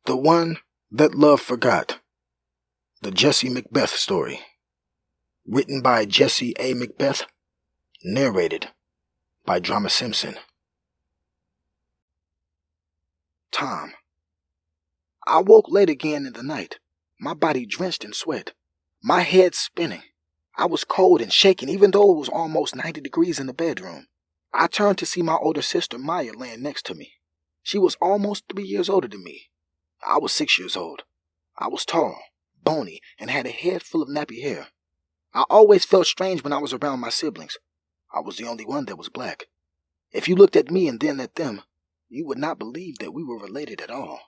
The One That Love Forgot. The Jesse Macbeth Story. Written by Jesse A. Macbeth. Narrated by Drama Simpson. Tom. I woke late again in the night, my body drenched in sweat, my head spinning. I was cold and shaking even though it was almost 90 degrees in the bedroom. I turned to see my older sister Maya laying next to me. She was almost 3 years older than me. I was 6 years old. I was tall, bony, and had a head full of nappy hair. I always felt strange when I was around my siblings. I was the only one that was black. If you looked at me and then at them, you would not believe that we were related at all.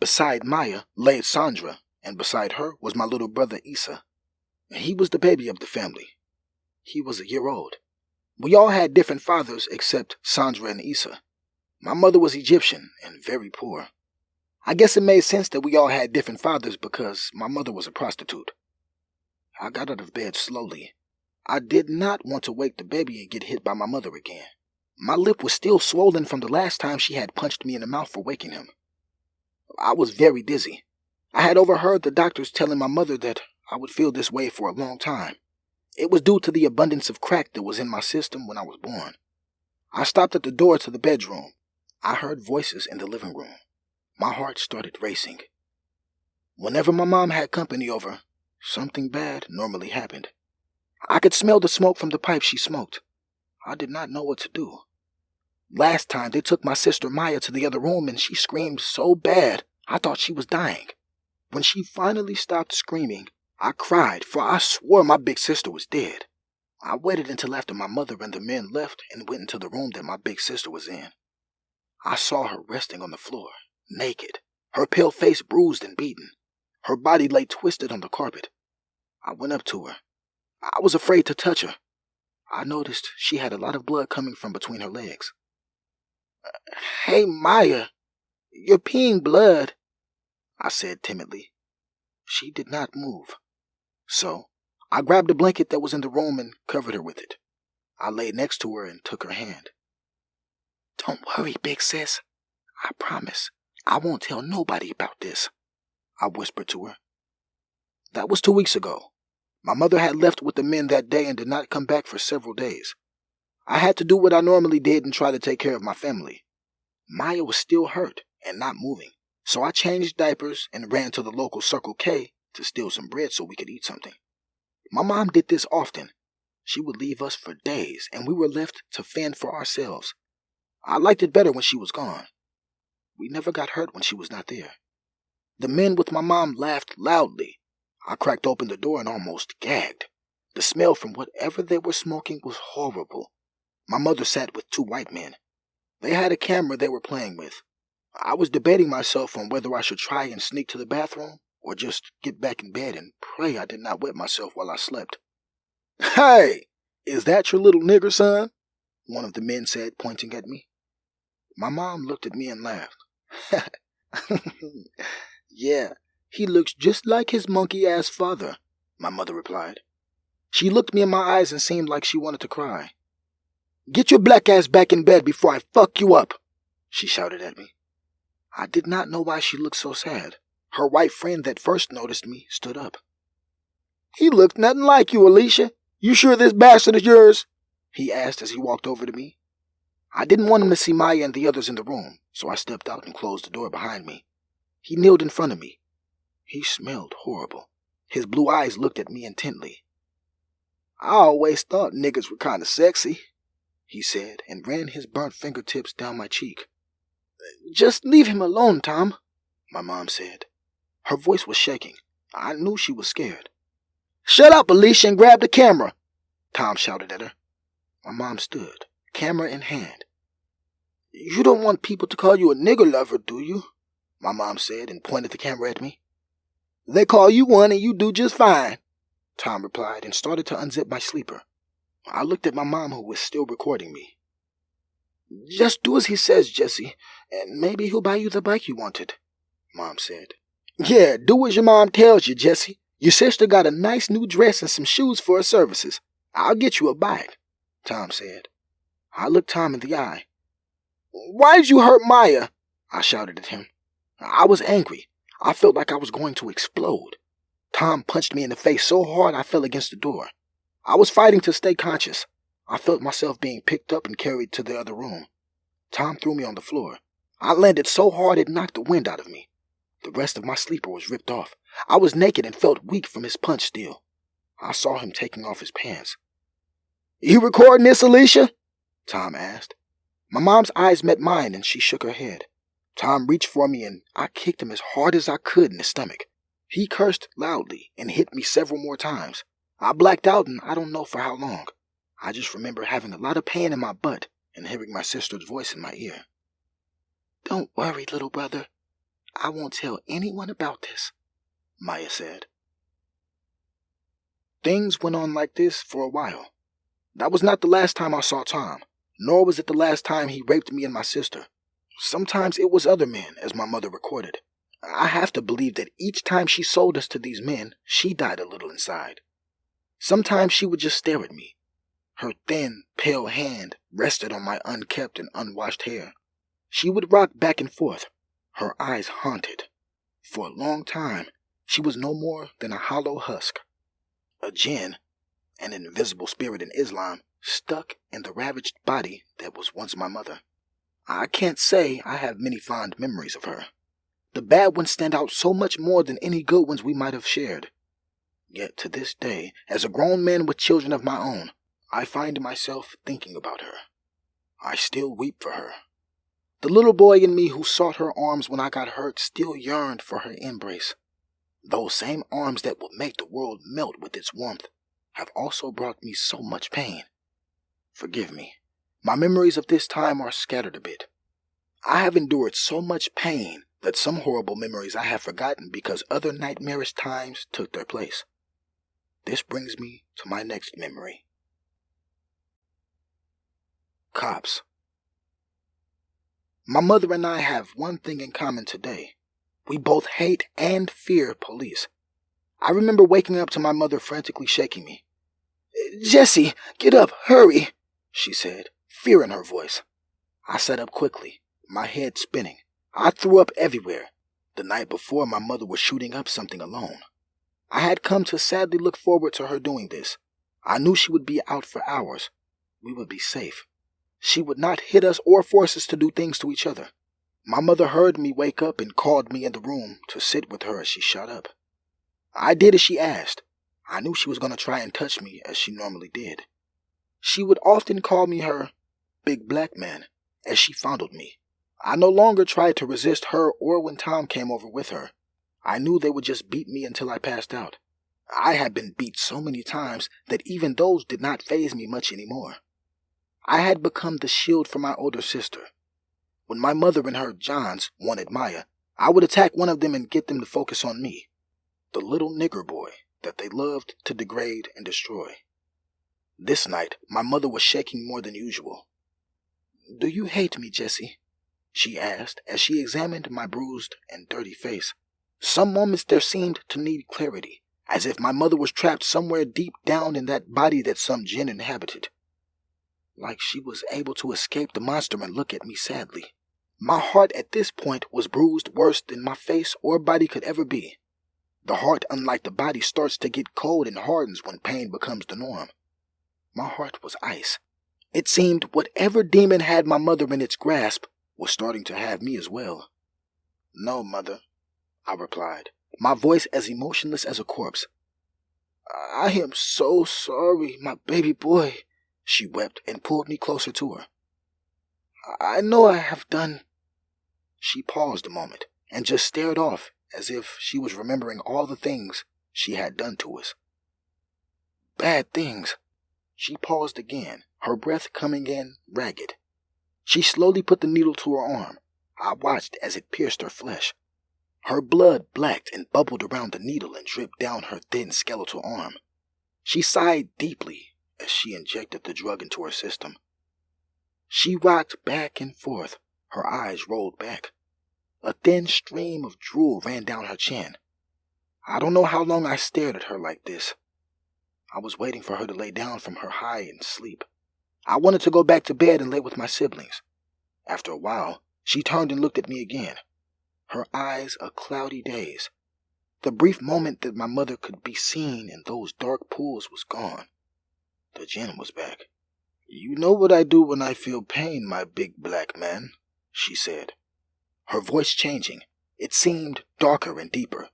Beside Maya lay Sandra, and beside her was my little brother Issa. He was the baby of the family. He was a year old. We all had different fathers except Sandra and Issa. My mother was Egyptian and very poor. I guess it made sense that we all had different fathers because my mother was a prostitute. I got out of bed slowly. I did not want to wake the baby and get hit by my mother again. My lip was still swollen from the last time she had punched me in the mouth for waking him. I was very dizzy. I had overheard the doctors telling my mother that I would feel this way for a long time. It was due to the abundance of crack that was in my system when I was born. I stopped at the door to the bedroom. I heard voices in the living room. My heart started racing. Whenever my mom had company over, something bad normally happened. I could smell the smoke from the pipe she smoked. I did not know what to do. Last time they took my sister Maya to the other room and she screamed so bad I thought she was dying. When she finally stopped screaming, I cried, for I swore my big sister was dead. I waited until after my mother and the men left and went into the room that my big sister was in. I saw her resting on the floor, naked, her pale face bruised and beaten. Her body lay twisted on the carpet. I went up to her. I was afraid to touch her. I noticed she had a lot of blood coming from between her legs. "Hey, Maya, you're peeing blood," I said timidly. She did not move. So I grabbed a blanket that was in the room and covered her with it. I lay next to her and took her hand. "Don't worry, big sis. I promise I won't tell nobody about this," I whispered to her. That was 2 weeks ago. My mother had left with the men that day and did not come back for several days. I had to do what I normally did and try to take care of my family. Maya was still hurt and not moving, so I changed diapers and ran to the local Circle K to steal some bread so we could eat something. My mom did this often. She would leave us for days and we were left to fend for ourselves. I liked it better when she was gone. We never got hurt when she was not there. The men with my mom laughed loudly. I cracked open the door and almost gagged. The smell from whatever they were smoking was horrible. My mother sat with 2 white men. They had a camera they were playing with. I was debating myself on whether I should try and sneak to the bathroom or just get back in bed and pray I did not wet myself while I slept. "Hey, is that your little nigger son?" one of the men said, pointing at me. My mom looked at me and laughed. "Yeah, he looks just like his monkey-ass father," my mother replied. She looked me in my eyes and seemed like she wanted to cry. "Get your black ass back in bed before I fuck you up," she shouted at me. I did not know why she looked so sad. Her white friend that first noticed me stood up. "He looked nothing like you, Alicia. You sure this bastard is yours?" he asked as he walked over to me. I didn't want him to see Maya and the others in the room, so I stepped out and closed the door behind me. He kneeled in front of me. He smelled horrible. His blue eyes looked at me intently. "I always thought niggas were kind of sexy," he said, and ran his burnt fingertips down my cheek. "Just leave him alone, Tom," my mom said. Her voice was shaking. I knew she was scared. "Shut up, Alicia, and grab the camera," Tom shouted at her. My mom stood, camera in hand. "You don't want people to call you a nigger lover, do you?" my mom said and pointed the camera at me. "They call you one and you do just fine," Tom replied and started to unzip my sleeper. I looked at my mom, who was still recording me. "Just do as he says, Jesse, and maybe he'll buy you the bike you wanted," Mom said. "Yeah, do as your mom tells you, Jesse. Your sister got a nice new dress and some shoes for her services. I'll get you a bike," Tom said. I looked Tom in the eye. "Why did you hurt Maya?" I shouted at him. I was angry. I felt like I was going to explode. Tom punched me in the face so hard I fell against the door. I was fighting to stay conscious. I felt myself being picked up and carried to the other room. Tom threw me on the floor. I landed so hard it knocked the wind out of me. The rest of my sleeper was ripped off. I was naked and felt weak from his punch still. I saw him taking off his pants. "You recording this, Alicia?" Tom asked. My mom's eyes met mine and she shook her head. Tom reached for me and I kicked him as hard as I could in the stomach. He cursed loudly and hit me several more times. I blacked out and I don't know for how long. I just remember having a lot of pain in my butt and hearing my sister's voice in my ear. "Don't worry, little brother. I won't tell anyone about this," Maya said. Things went on like this for a while. That was not the last time I saw Tom, nor was it the last time he raped me and my sister. Sometimes it was other men, as my mother recorded. I have to believe that each time she sold us to these men, she died a little inside. Sometimes she would just stare at me. Her thin, pale hand rested on my unkempt and unwashed hair. She would rock back and forth, her eyes haunted. For a long time, she was no more than a hollow husk. A jinn, an invisible spirit in Islam, stuck in the ravaged body that was once my mother. I can't say I have many fond memories of her. The bad ones stand out so much more than any good ones we might have shared. Yet to this day, as a grown man with children of my own, I find myself thinking about her. I still weep for her. The little boy in me who sought her arms when I got hurt still yearned for her embrace. Those same arms that would make the world melt with its warmth have also brought me so much pain. Forgive me. My memories of this time are scattered a bit. I have endured so much pain that some horrible memories I have forgotten because other nightmarish times took their place. This brings me to my next memory. Cops. My mother and I have one thing in common today. We both hate and fear police. I remember waking up to my mother frantically shaking me. "Jesse, get up, hurry," she said, fear in her voice. I sat up quickly, my head spinning. I threw up everywhere. The night before, my mother was shooting up something alone. I had come to sadly look forward to her doing this. I knew she would be out for hours. We would be safe. She would not hit us or force us to do things to each other. My mother heard me wake up and called me in the room to sit with her as she shot up. I did as she asked. I knew she was going to try and touch me as she normally did. She would often call me her big black man as she fondled me. I no longer tried to resist her or when Tom came over with her. I knew they would just beat me until I passed out. I had been beat so many times that even those did not faze me much anymore. I had become the shield for my older sister. When my mother and her Johns wanted Maya, I would attack one of them and get them to focus on me, the little nigger boy that they loved to degrade and destroy. This night, my mother was shaking more than usual. "Do you hate me, Jesse?" she asked as she examined my bruised and dirty face. Some moments there seemed to need clarity, as if my mother was trapped somewhere deep down in that body that some jinn inhabited. Like she was able to escape the monster and look at me sadly. My heart at this point was bruised worse than my face or body could ever be. The heart, unlike the body, starts to get cold and hardens when pain becomes the norm. My heart was ice. It seemed whatever demon had my mother in its grasp was starting to have me as well. "No, Mother," I replied, my voice as emotionless as a corpse. "I am so sorry, my baby boy," she wept and pulled me closer to her. "I know I have done." She paused a moment and just stared off as if she was remembering all the things she had done to us. "Bad things." She paused again, her breath coming in ragged. She slowly put the needle to her arm. I watched as it pierced her flesh. Her blood blacked and bubbled around the needle and dripped down her thin skeletal arm. She sighed deeply as she injected the drug into her system. She rocked back and forth, her eyes rolled back. A thin stream of drool ran down her chin. I don't know how long I stared at her like this. I was waiting for her to lay down from her high and sleep. I wanted to go back to bed and lay with my siblings. After a while, she turned and looked at me again. her eyes a cloudy daze. The brief moment that my mother could be seen in those dark pools was gone. The gin was back. "You know what I do when I feel pain, my big black man," she said, her voice changing. It seemed darker and deeper.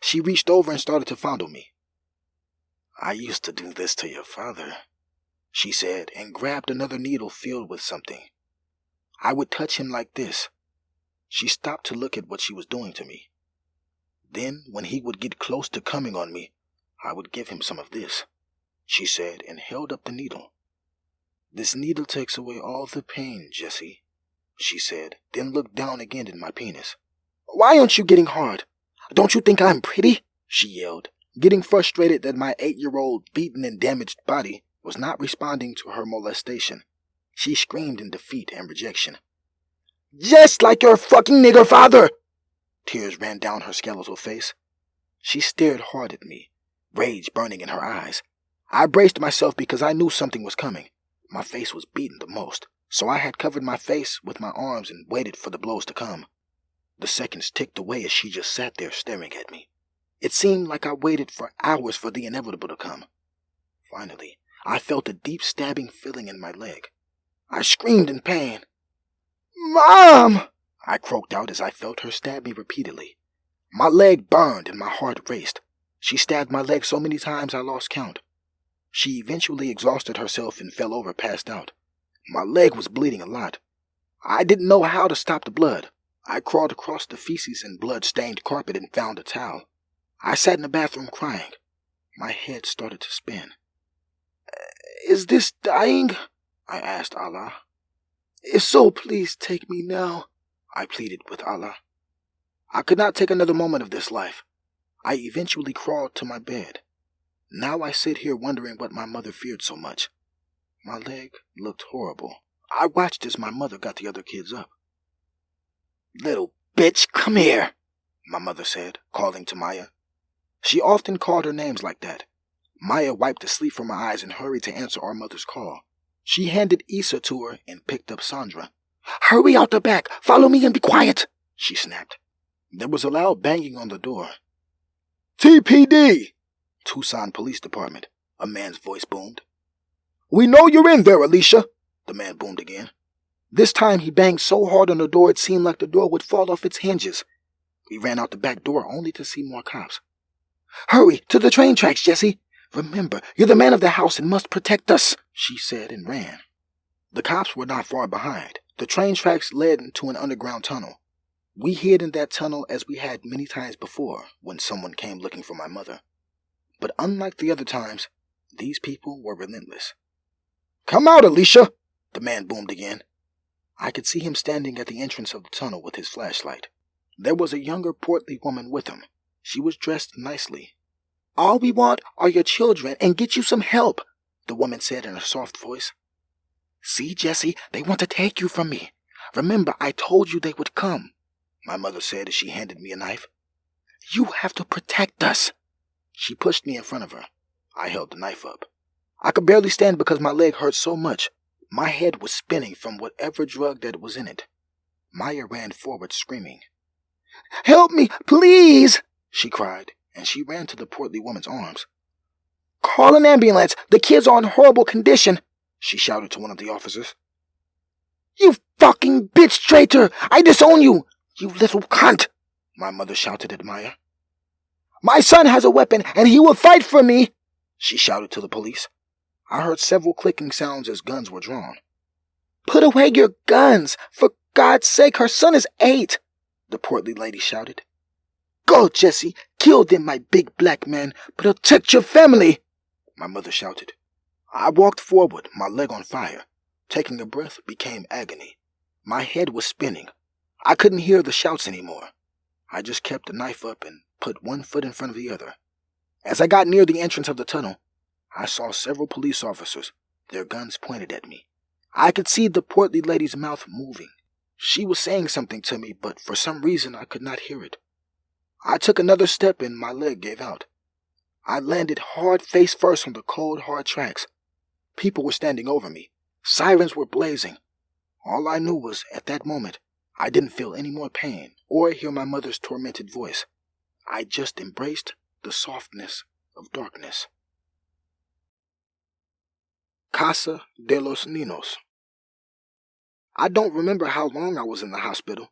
She reached over and started to fondle me. "I used to do this to your father," she said, and grabbed another needle filled with something. "I would touch him like this." She stopped to look at what she was doing to me. "Then, when he would get close to coming on me, I would give him some of this," she said, and held up the needle. "This needle takes away all the pain, Jesse," she said, then looked down again at my penis. "Why aren't you getting hard? Don't you think I'm pretty?" she yelled, getting frustrated that my 8-year-old beaten and damaged body was not responding to her molestation. She screamed in defeat and rejection. "Just like your fucking nigger father!" Tears ran down her skeletal face. She stared hard at me, rage burning in her eyes. I braced myself because I knew something was coming. My face was beaten the most, so I had covered my face with my arms and waited for the blows to come. The seconds ticked away as she just sat there staring at me. It seemed like I waited for hours for the inevitable to come. Finally, I felt a deep stabbing feeling in my leg. I screamed in pain. "Mom!" I croaked out as I felt her stab me repeatedly. My leg burned and my heart raced. She stabbed my leg so many times I lost count. She eventually exhausted herself and fell over, passed out. My leg was bleeding a lot. I didn't know how to stop the blood. I crawled across the feces and blood-stained carpet and found a towel. I sat in the bathroom crying. My head started to spin. "Is this dying?" I asked Allah. "If so, please take me now," I pleaded with Allah. I could not take another moment of this life. I eventually crawled to my bed. Now I sit here wondering what my mother feared so much. My leg looked horrible. I watched as my mother got the other kids up. "Little bitch, come here," my mother said, calling to Maya. She often called her names like that. Maya wiped the sleep from her eyes and hurried to answer our mother's call. She handed Issa to her and picked up Sandra. "Hurry out the back! Follow me and be quiet!" she snapped. There was a loud banging on the door. "TPD! Tucson Police Department," a man's voice boomed. "We know you're in there, Alicia," the man boomed again. This time he banged so hard on the door it seemed like the door would fall off its hinges. We ran out the back door only to see more cops. "Hurry, to the train tracks, Jesse. Remember, you're the man of the house and must protect us," she said and ran. The cops were not far behind. The train tracks led into an underground tunnel. We hid in that tunnel as we had many times before when someone came looking for my mother. But unlike the other times, these people were relentless. "Come out, Alicia!" the man boomed again. I could see him standing at the entrance of the tunnel with his flashlight. There was a younger, portly woman with him. She was dressed nicely. "All we want are your children and get you some help," the woman said in a soft voice. "See, Jesse, they want to take you from me. Remember, I told you they would come," my mother said as she handed me a knife. "You have to protect us." She pushed me in front of her. I held the knife up. I could barely stand because my leg hurt so much. My head was spinning from whatever drug that was in it. Maya ran forward screaming. "Help me, please!" she cried, and she ran to the portly woman's arms. "Call an ambulance! The kids are in horrible condition!" she shouted to one of the officers. "You fucking bitch traitor! I disown you! You little cunt!" my mother shouted at Maya. "My son has a weapon, and he will fight for me!" she shouted to the police. I heard several clicking sounds as guns were drawn. "Put away your guns! For God's sake, her son is 8!" the portly lady shouted. "Go, Jesse! Kill them, my big black man! Protect your family!" my mother shouted. I walked forward, my leg on fire. Taking a breath became agony. My head was spinning. I couldn't hear the shouts anymore. I just kept the knife up and put one foot in front of the other. As I got near the entrance of the tunnel, I saw several police officers, their guns pointed at me. I could see the portly lady's mouth moving. She was saying something to me, but for some reason I could not hear it. I took another step and my leg gave out. I landed hard face first on the cold, hard tracks. People were standing over me. Sirens were blazing. All I knew was, at that moment, I didn't feel any more pain or hear my mother's tormented voice. I just embraced the softness of darkness. Casa de los Ninos. I don't remember how long I was in the hospital.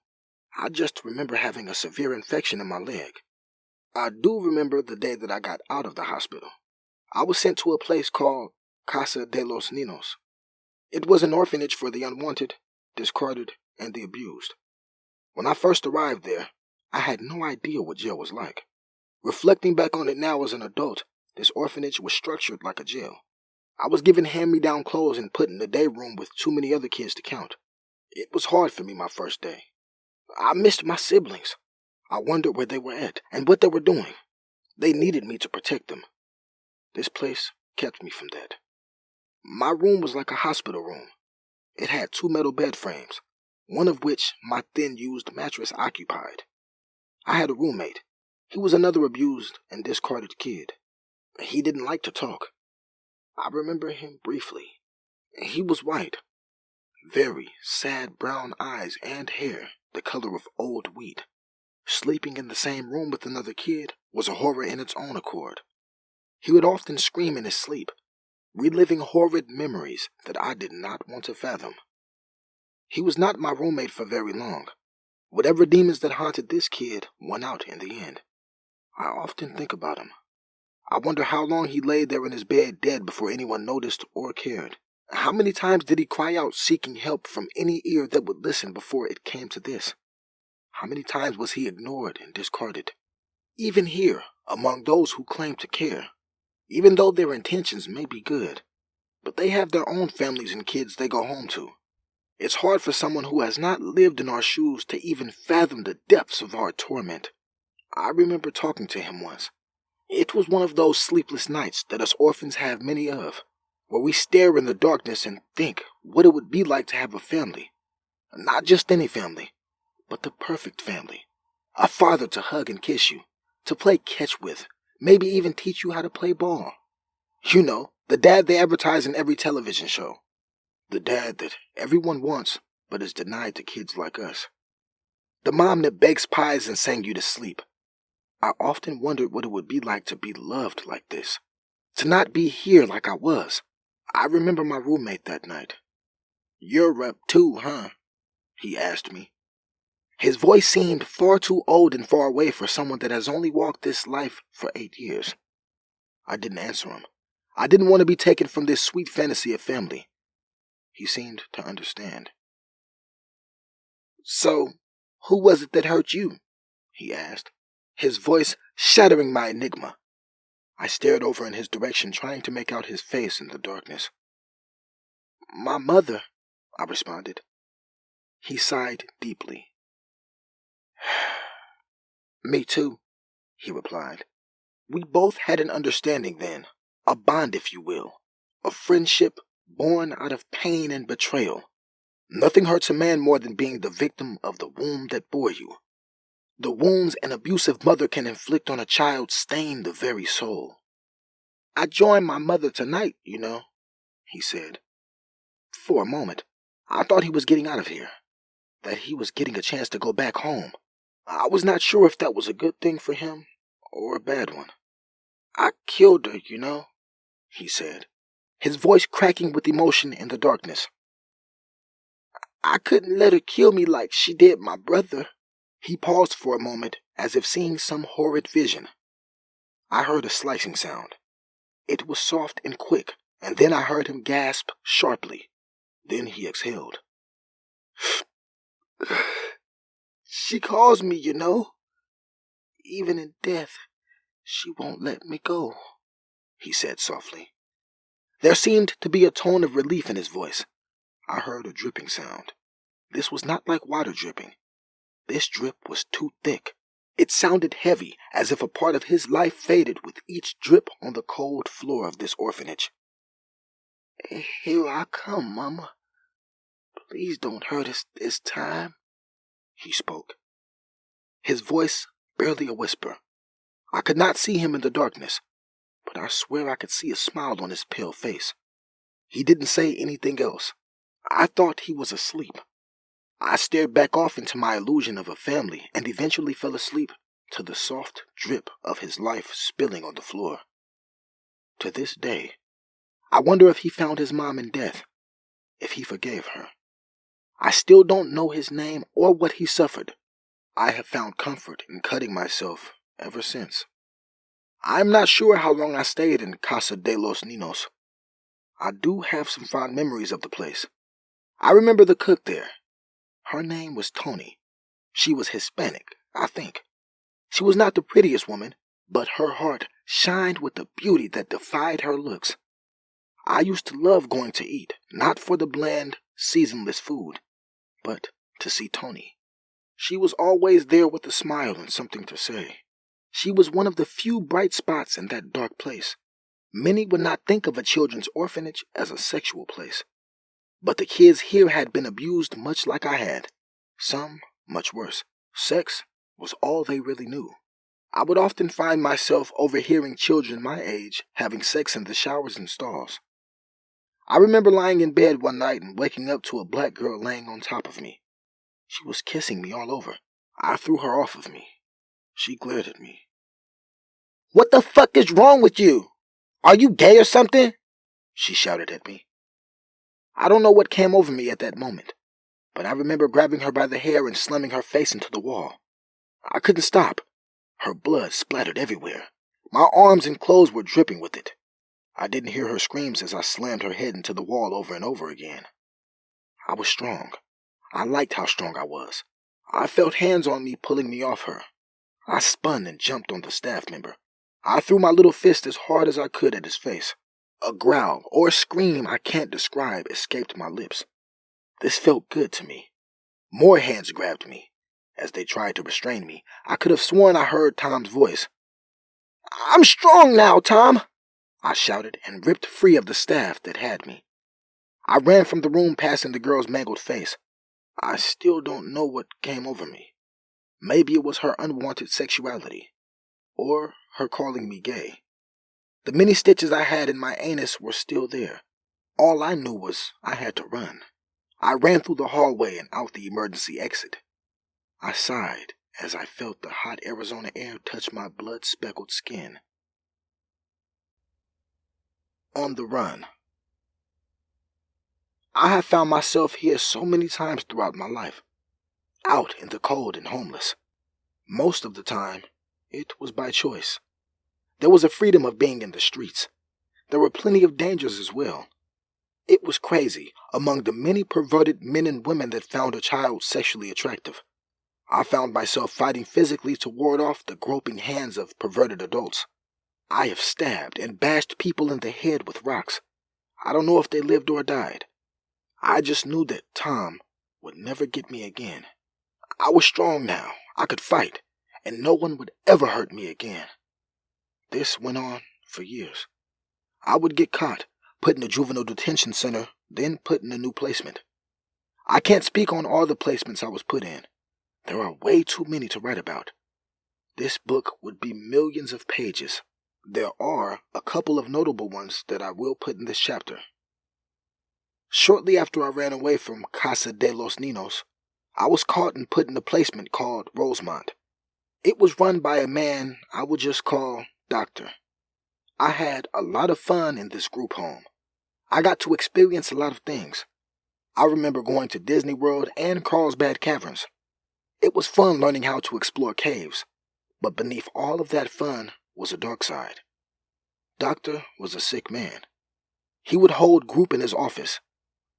I just remember having a severe infection in my leg. I do remember the day that I got out of the hospital. I was sent to a place called Casa de los Ninos. It was an orphanage for the unwanted, discarded, and the abused. When I first arrived there, I had no idea what jail was like. Reflecting back on it now as an adult, this orphanage was structured like a jail. I was given hand-me-down clothes and put in the day room with too many other kids to count. It was hard for me my first day. I missed my siblings. I wondered where they were at and what they were doing. They needed me to protect them. This place kept me from that. My room was like a hospital room. It had 2 metal bed frames, one of which my thin-used mattress occupied. I had a roommate. He was another abused and discarded kid. He didn't like to talk. I remember him briefly. He was white. Very sad brown eyes and hair, the color of old wheat. Sleeping in the same room with another kid was a horror in its own accord. He would often scream in his sleep, reliving horrid memories that I did not want to fathom. He was not my roommate for very long. Whatever demons that haunted this kid won out in the end. I often think about him. I wonder how long he lay there in his bed dead before anyone noticed or cared. How many times did he cry out seeking help from any ear that would listen before it came to this? How many times was he ignored and discarded? Even here, among those who claim to care, even though their intentions may be good, but they have their own families and kids they go home to. It's hard for someone who has not lived in our shoes to even fathom the depths of our torment. I remember talking to him once. It was one of those sleepless nights that us orphans have many of, where we stare in the darkness and think what it would be like to have a family. Not just any family, but the perfect family. A father to hug and kiss you, to play catch with, maybe even teach you how to play ball. You know, the dad they advertise in every television show. The dad that everyone wants, but is denied to kids like us. The mom that bakes pies and sang you to sleep. I often wondered what it would be like to be loved like this. To not be here like I was. I remember my roommate that night. "You're up too, huh?" he asked me. His voice seemed far too old and far away for someone that has only walked this life for 8 years. I didn't answer him. I didn't want to be taken from this sweet fantasy of family. He seemed to understand. "So, who was it that hurt you?" he asked, his voice shattering my enigma. I stared over in his direction, trying to make out his face in the darkness. "My mother," I responded. He sighed deeply. "Me too," he replied. We both had an understanding then, a bond if you will, a friendship born out of pain and betrayal. Nothing hurts a man more than being the victim of the womb that bore you. The wounds an abusive mother can inflict on a child stain the very soul. "I joined my mother tonight, you know," he said. For a moment, I thought he was getting out of here, that he was getting a chance to go back home. I was not sure if that was a good thing for him or a bad one. "I killed her, you know," he said, his voice cracking with emotion in the darkness. "I couldn't let her kill me like she did my brother." He paused for a moment, as if seeing some horrid vision. I heard a slicing sound. It was soft and quick, and then I heard him gasp sharply. Then he exhaled. "She calls me, you know. Even in death, she won't let me go," he said softly. There seemed to be a tone of relief in his voice. I heard a dripping sound. This was not like water dripping. This drip was too thick. It sounded heavy, as if a part of his life faded with each drip on the cold floor of this orphanage. "Here I come, Mama. Please don't hurt us this time," he spoke. His voice barely a whisper. I could not see him in the darkness, but I swear I could see a smile on his pale face. He didn't say anything else. I thought he was asleep. I stared back off into my illusion of a family and eventually fell asleep to the soft drip of his life spilling on the floor. To this day, I wonder if he found his mom in death, if he forgave her. I still don't know his name or what he suffered. I have found comfort in cutting myself ever since. I'm not sure how long I stayed in Casa de los Ninos. I do have some fond memories of the place. I remember the cook there. Her name was Tony. She was Hispanic, I think. She was not the prettiest woman, but her heart shined with a beauty that defied her looks. I used to love going to eat, not for the bland, seasonless food, but to see Tony. She was always there with a smile and something to say. She was one of the few bright spots in that dark place. Many would not think of a children's orphanage as a sexual place. But the kids here had been abused much like I had. Some much worse. Sex was all they really knew. I would often find myself overhearing children my age having sex in the showers and stalls. I remember lying in bed one night and waking up to a black girl laying on top of me. She was kissing me all over. I threw her off of me. She glared at me. "What the fuck is wrong with you? Are you gay or something?" she shouted at me. I don't know what came over me at that moment, but I remember grabbing her by the hair and slamming her face into the wall. I couldn't stop. Her blood splattered everywhere. My arms and clothes were dripping with it. I didn't hear her screams as I slammed her head into the wall over and over again. I was strong. I liked how strong I was. I felt hands on me pulling me off her. I spun and jumped on the staff member. I threw my little fist as hard as I could at his face. A growl or a scream I can't describe escaped my lips. This felt good to me. More hands grabbed me. As they tried to restrain me, I could have sworn I heard Tom's voice. "I'm strong now, Tom," I shouted and ripped free of the staff that had me. I ran from the room passing the girl's mangled face. I still don't know what came over me. Maybe it was her unwanted sexuality, or her calling me gay. The many stitches I had in my anus were still there. All I knew was I had to run. I ran through the hallway and out the emergency exit. I sighed as I felt the hot Arizona air touch my blood-speckled skin. On the run. I have found myself here so many times throughout my life, out in the cold and homeless. Most of the time, it was by choice. There was a freedom of being in the streets. There were plenty of dangers as well. It was crazy among the many perverted men and women that found a child sexually attractive. I found myself fighting physically to ward off the groping hands of perverted adults. I have stabbed and bashed people in the head with rocks. I don't know if they lived or died. I just knew that Tom would never get me again. I was strong now. I could fight, and no one would ever hurt me again. This went on for years. I would get caught, put in a juvenile detention center, then put in a new placement. I can't speak on all the placements I was put in. There are way too many to write about. This book would be millions of pages. There are a couple of notable ones that I will put in this chapter. Shortly after I ran away from Casa de los Ninos, I was caught and put in a placement called Rosemont. It was run by a man I would just call Doctor. I had a lot of fun in this group home. I got to experience a lot of things. I remember going to Disney World and Carlsbad Caverns. It was fun learning how to explore caves, but beneath all of that fun was a dark side. Doctor was a sick man. He would hold group in his office.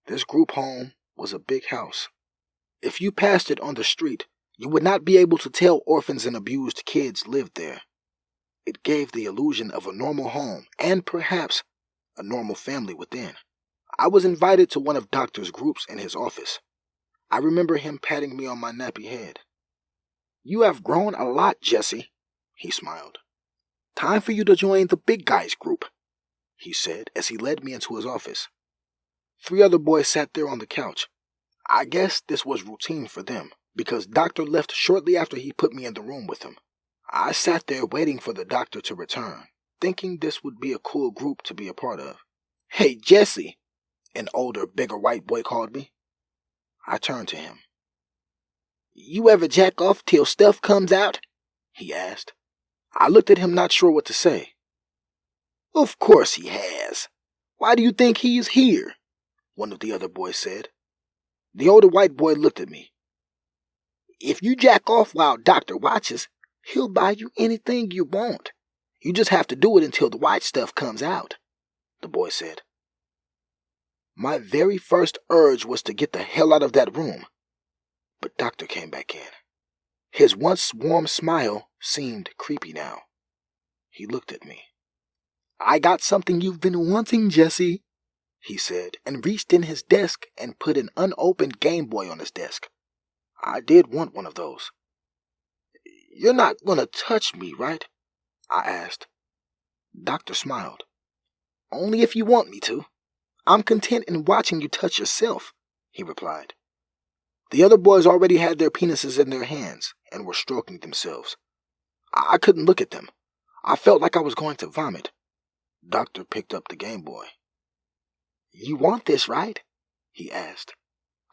This group home was a big house. If you passed it on the street, you would not be able to tell orphans and abused kids lived there. It gave the illusion of a normal home and perhaps a normal family within. I was invited to one of Doctor's groups in his office. I remember him patting me on my nappy head. "You have grown a lot, Jesse," he smiled. "Time for you to join the big guys group," he said as he led me into his office. 3 other boys sat there on the couch. I guess this was routine for them, because Doctor left shortly after he put me in the room with him. I sat there waiting for the Doctor to return, thinking this would be a cool group to be a part of. "Hey, Jesse," an older, bigger white boy called me. I turned to him. You ever jack off till stuff comes out? He asked. I looked at him, not sure what to say. Of course he has. Why do you think he's here? One of the other boys said. The older white boy looked at me. If you jack off while Doctor watches, he'll buy you anything you want. You just have to do it until the white stuff comes out, the boy said. My very first urge was to get the hell out of that room. But Doctor came back in. His once warm smile seemed creepy now. He looked at me. I got something you've been wanting, Jesse, he said, and reached in his desk and put an unopened Game Boy on his desk. I did want one of those. You're not going to touch me, right? I asked. Doctor smiled. Only if you want me to. I'm content in watching you touch yourself, he replied. The other boys already had their penises in their hands and were stroking themselves. I couldn't look at them. I felt like I was going to vomit. Doctor picked up the Game Boy. You want this, right? He asked.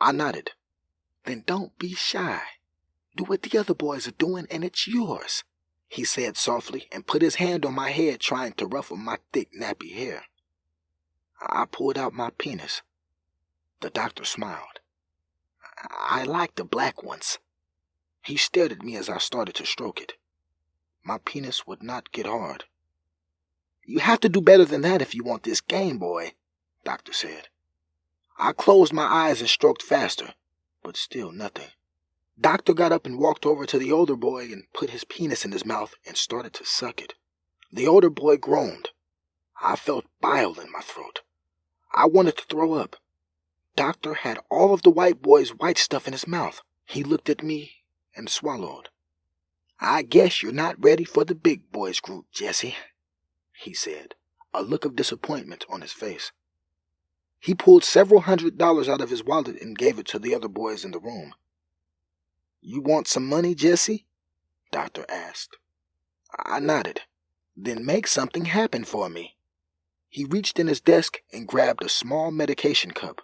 I nodded. Then don't be shy. Do what the other boys are doing and it's yours, he said softly and put his hand on my head trying to ruffle my thick nappy hair. I pulled out my penis. The doctor smiled. I like the black ones. He stared at me as I started to stroke it. My penis would not get hard. You have to do better than that if you want this Game Boy, Doctor said. I closed my eyes and stroked faster, but still nothing. Doctor got up and walked over to the older boy and put his penis in his mouth and started to suck it. The older boy groaned. I felt bile in my throat. I wanted to throw up. Doctor had all of the white boy's white stuff in his mouth. He looked at me and swallowed. I guess you're not ready for the big boys group, Jesse, he said, a look of disappointment on his face. He pulled several $100s out of his wallet and gave it to the other boys in the room. You want some money, Jesse? Doctor asked. I nodded. Then make something happen for me. He reached in his desk and grabbed a small medication cup.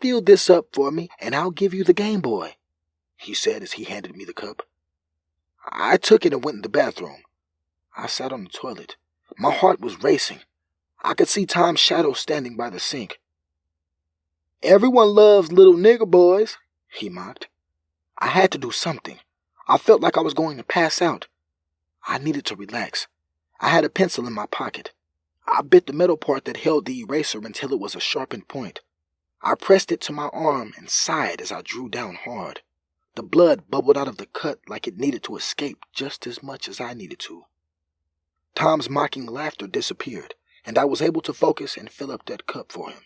Fill this up for me and I'll give you the Game Boy, he said as he handed me the cup. I took it and went in the bathroom. I sat on the toilet. My heart was racing. I could see Tom's shadow standing by the sink. Everyone loves little nigger boys, he mocked. I had to do something. I felt like I was going to pass out. I needed to relax. I had a pencil in my pocket. I bit the metal part that held the eraser until it was a sharpened point. I pressed it to my arm and sighed as I drew down hard. The blood bubbled out of the cut like it needed to escape just as much as I needed to. Tom's mocking laughter disappeared, and I was able to focus and fill up that cup for him.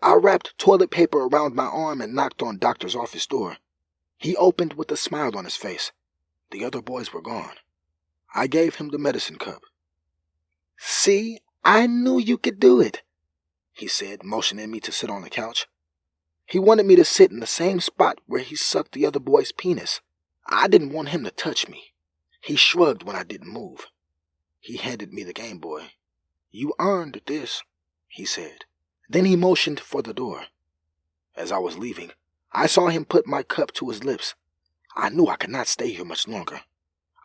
I wrapped toilet paper around my arm and knocked on Doctor's office door. He opened with a smile on his face. The other boys were gone. I gave him the medicine cup. See, I knew you could do it, he said, motioning me to sit on the couch. He wanted me to sit in the same spot where he sucked the other boy's penis. I didn't want him to touch me. He shrugged when I didn't move. He handed me the Game Boy. You earned this, he said. Then he motioned for the door. As I was leaving, I saw him put my cup to his lips. I knew I could not stay here much longer.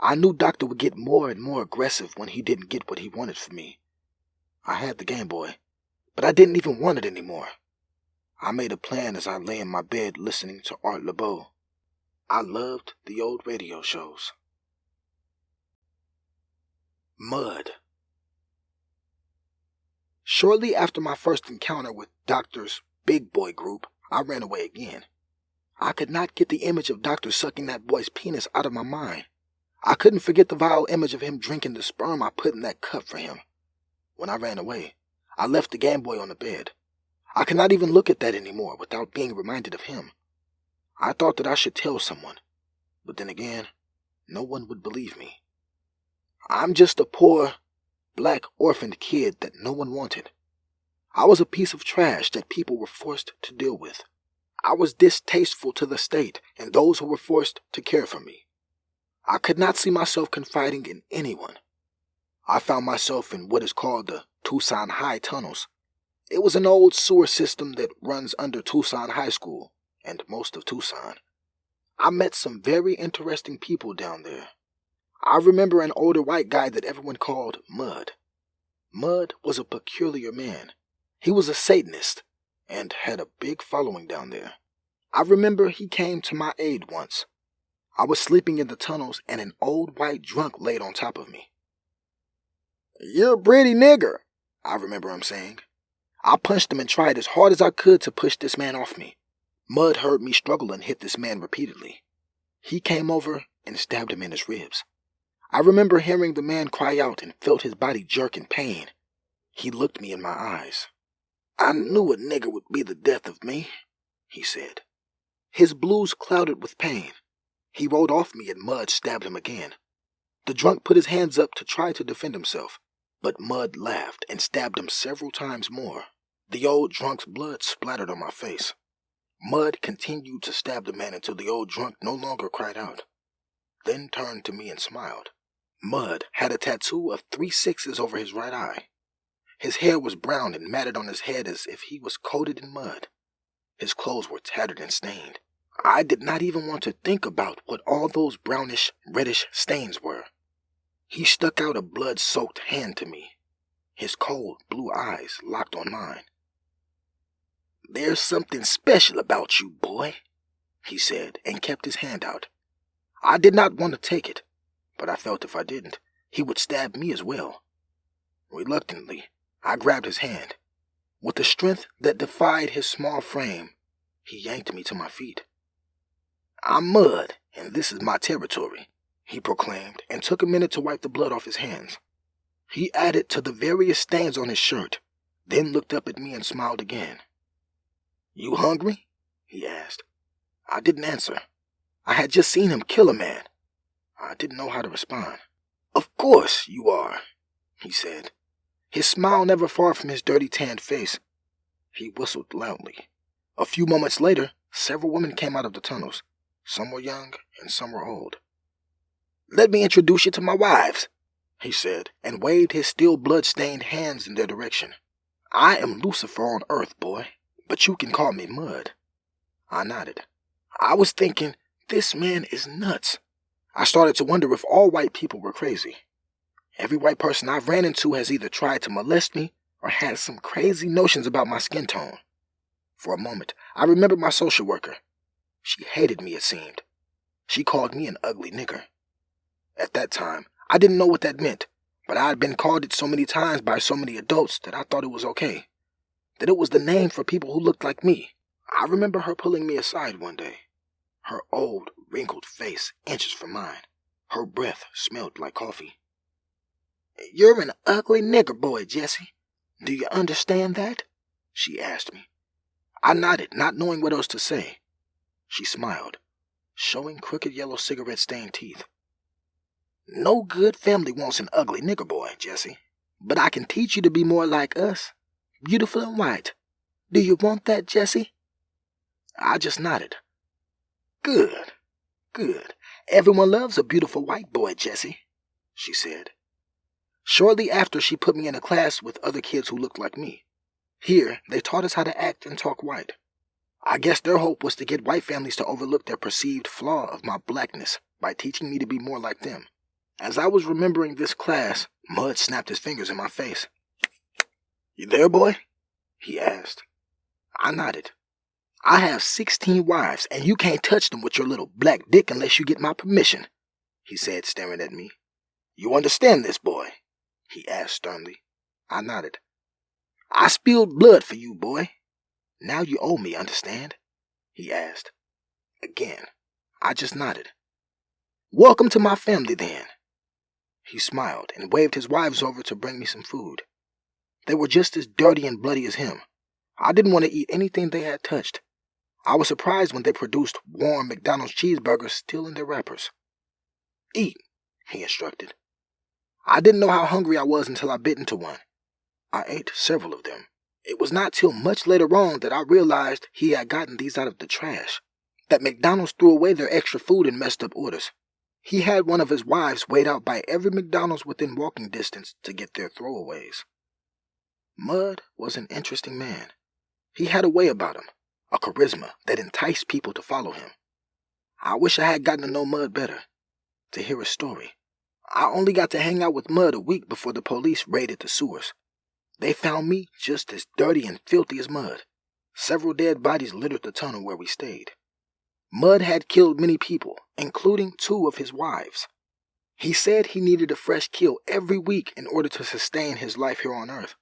I knew Doctor would get more and more aggressive when he didn't get what he wanted from me. I had the Game Boy, but I didn't even want it anymore. I made a plan as I lay in my bed listening to Art LeBeau. I loved the old radio shows. Mud. Shortly after my first encounter with Doctor's big boy group, I ran away again. I could not get the image of Doctor sucking that boy's penis out of my mind. I couldn't forget the vile image of him drinking the sperm I put in that cup for him. When I ran away, I left the Game Boy on the bed. I could not even look at that anymore without being reminded of him. I thought that I should tell someone, but then again, no one would believe me. I'm just a poor, black orphaned kid that no one wanted. I was a piece of trash that people were forced to deal with. I was distasteful to the state and those who were forced to care for me. I could not see myself confiding in anyone. I found myself in what is called the Tucson High Tunnels. It was an old sewer system that runs under Tucson High School and most of Tucson. I met some very interesting people down there. I remember an older white guy that everyone called Mud. Mud was a peculiar man. He was a Satanist and had a big following down there. I remember he came to my aid once. I was sleeping in the tunnels and an old white drunk laid on top of me. "You're a pretty nigger," I remember him saying. I punched him and tried as hard as I could to push this man off me. Mud heard me struggle and hit this man repeatedly. He came over and stabbed him in his ribs. I remember hearing the man cry out and felt his body jerk in pain. He looked me in my eyes. "I knew a nigger would be the death of me," he said. His blues clouded with pain. He rolled off me and Mud stabbed him again. The drunk put his hands up to try to defend himself, but Mud laughed and stabbed him several times more. The old drunk's blood splattered on my face. Mud continued to stab the man until the old drunk no longer cried out, then turned to me and smiled. Mud had a tattoo of 3 sixes over his right eye. His hair was brown and matted on his head as if he was coated in mud. His clothes were tattered and stained. I did not even want to think about what all those brownish, reddish stains were. He stuck out a blood-soaked hand to me. His cold, blue eyes locked on mine. "There's something special about you, boy," he said, and kept his hand out. I did not want to take it, but I felt if I didn't, he would stab me as well. Reluctantly, I grabbed his hand. With a strength that defied his small frame, he yanked me to my feet. "I'm Mud, and this is my territory," he proclaimed, and took a minute to wipe the blood off his hands. He added to the various stains on his shirt, then looked up at me and smiled again. "You hungry?" he asked. I didn't answer. I had just seen him kill a man. I didn't know how to respond. "Of course you are," he said, his smile never far from his dirty tanned face. He whistled loudly. A few moments later, several women came out of the tunnels. Some were young and some were old. "Let me introduce you to my wives," he said, and waved his still blood-stained hands in their direction. "I am Lucifer on earth, boy, but you can call me Mud." I nodded. I was thinking, this man is nuts. I started to wonder if all white people were crazy. Every white person I've ran into has either tried to molest me or had some crazy notions about my skin tone. For a moment, I remembered my social worker. She hated me, it seemed. She called me an ugly nigger. At that time, I didn't know what that meant, but I had been called it so many times by so many adults that I thought it was okay. That it was the name for people who looked like me. I remember her pulling me aside one day. Her old, wrinkled face inches from mine. Her breath smelled like coffee. "You're an ugly nigger boy, Jesse. Do you understand that?" she asked me. I nodded, not knowing what else to say. She smiled, showing crooked yellow cigarette-stained teeth. "No good family wants an ugly nigger boy, Jesse. But I can teach you to be more like us, beautiful and white. Do you want that, Jesse?" I just nodded. Good. Everyone loves a beautiful white boy, Jesse," she said. Shortly after, she put me in a class with other kids who looked like me. Here, they taught us how to act and talk white. I guess their hope was to get white families to overlook their perceived flaw of my blackness by teaching me to be more like them. As I was remembering this class, Mud snapped his fingers in my face. "You there, boy?" he asked. I nodded. "I have 16 wives, and you can't touch them with your little black dick unless you get my permission," he said, staring at me. "You understand this, boy?" he asked sternly. I nodded. "I spilled blood for you, boy. Now you owe me, understand?" he asked. Again, I just nodded. "Welcome to my family, then." He smiled and waved his wives over to bring me some food. They were just as dirty and bloody as him. I didn't want to eat anything they had touched. I was surprised when they produced warm McDonald's cheeseburgers still in their wrappers. "Eat," he instructed. I didn't know how hungry I was until I bit into one. I ate several of them. It was not till much later on that I realized he had gotten these out of the trash, that McDonald's threw away their extra food and messed up orders. He had one of his wives wait out by every McDonald's within walking distance to get their throwaways. Mud was an interesting man. He had a way about him, a charisma that enticed people to follow him. I wish I had gotten to know Mud better, to hear his story. I only got to hang out with Mud a week before the police raided the sewers. They found me just as dirty and filthy as Mud. Several dead bodies littered the tunnel where we stayed. Mud had killed many people, including 2 of his wives. He said he needed a fresh kill every week in order to sustain his life here on Earth.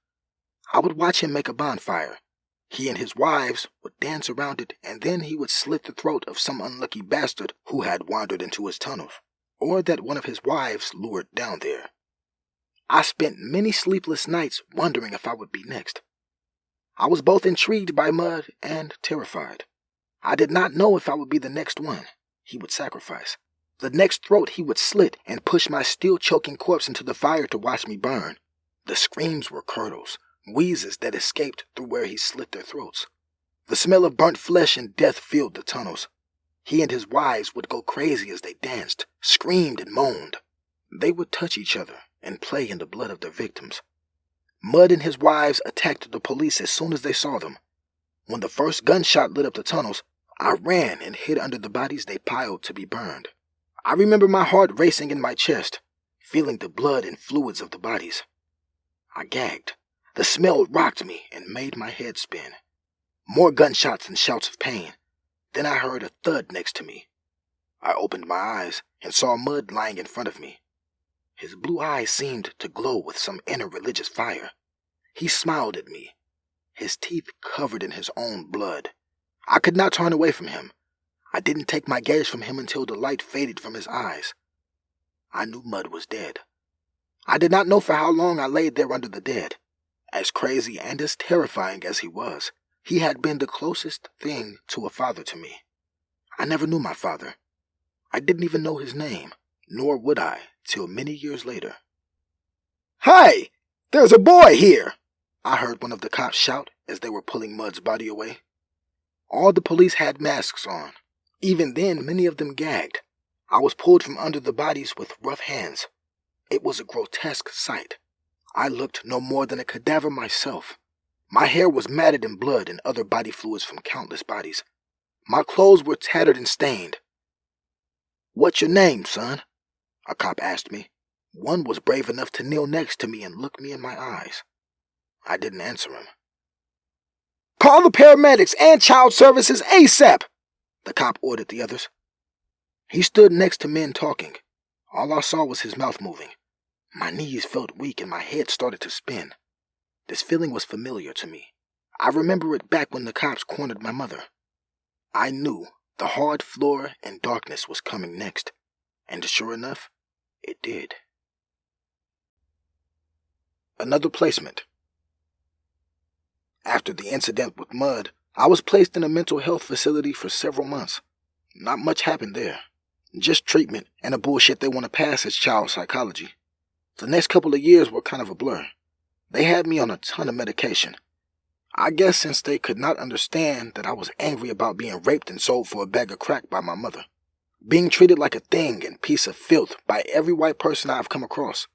I would watch him make a bonfire. He and his wives would dance around it, and then he would slit the throat of some unlucky bastard who had wandered into his tunnels, or that one of his wives lured down there. I spent many sleepless nights wondering if I would be next. I was both intrigued by Mud and terrified. I did not know if I would be the next one he would sacrifice, the next throat he would slit and push my steel-choking corpse into the fire to watch me burn. The screams were curdles, wheezes that escaped through where he slit their throats. The smell of burnt flesh and death filled the tunnels. He and his wives would go crazy as they danced, screamed, and moaned. They would touch each other and play in the blood of their victims. Mud and his wives attacked the police as soon as they saw them. When the first gunshot lit up the tunnels, I ran and hid under the bodies they piled to be burned. I remember my heart racing in my chest, feeling the blood and fluids of the bodies. I gagged. The smell rocked me and made my head spin. More gunshots and shouts of pain. Then I heard a thud next to me. I opened my eyes and saw Mud lying in front of me. His blue eyes seemed to glow with some inner religious fire. He smiled at me, his teeth covered in his own blood. I could not turn away from him. I didn't take my gaze from him until the light faded from his eyes. I knew Mud was dead. I did not know for how long I laid there under the dead. As crazy and as terrifying as he was, he had been the closest thing to a father to me. I never knew my father. I didn't even know his name, nor would I till many years later. "Hey, there's a boy here!" I heard one of the cops shout as they were pulling Mud's body away. All the police had masks on. Even then, many of them gagged. I was pulled from under the bodies with rough hands. It was a grotesque sight. I looked no more than a cadaver myself. My hair was matted in blood and other body fluids from countless bodies. My clothes were tattered and stained. "What's your name, son?" a cop asked me. One was brave enough to kneel next to me and look me in my eyes. I didn't answer him. "Call the paramedics and child services ASAP!" the cop ordered the others. He stood next to men talking. All I saw was his mouth moving. My knees felt weak and my head started to spin. This feeling was familiar to me. I remember it back when the cops cornered my mother. I knew the hard floor and darkness was coming next, and sure enough, it did. Another placement. After the incident with Mud, I was placed in a mental health facility for several months. Not much happened there. Just treatment and the bullshit they want to pass as child psychology. The next couple of years were kind of a blur. They had me on a ton of medication. I guess since they could not understand that I was angry about being raped and sold for a bag of crack by my mother. Being treated like a thing and piece of filth by every white person I've come across.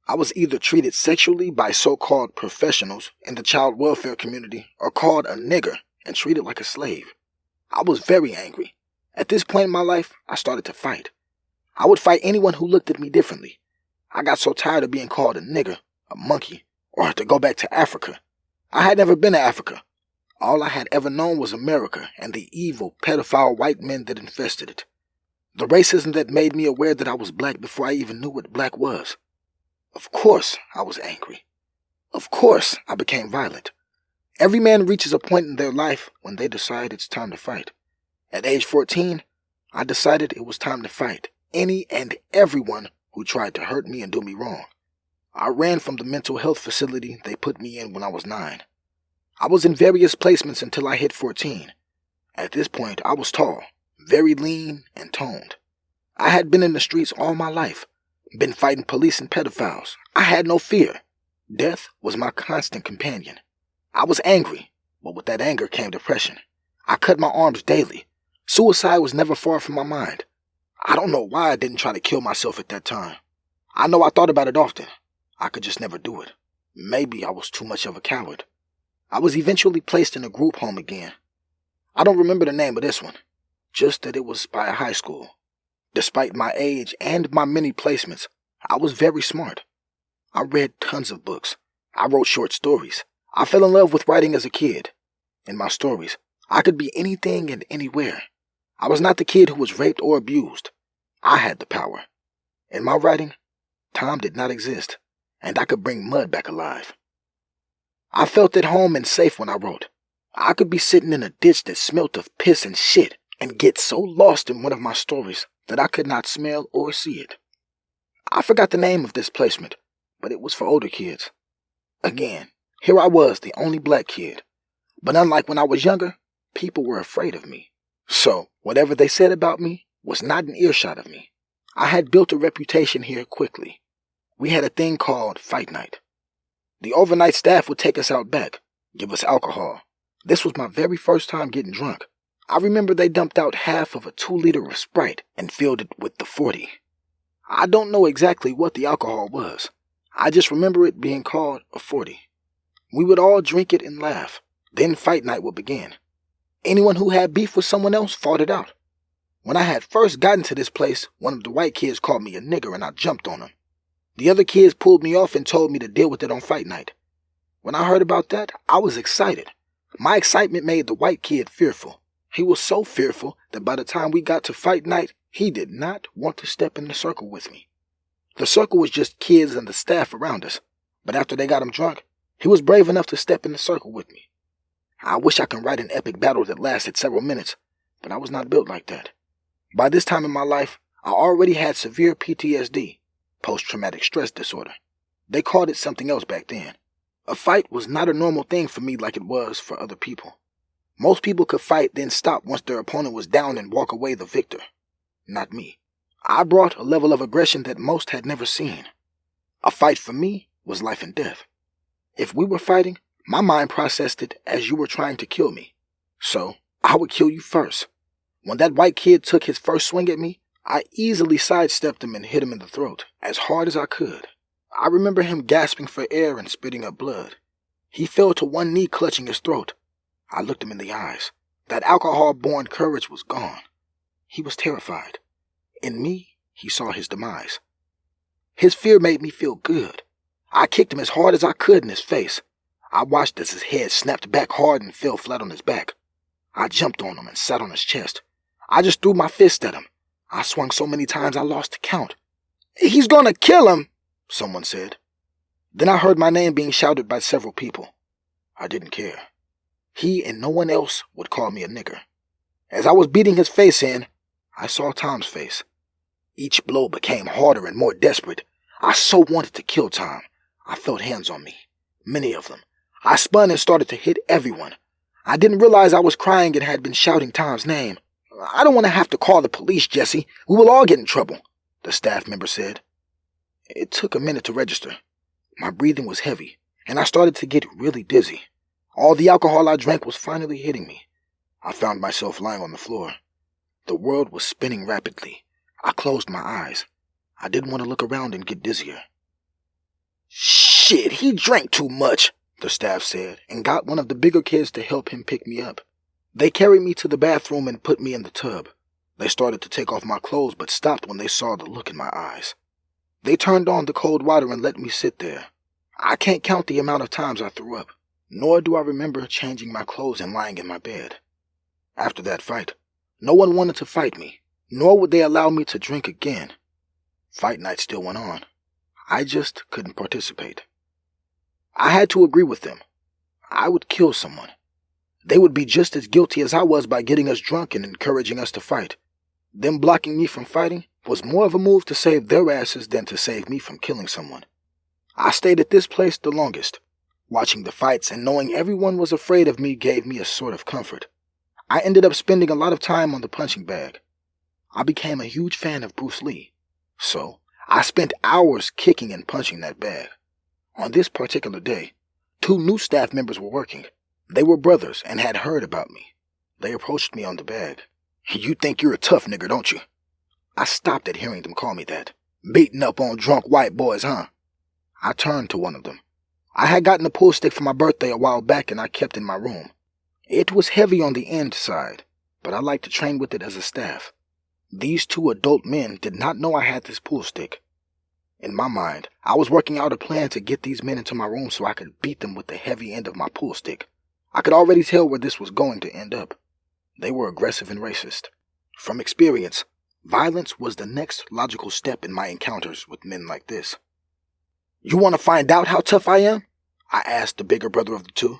I was either treated sexually by so-called professionals in the child welfare community or called a nigger and treated like a slave. I was very angry. At this point in my life, I started to fight. I would fight anyone who looked at me differently. I got so tired of being called a nigger, a monkey, or to go back to Africa. I had never been to Africa. All I had ever known was America and the evil, pedophile white men that infested it. The racism that made me aware that I was black before I even knew what black was. Of course, I was angry. Of course, I became violent. Every man reaches a point in their life when they decide it's time to fight. At age 14, I decided it was time to fight any and everyone who tried to hurt me and do me wrong. I ran from the mental health facility they put me in when I was 9. I was in various placements until I hit 14. At this point, I was tall, very lean and toned. I had been in the streets all my life, been fighting police and pedophiles. I had no fear. Death was my constant companion. I was angry, but with that anger came depression. I cut my arms daily. Suicide was never far from my mind. I don't know why I didn't try to kill myself at that time. I know I thought about it often. I could just never do it. Maybe I was too much of a coward. I was eventually placed in a group home again. I don't remember the name of this one. just that it was by a high school. Despite my age and my many placements, I was very smart. I read tons of books. I wrote short stories. I fell in love with writing as a kid. In my stories, I could be anything and anywhere. I was not the kid who was raped or abused. I had the power. In my writing, time did not exist, and I could bring mud back alive. I felt at home and safe when I wrote. I could be sitting in a ditch that smelt of piss and shit and get so lost in one of my stories that I could not smell or see it. I forgot the name of this placement, but it was for older kids. Again, here I was, the only black kid. But unlike when I was younger, people were afraid of me. So, whatever they said about me was not an earshot of me. I had built a reputation here quickly. We had a thing called fight night. The overnight staff would take us out back, give us alcohol. This was my very first time getting drunk. I remember they dumped out half of a 2-liter of Sprite and filled it with the 40. I don't know exactly what the alcohol was. I just remember it being called a 40. We would all drink it and laugh. Then fight night would begin. Anyone who had beef with someone else fought it out. When I had first gotten to this place, one of the white kids called me a nigger and I jumped on him. The other kids pulled me off and told me to deal with it on fight night. When I heard about that, I was excited. My excitement made the white kid fearful. He was so fearful that by the time we got to fight night, he did not want to step in the circle with me. The circle was just kids and the staff around us, but after they got him drunk, he was brave enough to step in the circle with me. I wish I could write an epic battle that lasted several minutes, but I was not built like that. By this time in my life, I already had severe PTSD, post-traumatic stress disorder. They called it something else back then. A fight was not a normal thing for me like it was for other people. Most people could fight, then stop once their opponent was down and walk away the victor. Not me. I brought a level of aggression that most had never seen. A fight for me was life and death. If we were fighting, my mind processed it as you were trying to kill me. So, I would kill you first. When that white kid took his first swing at me, I easily sidestepped him and hit him in the throat, as hard as I could. I remember him gasping for air and spitting up blood. He fell to one knee clutching his throat. I looked him in the eyes. That alcohol-born courage was gone. He was terrified. In me, he saw his demise. His fear made me feel good. I kicked him as hard as I could in his face. I watched as his head snapped back hard and fell flat on his back. I jumped on him and sat on his chest. I just threw my fist at him. I swung so many times I lost count. "He's gonna kill him," someone said. Then I heard my name being shouted by several people. I didn't care. He and no one else would call me a nigger. As I was beating his face in, I saw Tom's face. Each blow became harder and more desperate. I so wanted to kill Tom. I felt hands on me, many of them. I spun and started to hit everyone. I didn't realize I was crying and had been shouting Tom's name. "I don't want to have to call the police, Jesse. We will all get in trouble," the staff member said. It took a minute to register. My breathing was heavy, and I started to get really dizzy. All the alcohol I drank was finally hitting me. I found myself lying on the floor. The world was spinning rapidly. I closed my eyes. I didn't want to look around and get dizzier. "Shit, he drank too much," the staff said, and got one of the bigger kids to help him pick me up. They carried me to the bathroom and put me in the tub. They started to take off my clothes but stopped when they saw the look in my eyes. They turned on the cold water and let me sit there. I can't count the amount of times I threw up, nor do I remember changing my clothes and lying in my bed. After that fight, no one wanted to fight me, nor would they allow me to drink again. Fight night still went on. I just couldn't participate. I had to agree with them. I would kill someone. They would be just as guilty as I was by getting us drunk and encouraging us to fight. Them blocking me from fighting was more of a move to save their asses than to save me from killing someone. I stayed at this place the longest. Watching the fights and knowing everyone was afraid of me gave me a sort of comfort. I ended up spending a lot of time on the punching bag. I became a huge fan of Bruce Lee, so I spent hours kicking and punching that bag. On this particular day, 2 new staff members were working. They were brothers and had heard about me. They approached me on the bag. "You think you're a tough nigger, don't you?" I stopped at hearing them call me that. "Beating up on drunk white boys, huh?" I turned to one of them. I had gotten a pool stick for my birthday a while back and I kept in my room. It was heavy on the end side, but I like to train with it as a staff. These two adult men did not know I had this pool stick. In my mind, I was working out a plan to get these men into my room so I could beat them with the heavy end of my pool stick. I could already tell where this was going to end up. They were aggressive and racist. From experience, violence was the next logical step in my encounters with men like this. "You want to find out how tough I am?" I asked the bigger brother of the two.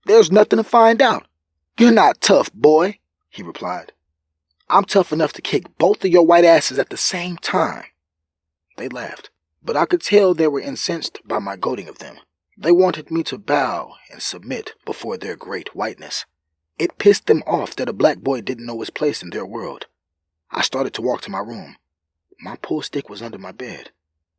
"There's nothing to find out. You're not tough, boy," he replied. "I'm tough enough to kick both of your white asses at the same time." They laughed, but I could tell they were incensed by my goading of them. They wanted me to bow and submit before their great whiteness. It pissed them off that a black boy didn't know his place in their world. I started to walk to my room. My pool stick was under my bed.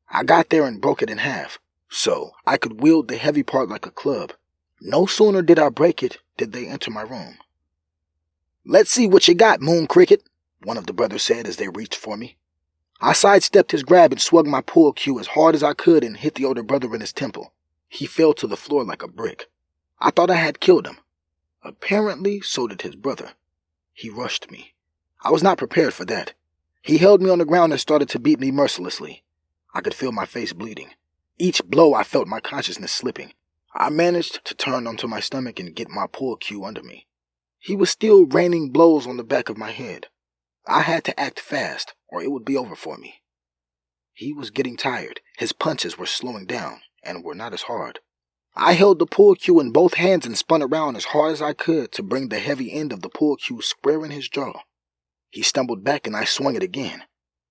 I got there and broke it in half, so I could wield the heavy part like a club. No sooner did I break it did they enter my room. "Let's see what you got, Moon Cricket," one of the brothers said as they reached for me. I sidestepped his grab and swung my pool cue as hard as I could and hit the older brother in his temple. He fell to the floor like a brick. I thought I had killed him. Apparently, so did his brother. He rushed me. I was not prepared for that. He held me on the ground and started to beat me mercilessly. I could feel my face bleeding. Each blow I felt my consciousness slipping. I managed to turn onto my stomach and get my pool cue under me. He was still raining blows on the back of my head. I had to act fast, or it would be over for me. He was getting tired. His punches were slowing down, and were not as hard. I held the pool cue in both hands and spun around as hard as I could to bring the heavy end of the pool cue square in his jaw. He stumbled back and I swung it again.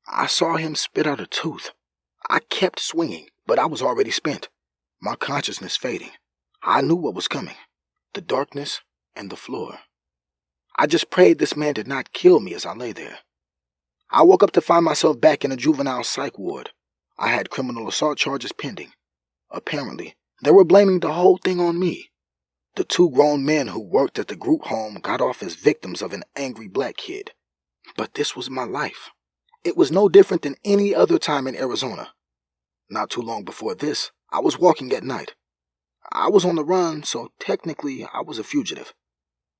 I saw him spit out a tooth. I kept swinging, but I was already spent, my consciousness fading. I knew what was coming, the darkness and the floor. I just prayed this man did not kill me as I lay there. I woke up to find myself back in a juvenile psych ward. I had criminal assault charges pending. Apparently, they were blaming the whole thing on me. The two grown men who worked at the group home got off as victims of an angry black kid. But this was my life. It was no different than any other time in Arizona. Not too long before this, I was walking at night. I was on the run, so technically I was a fugitive.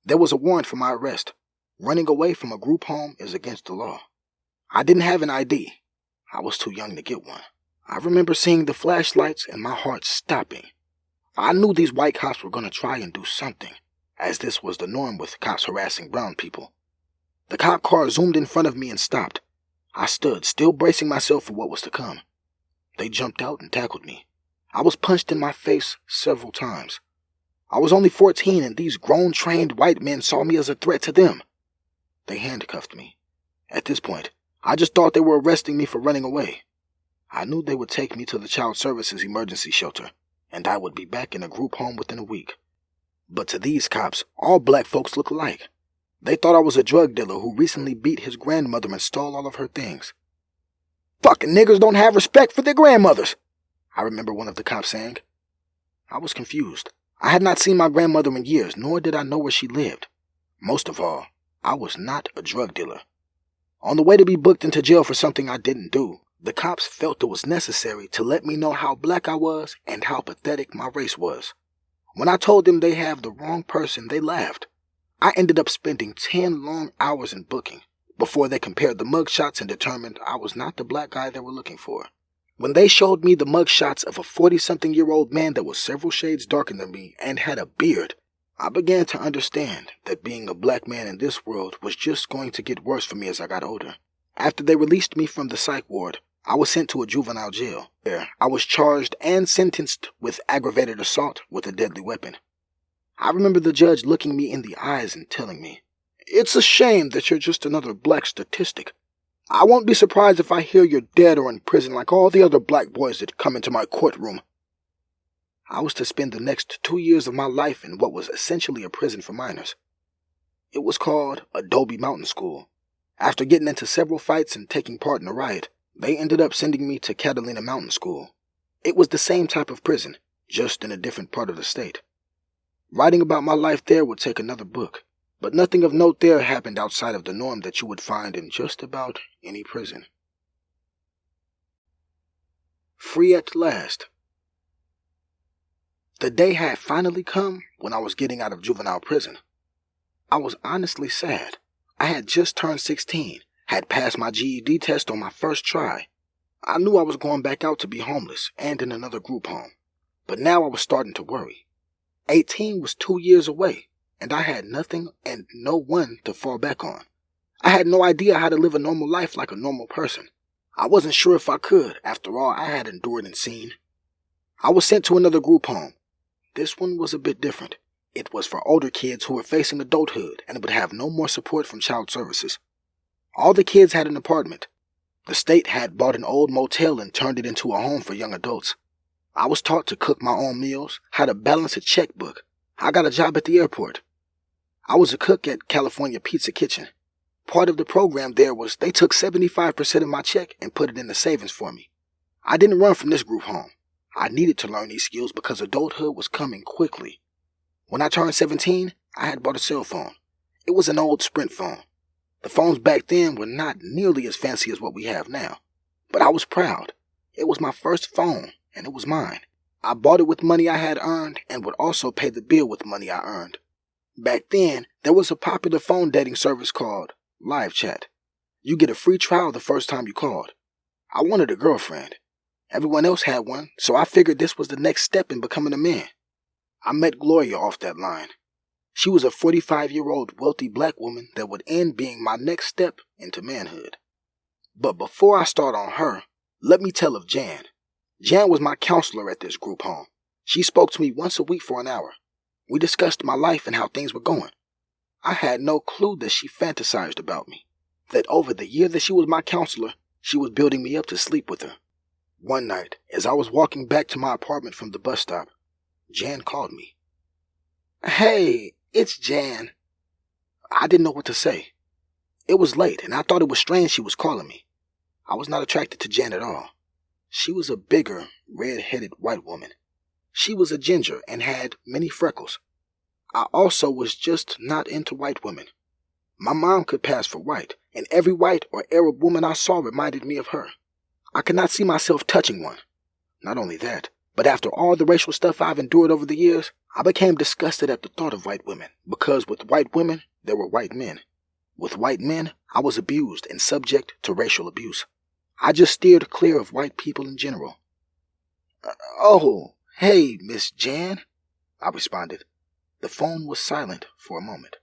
There was a warrant for my arrest. Running away from a group home is against the law. I didn't have an ID. I was too young to get one. I remember seeing the flashlights and my heart stopping. I knew these white cops were going to try and do something, as this was the norm with cops harassing brown people. The cop car zoomed in front of me and stopped. I stood, still bracing myself for what was to come. They jumped out and tackled me. I was punched in my face several times. I was only 14 and these grown, trained white men saw me as a threat to them. They handcuffed me. At this point, I just thought they were arresting me for running away. I knew they would take me to the Child Services Emergency Shelter, and I would be back in a group home within a week. But to these cops, all black folks look alike. They thought I was a drug dealer who recently beat his grandmother and stole all of her things. "Fucking niggers don't have respect for their grandmothers," I remember one of the cops saying. I was confused. I had not seen my grandmother in years, nor did I know where she lived. Most of all, I was not a drug dealer. On the way to be booked into jail for something I didn't do, the cops felt it was necessary to let me know how black I was and how pathetic my race was. When I told them they have the wrong person, they laughed. I ended up spending 10 long hours in booking before they compared the mugshots and determined I was not the black guy they were looking for. When they showed me the mugshots of a 40-something-year-old man that was several shades darker than me and had a beard, I began to understand that being a black man in this world was just going to get worse for me as I got older. After they released me from the psych ward, I was sent to a juvenile jail. There, I was charged and sentenced with aggravated assault with a deadly weapon. I remember the judge looking me in the eyes and telling me, "It's a shame that you're just another black statistic. I won't be surprised if I hear you're dead or in prison like all the other black boys that come into my courtroom." I was to spend the next 2 years of my life in what was essentially a prison for minors. It was called Adobe Mountain School. After getting into several fights and taking part in a riot, they ended up sending me to Catalina Mountain School. It was the same type of prison, just in a different part of the state. Writing about my life there would take another book, but nothing of note there happened outside of the norm that you would find in just about any prison. Free at last. The day had finally come when I was getting out of juvenile prison. I was honestly sad. I had just turned 16, had passed my GED test on my first try. I knew I was going back out to be homeless and in another group home. But now I was starting to worry. 18 was 2 years away, and I had nothing and no one to fall back on. I had no idea how to live a normal life like a normal person. I wasn't sure if I could, after all I had endured and seen. I was sent to another group home. This one was a bit different. It was for older kids who were facing adulthood and would have no more support from child services. All the kids had an apartment. The state had bought an old motel and turned it into a home for young adults. I was taught to cook my own meals, how to balance a checkbook. I got a job at the airport. I was a cook at California Pizza Kitchen. Part of the program there was they took 75% of my check and put it in the savings for me. I didn't run from this group home. I needed to learn these skills because adulthood was coming quickly. When I turned 17, I had bought a cell phone. It was an old Sprint phone. The phones back then were not nearly as fancy as what we have now. But I was proud. It was my first phone, and it was mine. I bought it with money I had earned and would also pay the bill with money I earned. Back then, there was a popular phone dating service called Live Chat. You get a free trial the first time you called. I wanted a girlfriend. Everyone else had one, so I figured this was the next step in becoming a man. I met Gloria off that line. She was a 45-year-old wealthy black woman that would end being my next step into manhood. But before I start on her, let me tell of Jan. Jan was my counselor at this group home. She spoke to me once a week for an hour. We discussed my life and how things were going. I had no clue that she fantasized about me, that over the year that she was my counselor, she was building me up to sleep with her. One night, as I was walking back to my apartment from the bus stop, Jan called me. "Hey, it's Jan." I didn't know what to say. It was late, and I thought it was strange she was calling me. I was not attracted to Jan at all. She was a bigger, red-headed white woman. She was a ginger and had many freckles. I also was just not into white women. My mom could pass for white, and every white or Arab woman I saw reminded me of her. I could not see myself touching one. Not only that, but after all the racial stuff I've endured over the years, I became disgusted at the thought of white women, because with white women, there were white men. With white men, I was abused and subject to racial abuse. I just steered clear of white people in general. "Oh, hey, Miss Jan," I responded. The phone was silent for a moment.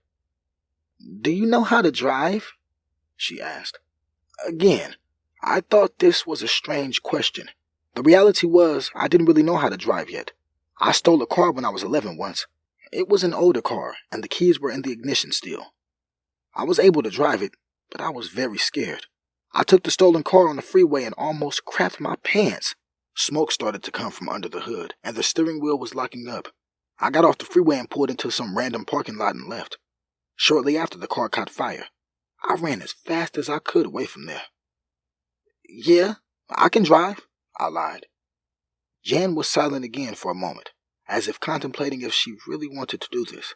"Do you know how to drive?" she asked. Again, I thought this was a strange question. The reality was, I didn't really know how to drive yet. I stole a car when I was 11 once. It was an older car, and the keys were in the ignition still. I was able to drive it, but I was very scared. I took the stolen car on the freeway and almost crapped my pants. Smoke started to come from under the hood, and the steering wheel was locking up. I got off the freeway and pulled into some random parking lot and left. Shortly after, the car caught fire. I ran as fast as I could away from there. "Yeah, I can drive," I lied. Jan was silent again for a moment, as if contemplating if she really wanted to do this.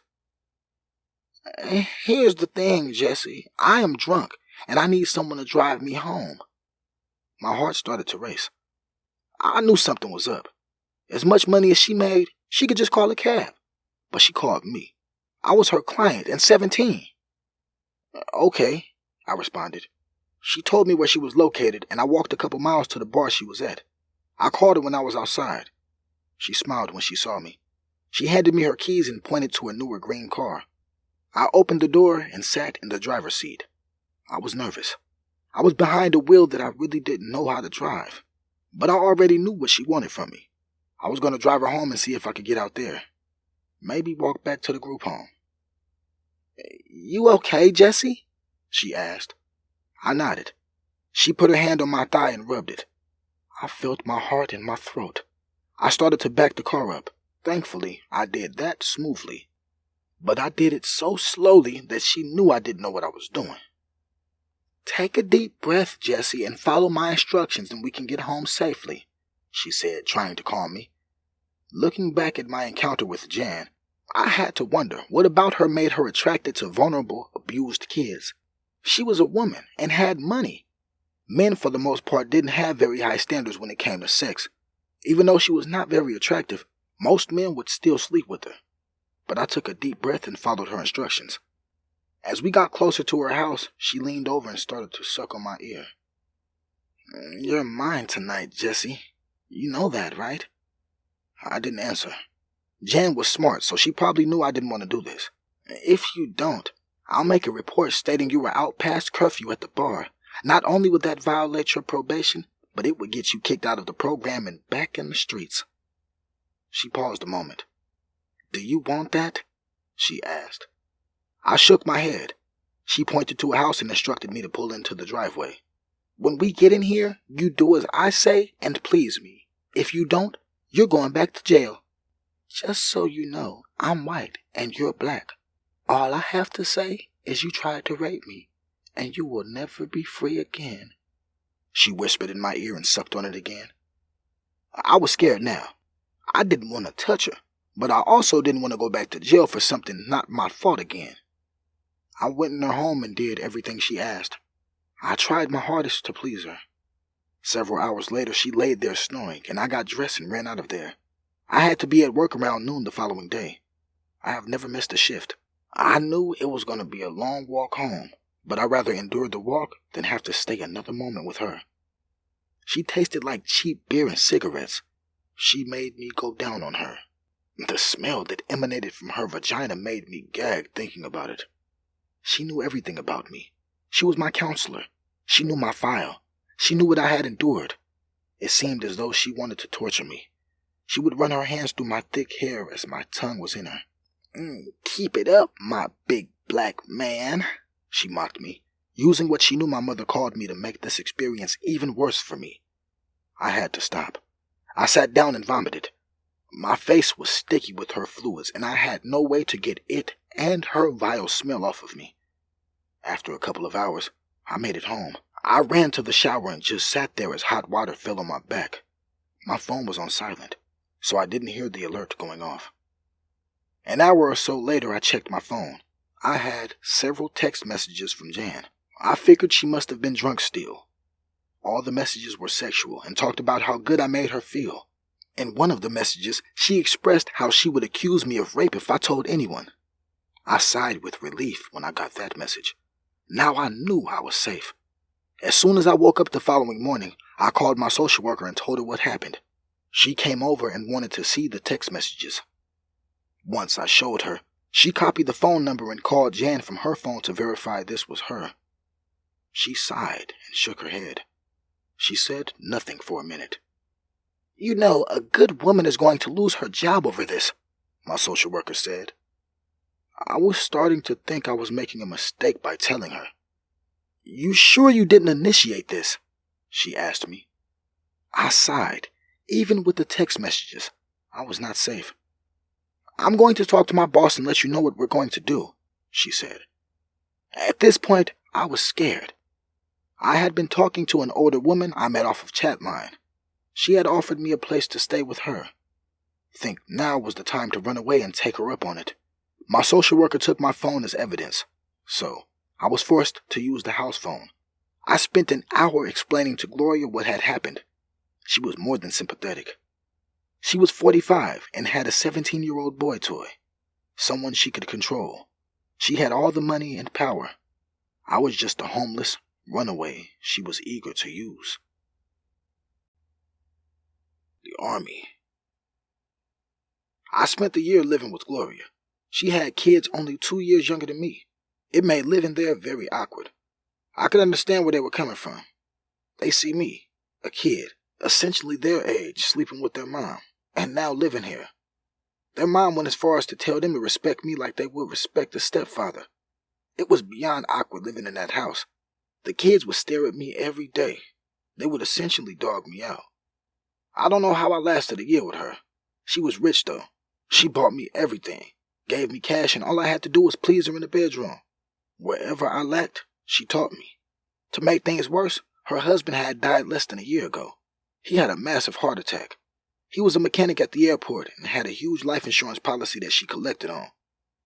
"Here's the thing, Jesse. I am drunk, and I need someone to drive me home." My heart started to race. I knew something was up. As much money as she made, she could just call a cab. But she called me. I was her client and 17. "Okay," I responded. She told me where she was located, and I walked a couple miles to the bar she was at. I called her when I was outside. She smiled when she saw me. She handed me her keys and pointed to a newer green car. I opened the door and sat in the driver's seat. I was nervous. I was behind a wheel that I really didn't know how to drive. But I already knew what she wanted from me. I was going to drive her home and see if I could get out there. Maybe walk back to the group home. "You okay, Jesse?" she asked. I nodded. She put her hand on my thigh and rubbed it. I felt my heart in my throat. I started to back the car up. Thankfully, I did that smoothly. But I did it so slowly that she knew I didn't know what I was doing. "Take a deep breath, Jesse, and follow my instructions and we can get home safely," she said, trying to calm me. Looking back at my encounter with Jan, I had to wonder what about her made her attracted to vulnerable, abused kids. She was a woman and had money. Men, for the most part, didn't have very high standards when it came to sex. Even though she was not very attractive, most men would still sleep with her. But I took a deep breath and followed her instructions. As we got closer to her house, she leaned over and started to suck on my ear. "You're mine tonight, Jesse. You know that, right?" I didn't answer. Jan was smart, so she probably knew I didn't want to do this. "If you don't, I'll make a report stating you were out past curfew at the bar. Not only would that violate your probation, but it would get you kicked out of the program and back in the streets." She paused a moment. "Do you want that?" she asked. I shook my head. She pointed to a house and instructed me to pull into the driveway. "When we get in here, you do as I say and please me. If you don't, you're going back to jail. Just so you know, I'm white and you're black. All I have to say is you tried to rape me, and you will never be free again." She whispered in my ear and sucked on it again. I was scared now. I didn't want to touch her, but I also didn't want to go back to jail for something not my fault again. I went in her home and did everything she asked. I tried my hardest to please her. Several hours later, she laid there snoring, and I got dressed and ran out of there. I had to be at work around noon the following day. I have never missed a shift. I knew it was going to be a long walk home, but I'd rather endure the walk than have to stay another moment with her. She tasted like cheap beer and cigarettes. She made me go down on her. The smell that emanated from her vagina made me gag thinking about it. She knew everything about me. She was my counselor. She knew my file. She knew what I had endured. It seemed as though she wanted to torture me. She would run her hands through my thick hair as my tongue was in her. "Keep it up, my big black man," she mocked me, using what she knew my mother called me to make this experience even worse for me. I had to stop. I sat down and vomited. My face was sticky with her fluids, and I had no way to get it and her vile smell off of me. After a couple of hours, I made it home. I ran to the shower and just sat there as hot water fell on my back. My phone was on silent, so I didn't hear the alert going off. An hour or so later, I checked my phone. I had several text messages from Jan. I figured she must have been drunk still. All the messages were sexual and talked about how good I made her feel. In one of the messages, she expressed how she would accuse me of rape if I told anyone. I sighed with relief when I got that message. Now I knew I was safe. As soon as I woke up the following morning, I called my social worker and told her what happened. She came over and wanted to see the text messages. Once I showed her, she copied the phone number and called Jan from her phone to verify this was her. She sighed and shook her head. She said nothing for a minute. "You know, a good woman is going to lose her job over this," my social worker said. I was starting to think I was making a mistake by telling her. "You sure you didn't initiate this?" she asked me. I sighed. Even with the text messages, I was not safe. "I'm going to talk to my boss and let you know what we're going to do," she said. At this point, I was scared. I had been talking to an older woman I met off of Chatline. She had offered me a place to stay with her. Think now was the time to run away and take her up on it. My social worker took my phone as evidence, so I was forced to use the house phone. I spent an hour explaining to Gloria what had happened. She was more than sympathetic. She was 45 and had a 17-year-old boy toy, someone she could control. She had all the money and power. I was just a homeless runaway she was eager to use. The Army. I spent the year living with Gloria. She had kids only 2 years younger than me. It made living there very awkward. I could understand where they were coming from. They see me, a kid, essentially their age, sleeping with their mom, and now living here. Their mom went as far as to tell them to respect me like they would respect a stepfather. It was beyond awkward living in that house. The kids would stare at me every day. They would essentially dog me out. I don't know how I lasted a year with her. She was rich though. She bought me everything, gave me cash, and all I had to do was please her in the bedroom. Wherever I lacked, she taught me. To make things worse, her husband had died less than a year ago. He had a massive heart attack. He was a mechanic at the airport and had a huge life insurance policy that she collected on.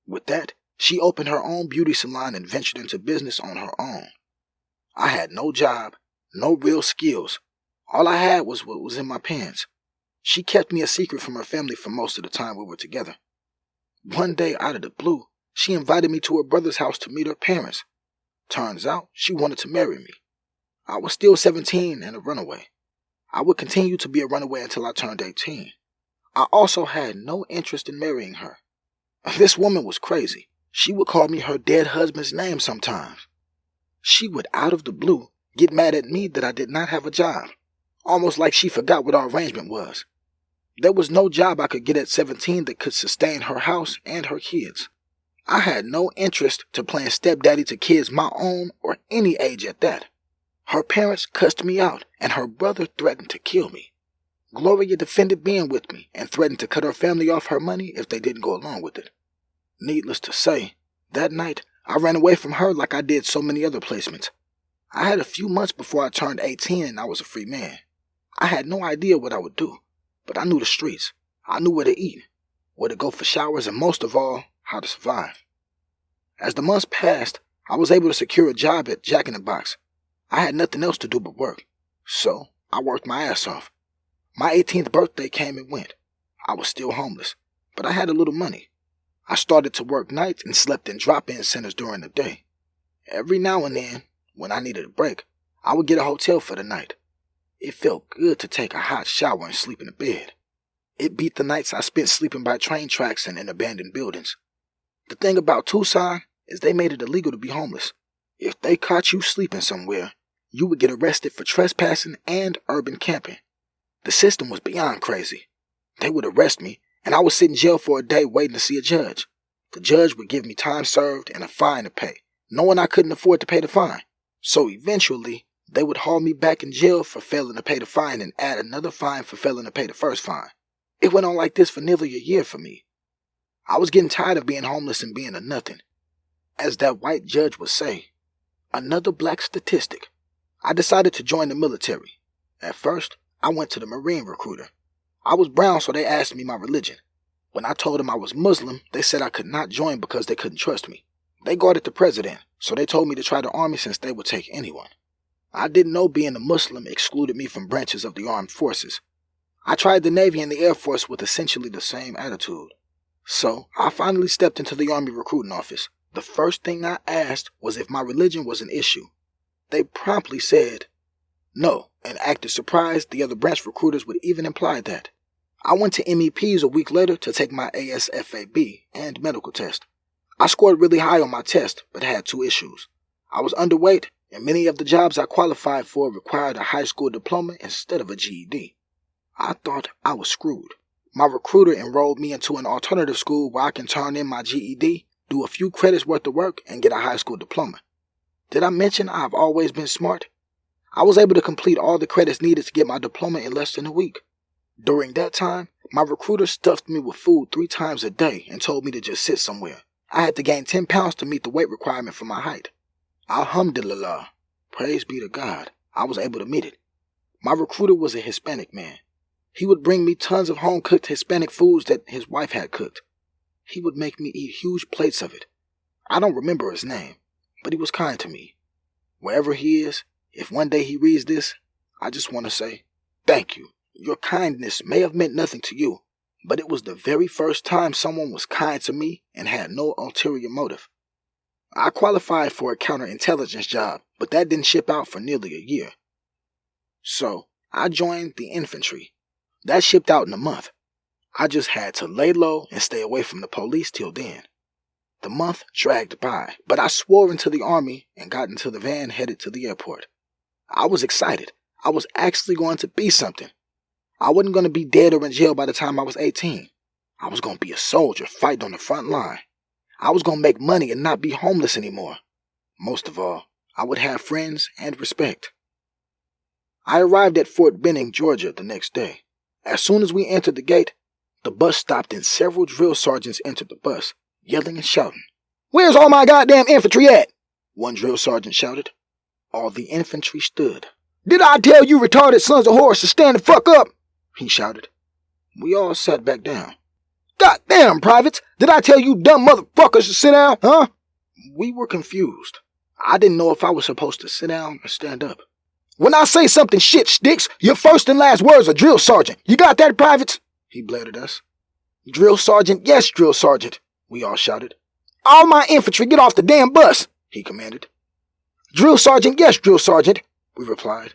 With that, she opened her own beauty salon and ventured into business on her own. I had no job, no real skills. All I had was what was in my pants. She kept me a secret from her family for most of the time we were together. One day, out of the blue, She invited me to her brother's house to meet her parents. Turns out she wanted to marry me. I was still 17 and a runaway. I would continue to be a runaway until I turned 18. I also had no interest in marrying her. This woman was crazy. She would call me her dead husband's name sometimes. She would, out of the blue, get mad at me that I did not have a job, almost like she forgot what our arrangement was. There was no job I could get at 17 that could sustain her house and her kids. I had no interest to playing stepdaddy to kids my own or any age at that. Her parents cussed me out, and her brother threatened to kill me. Gloria defended being with me and threatened to cut her family off her money if they didn't go along with it. Needless to say, that night I ran away from her like I did so many other placements. I had a few months before I turned 18 and I was a free man. I had no idea what I would do, but I knew the streets. I knew where to eat, where to go for showers, and most of all, how to survive. As the months passed, I was able to secure a job at Jack in the Box. I had nothing else to do but work, so I worked my ass off. My 18th birthday came and went. I was still homeless, but I had a little money. I started to work nights and slept in drop-in centers during the day. Every now and then, when I needed a break, I would get a hotel for the night. It felt good to take a hot shower and sleep in a bed. It beat the nights I spent sleeping by train tracks and in abandoned buildings. The thing about Tucson is they made it illegal to be homeless. If they caught you sleeping somewhere, you would get arrested for trespassing and urban camping. The system was beyond crazy. They would arrest me, and I would sit in jail for a day waiting to see a judge. The judge would give me time served and a fine to pay, knowing I couldn't afford to pay the fine. So eventually, they would haul me back in jail for failing to pay the fine and add another fine for failing to pay the first fine. It went on like this for nearly a year for me. I was getting tired of being homeless and being a nothing. As that white judge would say, another black statistic. I decided to join the military. At first, I went to the Marine recruiter. I was brown, so they asked me my religion. When I told them I was Muslim, they said I could not join because they couldn't trust me. They guarded the president, so they told me to try the army since they would take anyone. I didn't know being a Muslim excluded me from branches of the armed forces. I tried the Navy and the Air Force with essentially the same attitude. So, I finally stepped into the Army recruiting office. The first thing I asked was if my religion was an issue. They promptly said no, and acted surprised the other branch recruiters would even imply that. I went to MEPs a week later to take my ASFAB and medical test. I scored really high on my test, but had two issues. I was underweight, and many of the jobs I qualified for required a high school diploma instead of a GED. I thought I was screwed. My recruiter enrolled me into an alternative school where I can turn in my GED, do a few credits worth of work, and get a high school diploma. Did I mention I've always been smart? I was able to complete all the credits needed to get my diploma in less than a week. During that time, my recruiter stuffed me with food 3 times a day and told me to just sit somewhere. I had to gain 10 pounds to meet the weight requirement for my height. Alhamdulillah, praise be to God, I was able to meet it. My recruiter was a Hispanic man. He would bring me tons of home-cooked Hispanic foods that his wife had cooked. He would make me eat huge plates of it. I don't remember his name, but he was kind to me. Wherever he is, if one day he reads this, I just want to say, thank you. Your kindness may have meant nothing to you, but it was the very first time someone was kind to me and had no ulterior motive. I qualified for a counterintelligence job, but that didn't ship out for nearly a year. So, I joined the infantry. That shipped out in a month. I just had to lay low and stay away from the police till then. The month dragged by, but I swore into the army and got into the van headed to the airport. I was excited. I was actually going to be something. I wasn't going to be dead or in jail by the time I was 18. I was going to be a soldier fighting on the front line. I was going to make money and not be homeless anymore. Most of all, I would have friends and respect. I arrived at Fort Benning, Georgia the next day. As soon as we entered the gate, the bus stopped and several drill sergeants entered the bus, yelling and shouting. "Where's all my goddamn infantry at?" one drill sergeant shouted. All the infantry stood. "Did I tell you retarded sons of whores to stand the fuck up?" he shouted. We all sat back down. "Goddamn, privates! Did I tell you dumb motherfuckers to sit down, huh?" We were confused. I didn't know if I was supposed to sit down or stand up. "When I say something shit sticks, your first and last words are drill sergeant. You got that, privates?" he blared at us. "Drill sergeant, yes, drill sergeant," we all shouted. All my infantry get off the damn bus, he commanded. Drill sergeant, yes, drill sergeant, we replied.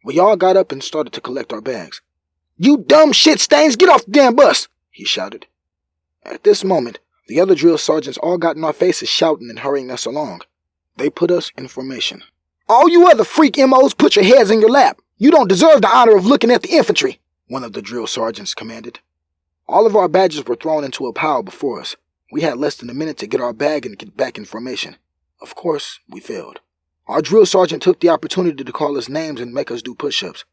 We all got up and started to collect our bags. You dumb shit stains, get off the damn bus, he shouted. At this moment, the other drill sergeants all got in our faces shouting and hurrying us along. They put us in formation. All you other freak MOs, put your heads in your lap. You don't deserve the honor of looking at the infantry, one of the drill sergeants commanded. All of our badges were thrown into a pile before us. We had less than a minute to get our bag and get back in formation. Of course, we failed. Our drill sergeant took the opportunity to call us names and make us do push-ups.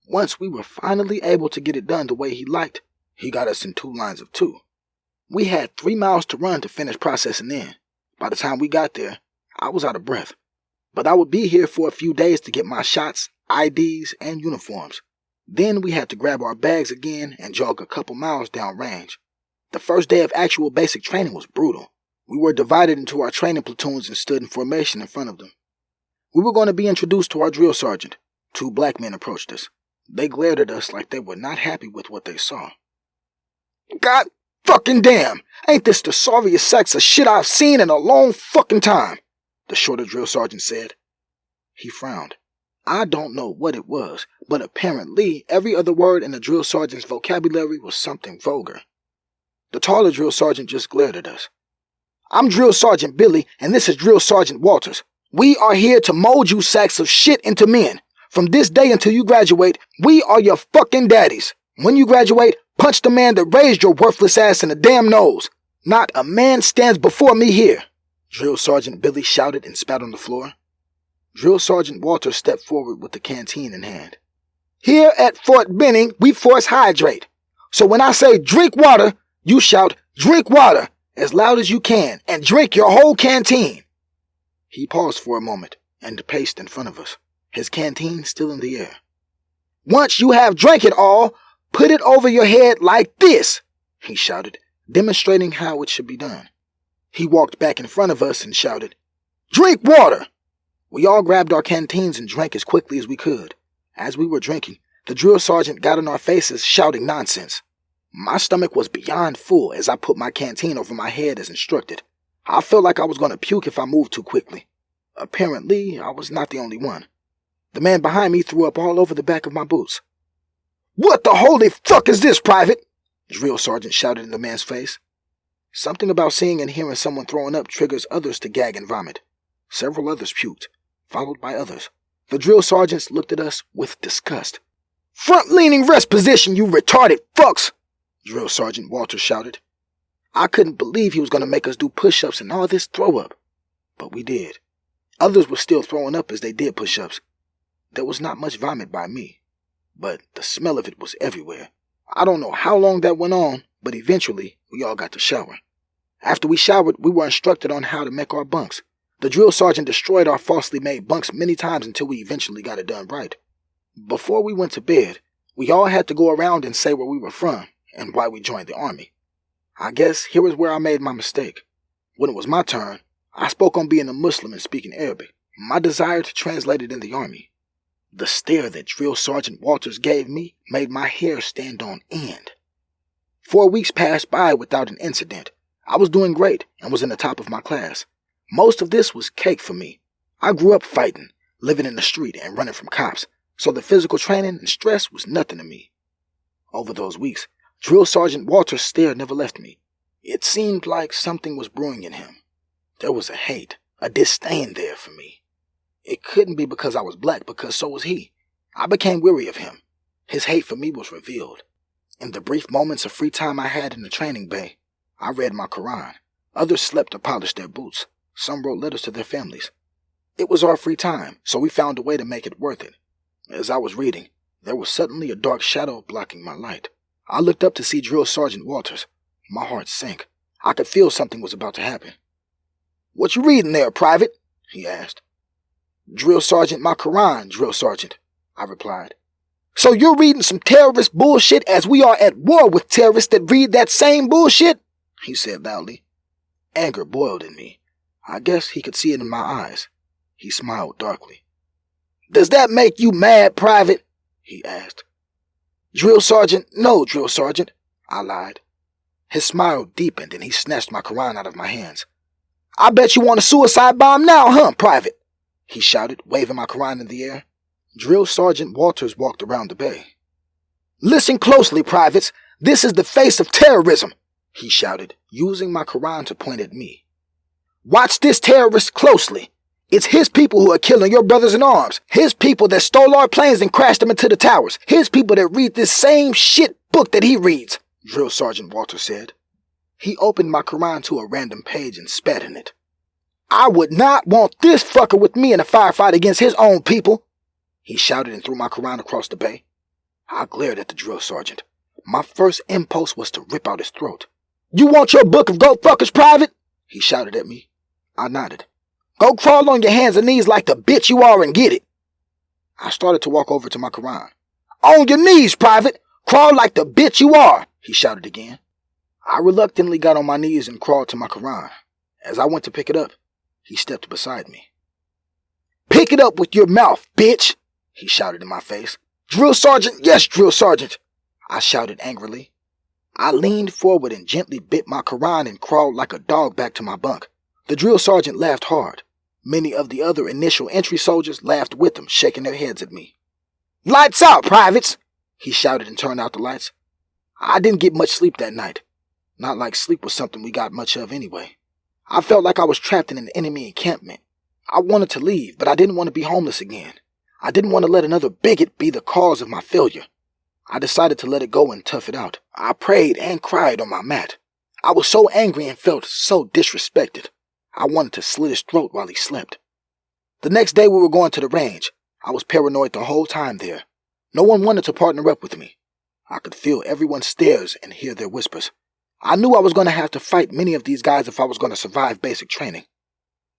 Once we were finally able to get it done the way he liked, he got us in 2 lines of 2. We had 3 miles to run to finish processing in. By the time we got there, I was out of breath. But I would be here for a few days to get my shots, IDs, and uniforms. Then we had to grab our bags again and jog a couple miles downrange. The first day of actual basic training was brutal. We were divided into our training platoons and stood in formation in front of them. We were going to be introduced to our drill sergeant. 2 black men approached us. They glared at us like they were not happy with what they saw. God fucking damn! Ain't this the sorriest sacks of shit I've seen in a long fucking time? The shorter drill sergeant said. He frowned. I don't know what it was, but apparently every other word in the drill sergeant's vocabulary was something vulgar. The taller drill sergeant just glared at us. I'm Drill Sergeant Billy, and this is Drill Sergeant Walters. We are here to mold you sacks of shit into men. From this day until you graduate, we are your fucking daddies. When you graduate, punch the man that raised your worthless ass in the damn nose. Not a man stands before me here, Drill Sergeant Billy shouted and spat on the floor. Drill Sergeant Walters stepped forward with the canteen in hand. Here at Fort Benning, we force hydrate. So when I say drink water, you shout, drink water, as loud as you can, and drink your whole canteen. He paused for a moment and paced in front of us, his canteen still in the air. Once you have drank it all, put it over your head like this, he shouted, demonstrating how it should be done. He walked back in front of us and shouted, drink water! We all grabbed our canteens and drank as quickly as we could. As we were drinking, the drill sergeant got in our faces shouting nonsense. My stomach was beyond full as I put my canteen over my head as instructed. I felt like I was going to puke if I moved too quickly. Apparently, I was not the only one. The man behind me threw up all over the back of my boots. What the holy fuck is this, Private? Drill sergeant shouted in the man's face. Something about seeing and hearing someone throwing up triggers others to gag and vomit. Several others puked, followed by others. The drill sergeants looked at us with disgust. Front-leaning rest position, you retarded fucks! Drill Sergeant Walters shouted. I couldn't believe he was going to make us do push-ups and all this throw-up. But we did. Others were still throwing up as they did push-ups. There was not much vomit by me, but the smell of it was everywhere. I don't know how long that went on, but eventually we all got to shower. After we showered, we were instructed on how to make our bunks. The drill sergeant destroyed our falsely made bunks many times until we eventually got it done right. Before we went to bed, we all had to go around and say where we were from and why we joined the army. I guess here is where I made my mistake. When it was my turn, I spoke on being a Muslim and speaking Arabic, my desire to translate it in the army. The stare that Drill Sergeant Walters gave me made my hair stand on end. 4 weeks passed by without an incident. I was doing great and was in the top of my class. Most of this was cake for me. I grew up fighting, living in the street and running from cops, so the physical training and stress was nothing to me. Over those weeks, Drill Sergeant Walters' stare never left me. It seemed like something was brewing in him. There was a hate, a disdain there for me. It couldn't be because I was black, because so was he. I became weary of him. His hate for me was revealed. In the brief moments of free time I had in the training bay, I read my Quran. Others slept or polished their boots. Some wrote letters to their families. It was our free time, so we found a way to make it worth it. As I was reading, there was suddenly a dark shadow blocking my light. I looked up to see Drill Sergeant Walters. My heart sank. I could feel something was about to happen. What you reading there, Private? He asked. Drill Sergeant, my Quran, Drill Sergeant, I replied. So you're reading some terrorist bullshit as we are at war with terrorists that read that same bullshit? He said loudly. Anger boiled in me. I guess he could see it in my eyes. He smiled darkly. Does that make you mad, Private? He asked. Drill Sergeant, no, Drill Sergeant, I lied. His smile deepened and he snatched my Quran out of my hands. I bet you want a suicide bomb now, huh, Private? He shouted, waving my Quran in the air. Drill Sergeant Walters walked around the bay. Listen closely, privates. This is the face of terrorism, he shouted, using my Quran to point at me. Watch this terrorist closely. It's his people who are killing your brothers in arms. His people that stole our planes and crashed them into the towers. His people that read this same shit book that he reads, Drill Sergeant Walters said. He opened my Quran to a random page and spat in it. I would not want this fucker with me in a firefight against his own people, he shouted and threw my Quran across the bay. I glared at the drill sergeant. My first impulse was to rip out his throat. You want your book of goat fuckers, Private? He shouted at me. I nodded. Go crawl on your hands and knees like the bitch you are and get it. I started to walk over to my Quran. On your knees, Private! Crawl like the bitch you are, he shouted again. I reluctantly got on my knees and crawled to my Quran. As I went to pick it up, he stepped beside me. Pick it up with your mouth, bitch, he shouted in my face. Drill Sergeant, yes, Drill Sergeant, I shouted angrily. I leaned forward and gently bit my Quran and crawled like a dog back to my bunk. The drill sergeant laughed hard. Many of the other initial entry soldiers laughed with him, shaking their heads at me. Lights out, privates, he shouted and turned out the lights. I didn't get much sleep that night. Not like sleep was something we got much of anyway. I felt like I was trapped in an enemy encampment. I wanted to leave, but I didn't want to be homeless again. I didn't want to let another bigot be the cause of my failure. I decided to let it go and tough it out. I prayed and cried on my mat. I was so angry and felt so disrespected. I wanted to slit his throat while he slept. The next day we were going to the range. I was paranoid the whole time there. No one wanted to partner up with me. I could feel everyone's stares and hear their whispers. I knew I was going to have to fight many of these guys if I was going to survive basic training.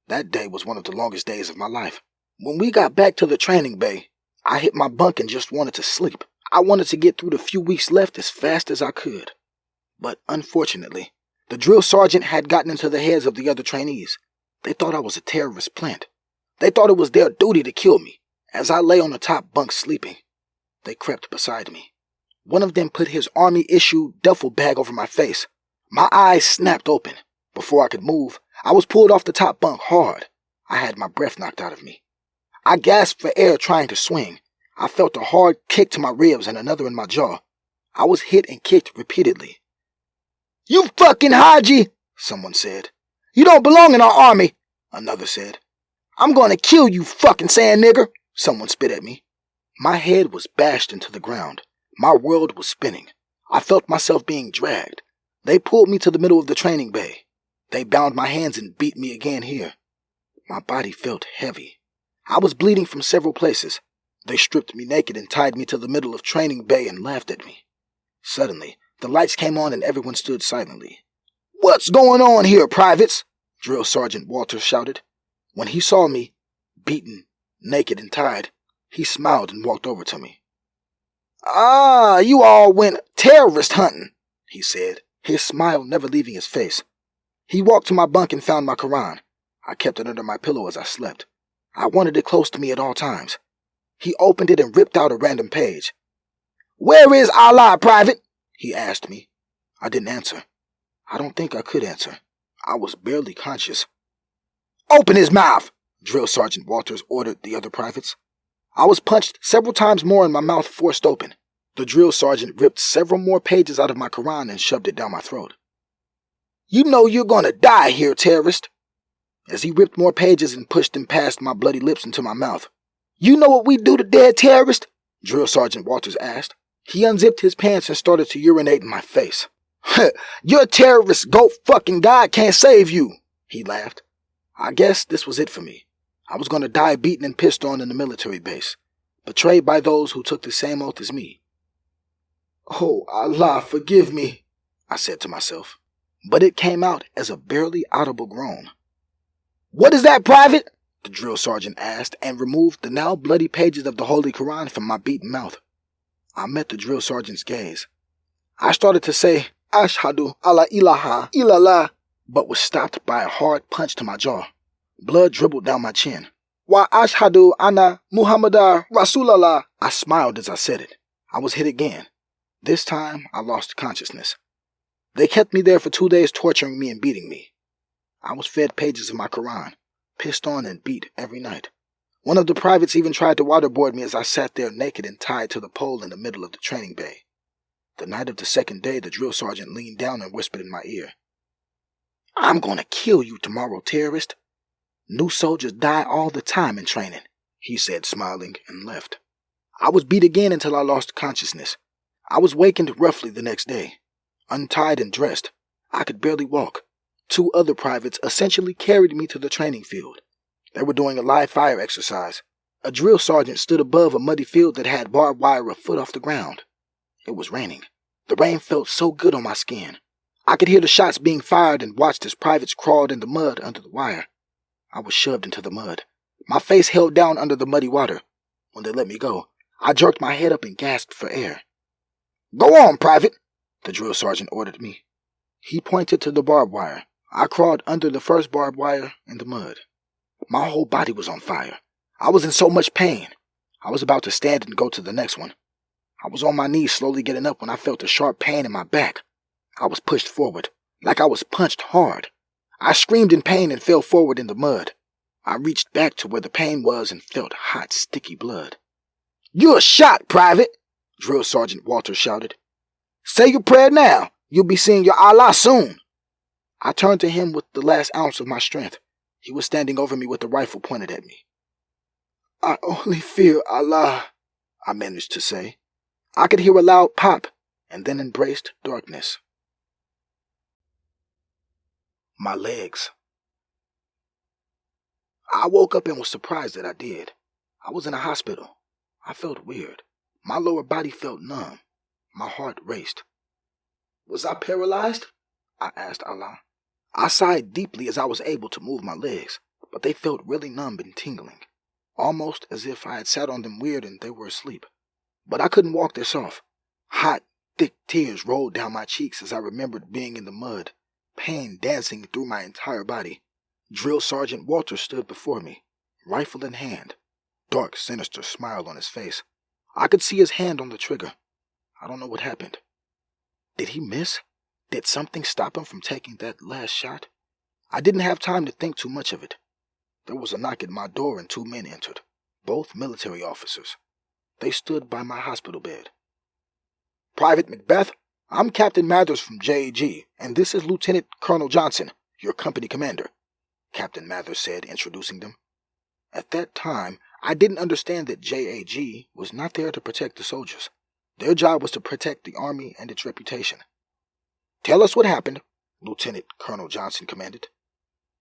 That day was one of the longest days of my life. When we got back to the training bay, I hit my bunk and just wanted to sleep. I wanted to get through the few weeks left as fast as I could. But unfortunately, the drill sergeant had gotten into the heads of the other trainees. They thought I was a terrorist plant. They thought it was their duty to kill me. As I lay on the top bunk sleeping, they crept beside me. One of them put his army-issued duffel bag over my face. My eyes snapped open. Before I could move, I was pulled off the top bunk hard. I had my breath knocked out of me. I gasped for air trying to swing. I felt a hard kick to my ribs and another in my jaw. I was hit and kicked repeatedly. You fucking Haji, someone said. You don't belong in our army, another said. I'm going to kill you, fucking sand nigger, someone spit at me. My head was bashed into the ground. My world was spinning. I felt myself being dragged. They pulled me to the middle of the training bay. They bound my hands and beat me again here. My body felt heavy. I was bleeding from several places. They stripped me naked and tied me to the middle of training bay and laughed at me. Suddenly, the lights came on and everyone stood silently. What's going on here, privates? Drill Sergeant Walters shouted. When he saw me, beaten, naked and tied, he smiled and walked over to me. Ah, you all went terrorist hunting, he said, his smile never leaving his face. He walked to my bunk and found my Quran. I kept it under my pillow as I slept. I wanted it close to me at all times. He opened it and ripped out a random page. Where is Allah, Private? He asked me. I didn't answer. I don't think I could answer. I was barely conscious. Open his mouth, Drill Sergeant Walters ordered the other privates. I was punched several times more and my mouth forced open. The drill sergeant ripped several more pages out of my Quran and shoved it down my throat. You know you're going to die here, terrorist. As he ripped more pages and pushed them past my bloody lips into my mouth. You know what we do to dead terrorists? Drill Sergeant Walters asked. He unzipped his pants and started to urinate in my face. Your terrorist goat fucking God can't save you, he laughed. I guess this was it for me. I was going to die beaten and pissed on in the military base, betrayed by those who took the same oath as me. Oh, Allah, forgive me, I said to myself, but it came out as a barely audible groan. What is that, Private? The drill sergeant asked and removed the now bloody pages of the Holy Quran from my beaten mouth. I met the drill sergeant's gaze. I started to say, Ashhadu alla ilaha illallah, but was stopped by a hard punch to my jaw. Blood dribbled down my chin. Wa ashhadu anna Muhammadar Rasulallah. I smiled as I said it. I was hit again. This time, I lost consciousness. They kept me there for 2 days torturing me and beating me. I was fed pages of my Quran, pissed on and beat every night. One of the privates even tried to waterboard me as I sat there naked and tied to the pole in the middle of the training bay. The night of the second day, the drill sergeant leaned down and whispered in my ear, "I'm gonna kill you tomorrow, terrorist. New soldiers die all the time in training," he said, smiling, and left. I was beat again until I lost consciousness. I was wakened roughly the next day. Untied and dressed, I could barely walk. Two other privates essentially carried me to the training field. They were doing a live fire exercise. A drill sergeant stood above a muddy field that had barbed wire a foot off the ground. It was raining. The rain felt so good on my skin. I could hear the shots being fired and watched as privates crawled in the mud under the wire. I was shoved into the mud, my face held down under the muddy water. When they let me go, I jerked my head up and gasped for air. "Go on, Private," the drill sergeant ordered me. He pointed to the barbed wire. I crawled under the first barbed wire in the mud. My whole body was on fire. I was in so much pain. I was about to stand and go to the next one. I was on my knees slowly getting up when I felt a sharp pain in my back. I was pushed forward, like I was punched hard. I screamed in pain and fell forward in the mud. I reached back to where the pain was and felt hot, sticky blood. "You're shot, Private," Drill Sergeant Walters shouted. "Say your prayer now. You'll be seeing your Allah soon." I turned to him with the last ounce of my strength. He was standing over me with a rifle pointed at me. "I only fear Allah," I managed to say. I could hear a loud pop and then embraced darkness. My legs. I woke up and was surprised that I did. I was in a hospital. I felt weird. My lower body felt numb. My heart raced. "Was I paralyzed?" I asked Allah. I sighed deeply as I was able to move my legs, but they felt really numb and tingling, almost as if I had sat on them weird and they were asleep. But I couldn't walk this off. Hot, thick tears rolled down my cheeks as I remembered being in the mud, pain dancing through my entire body. Drill Sergeant Walters stood before me, rifle in hand, dark, sinister smile on his face. I could see his hand on the trigger. I don't know what happened. Did he miss? Did something stop him from taking that last shot? I didn't have time to think too much of it. There was a knock at my door and two men entered, both military officers. They stood by my hospital bed. "Private Macbeth, I'm Captain Mathers from JAG, and this is Lieutenant Colonel Johnson, your company commander," Captain Mathers said, introducing them. At that time, I didn't understand that JAG was not there to protect the soldiers. Their job was to protect the Army and its reputation. "Tell us what happened," Lieutenant Colonel Johnson commanded.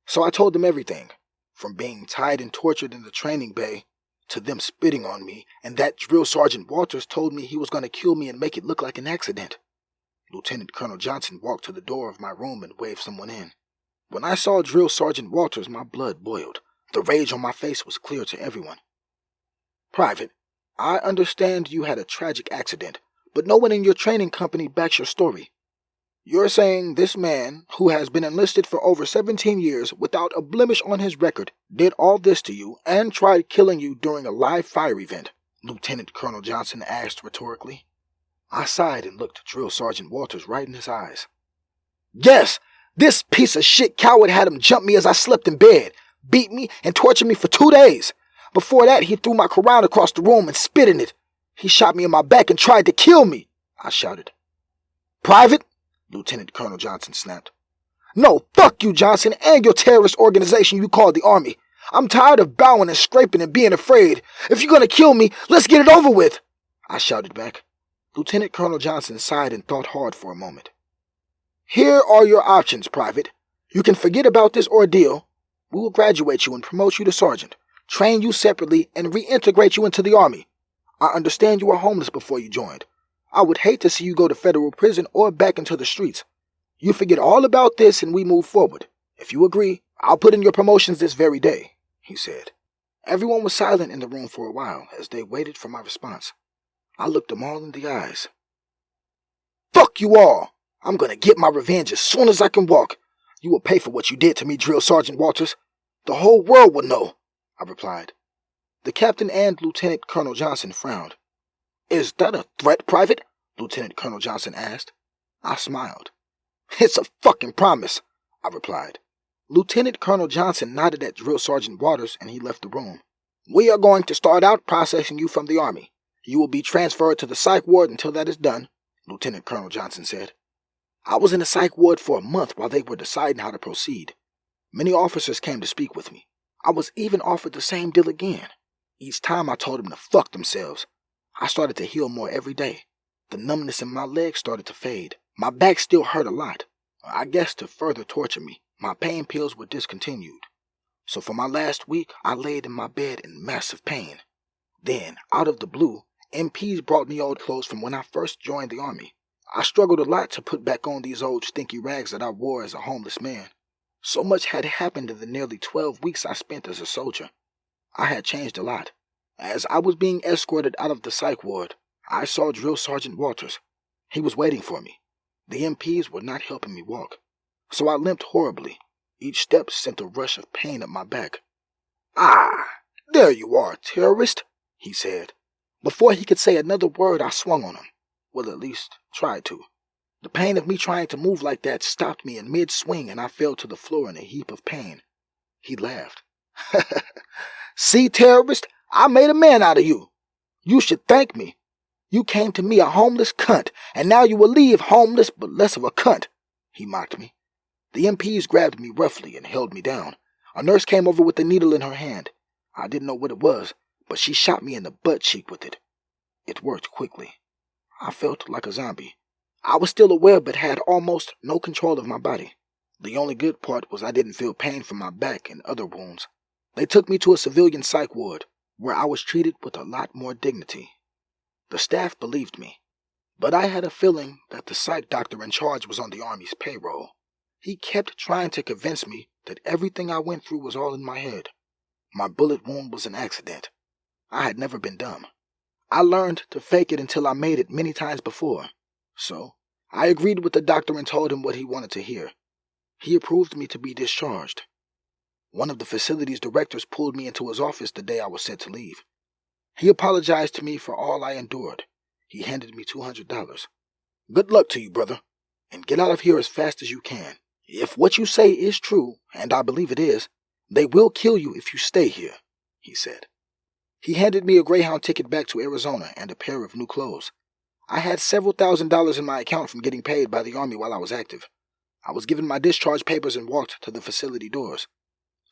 So I told them everything, from being tied and tortured in the training bay to them spitting on me, and that Drill Sergeant Walters told me he was going to kill me and make it look like an accident. Lieutenant Colonel Johnson walked to the door of my room and waved someone in. When I saw Drill Sergeant Walters, my blood boiled. The rage on my face was clear to everyone. "Private, I understand you had a tragic accident, but no one in your training company backs your story. You're saying this man, who has been enlisted for over 17 years without a blemish on his record, did all this to you and tried killing you during a live fire event?" Lieutenant Colonel Johnson asked rhetorically. I sighed and looked Drill Sergeant Walters right in his eyes. "Yes, this piece of shit coward had him jump me as I slept in bed, beat me, and tortured me for 2 days. Before that, he threw my Quran across the room and spit in it. He shot me in my back and tried to kill me," I shouted. "Private," Lieutenant Colonel Johnson snapped. "No, fuck you, Johnson, and your terrorist organization you call the Army. I'm tired of bowing and scraping and being afraid. If you're gonna kill me, let's get it over with," I shouted back. Lieutenant Colonel Johnson sighed and thought hard for a moment. "Here are your options, Private. You can forget about this ordeal. We will graduate you and promote you to sergeant, train you separately, and reintegrate you into the Army. I understand you were homeless before you joined. I would hate to see you go to federal prison or back into the streets. You forget all about this and we move forward. If you agree, I'll put in your promotions this very day," he said. Everyone was silent in the room for a while as they waited for my response. I looked them all in the eyes. "Fuck you all! I'm gonna get my revenge as soon as I can walk. You will pay for what you did to me, Drill Sergeant Walters. The whole world will know," I replied. The captain and Lieutenant Colonel Johnson frowned. "Is that a threat, Private?" Lieutenant Colonel Johnson asked. I smiled. "It's a fucking promise," I replied. Lieutenant Colonel Johnson nodded at Drill Sergeant Waters and he left the room. "We are going to start out processing you from the Army. You will be transferred to the psych ward until that is done," Lieutenant Colonel Johnson said. I was in the psych ward for a month while they were deciding how to proceed. Many officers came to speak with me. I was even offered the same deal again. Each time I told them to fuck themselves. I started to heal more every day. The numbness in my legs started to fade. My back still hurt a lot. I guess to further torture me, my pain pills were discontinued. So for my last week, I laid in my bed in massive pain. Then, out of the blue, MPs brought me old clothes from when I first joined the Army. I struggled a lot to put back on these old stinky rags that I wore as a homeless man. So much had happened in the nearly 12 weeks I spent as a soldier. I had changed a lot. As I was being escorted out of the psych ward, I saw Drill Sergeant Walters. He was waiting for me. The MPs were not helping me walk, so I limped horribly. Each step sent a rush of pain up my back. "Ah, there you are, terrorist," he said. Before he could say another word, I swung on him. Well, at least, tried to. The pain of me trying to move like that stopped me in mid-swing and I fell to the floor in a heap of pain. He laughed. "See, terrorist, I made a man out of you. You should thank me. You came to me a homeless cunt, and now you will leave homeless but less of a cunt," he mocked me. The MPs grabbed me roughly and held me down. A nurse came over with a needle in her hand. I didn't know what it was, but she shot me in the butt cheek with it. It worked quickly. I felt like a zombie. I was still aware but had almost no control of my body. The only good part was I didn't feel pain from my back and other wounds. They took me to a civilian psych ward, where I was treated with a lot more dignity. The staff believed me, but I had a feeling that the psych doctor in charge was on the Army's payroll. He kept trying to convince me that everything I went through was all in my head. My bullet wound was an accident. I had never been dumb. I learned to fake it until I made it many times before. So, I agreed with the doctor and told him what he wanted to hear. He approved me to be discharged. One of the facility's directors pulled me into his office the day I was set to leave. He apologized to me for all I endured. He handed me $200. "Good luck to you, brother, and get out of here as fast as you can. If what you say is true, and I believe it is, they will kill you if you stay here," he said. He handed me a Greyhound ticket back to Arizona and a pair of new clothes. I had several $1,000s in my account from getting paid by the Army while I was active. I was given my discharge papers and walked to the facility doors.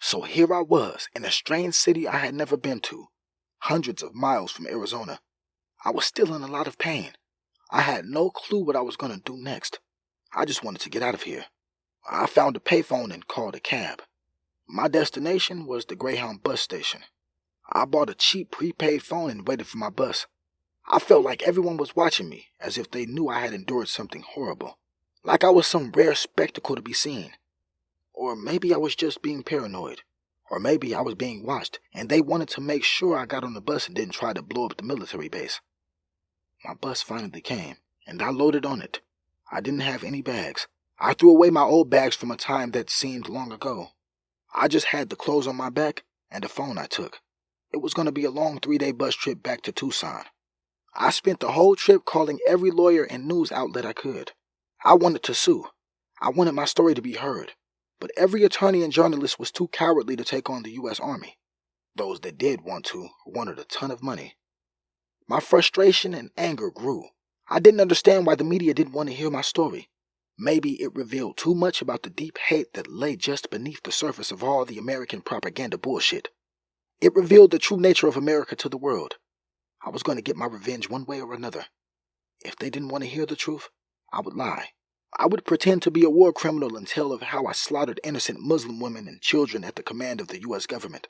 So here I was, in a strange city I had never been to, hundreds of miles from Arizona. I was still in a lot of pain. I had no clue what I was going to do next. I just wanted to get out of here. I found a payphone and called a cab. My destination was the Greyhound bus station. I bought a cheap prepaid phone and waited for my bus. I felt like everyone was watching me, as if they knew I had endured something horrible. Like I was some rare spectacle to be seen. Or maybe I was just being paranoid. Or maybe I was being watched, and they wanted to make sure I got on the bus and didn't try to blow up the military base. My bus finally came, and I loaded on it. I didn't have any bags. I threw away my old bags from a time that seemed long ago. I just had the clothes on my back and a phone I took. It was going to be a long 3-day bus trip back to Tucson. I spent the whole trip calling every lawyer and news outlet I could. I wanted to sue. I wanted my story to be heard. But every attorney and journalist was too cowardly to take on the U.S. Army. Those that did want to wanted a ton of money. My frustration and anger grew. I didn't understand why the media didn't want to hear my story. Maybe it revealed too much about the deep hate that lay just beneath the surface of all the American propaganda bullshit. It revealed the true nature of America to the world. I was going to get my revenge one way or another. If they didn't want to hear the truth, I would lie. I would pretend to be a war criminal and tell of how I slaughtered innocent Muslim women and children at the command of the U.S. government.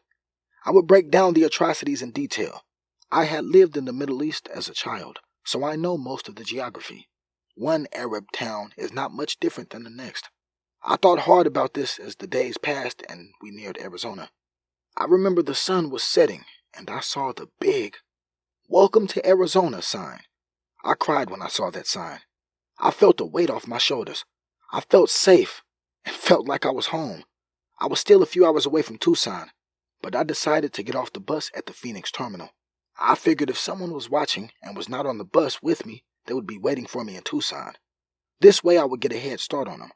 I would break down the atrocities in detail. I had lived in the Middle East as a child, so I know most of the geography. One Arab town is not much different than the next. I thought hard about this as the days passed and we neared Arizona. I remember the sun was setting and I saw the big "Welcome to Arizona" sign. I cried when I saw that sign. I felt a weight off my shoulders. I felt safe and felt like I was home. I was still a few hours away from Tucson, but I decided to get off the bus at the Phoenix terminal. I figured if someone was watching and was not on the bus with me, they would be waiting for me in Tucson. This way I would get a head start on them.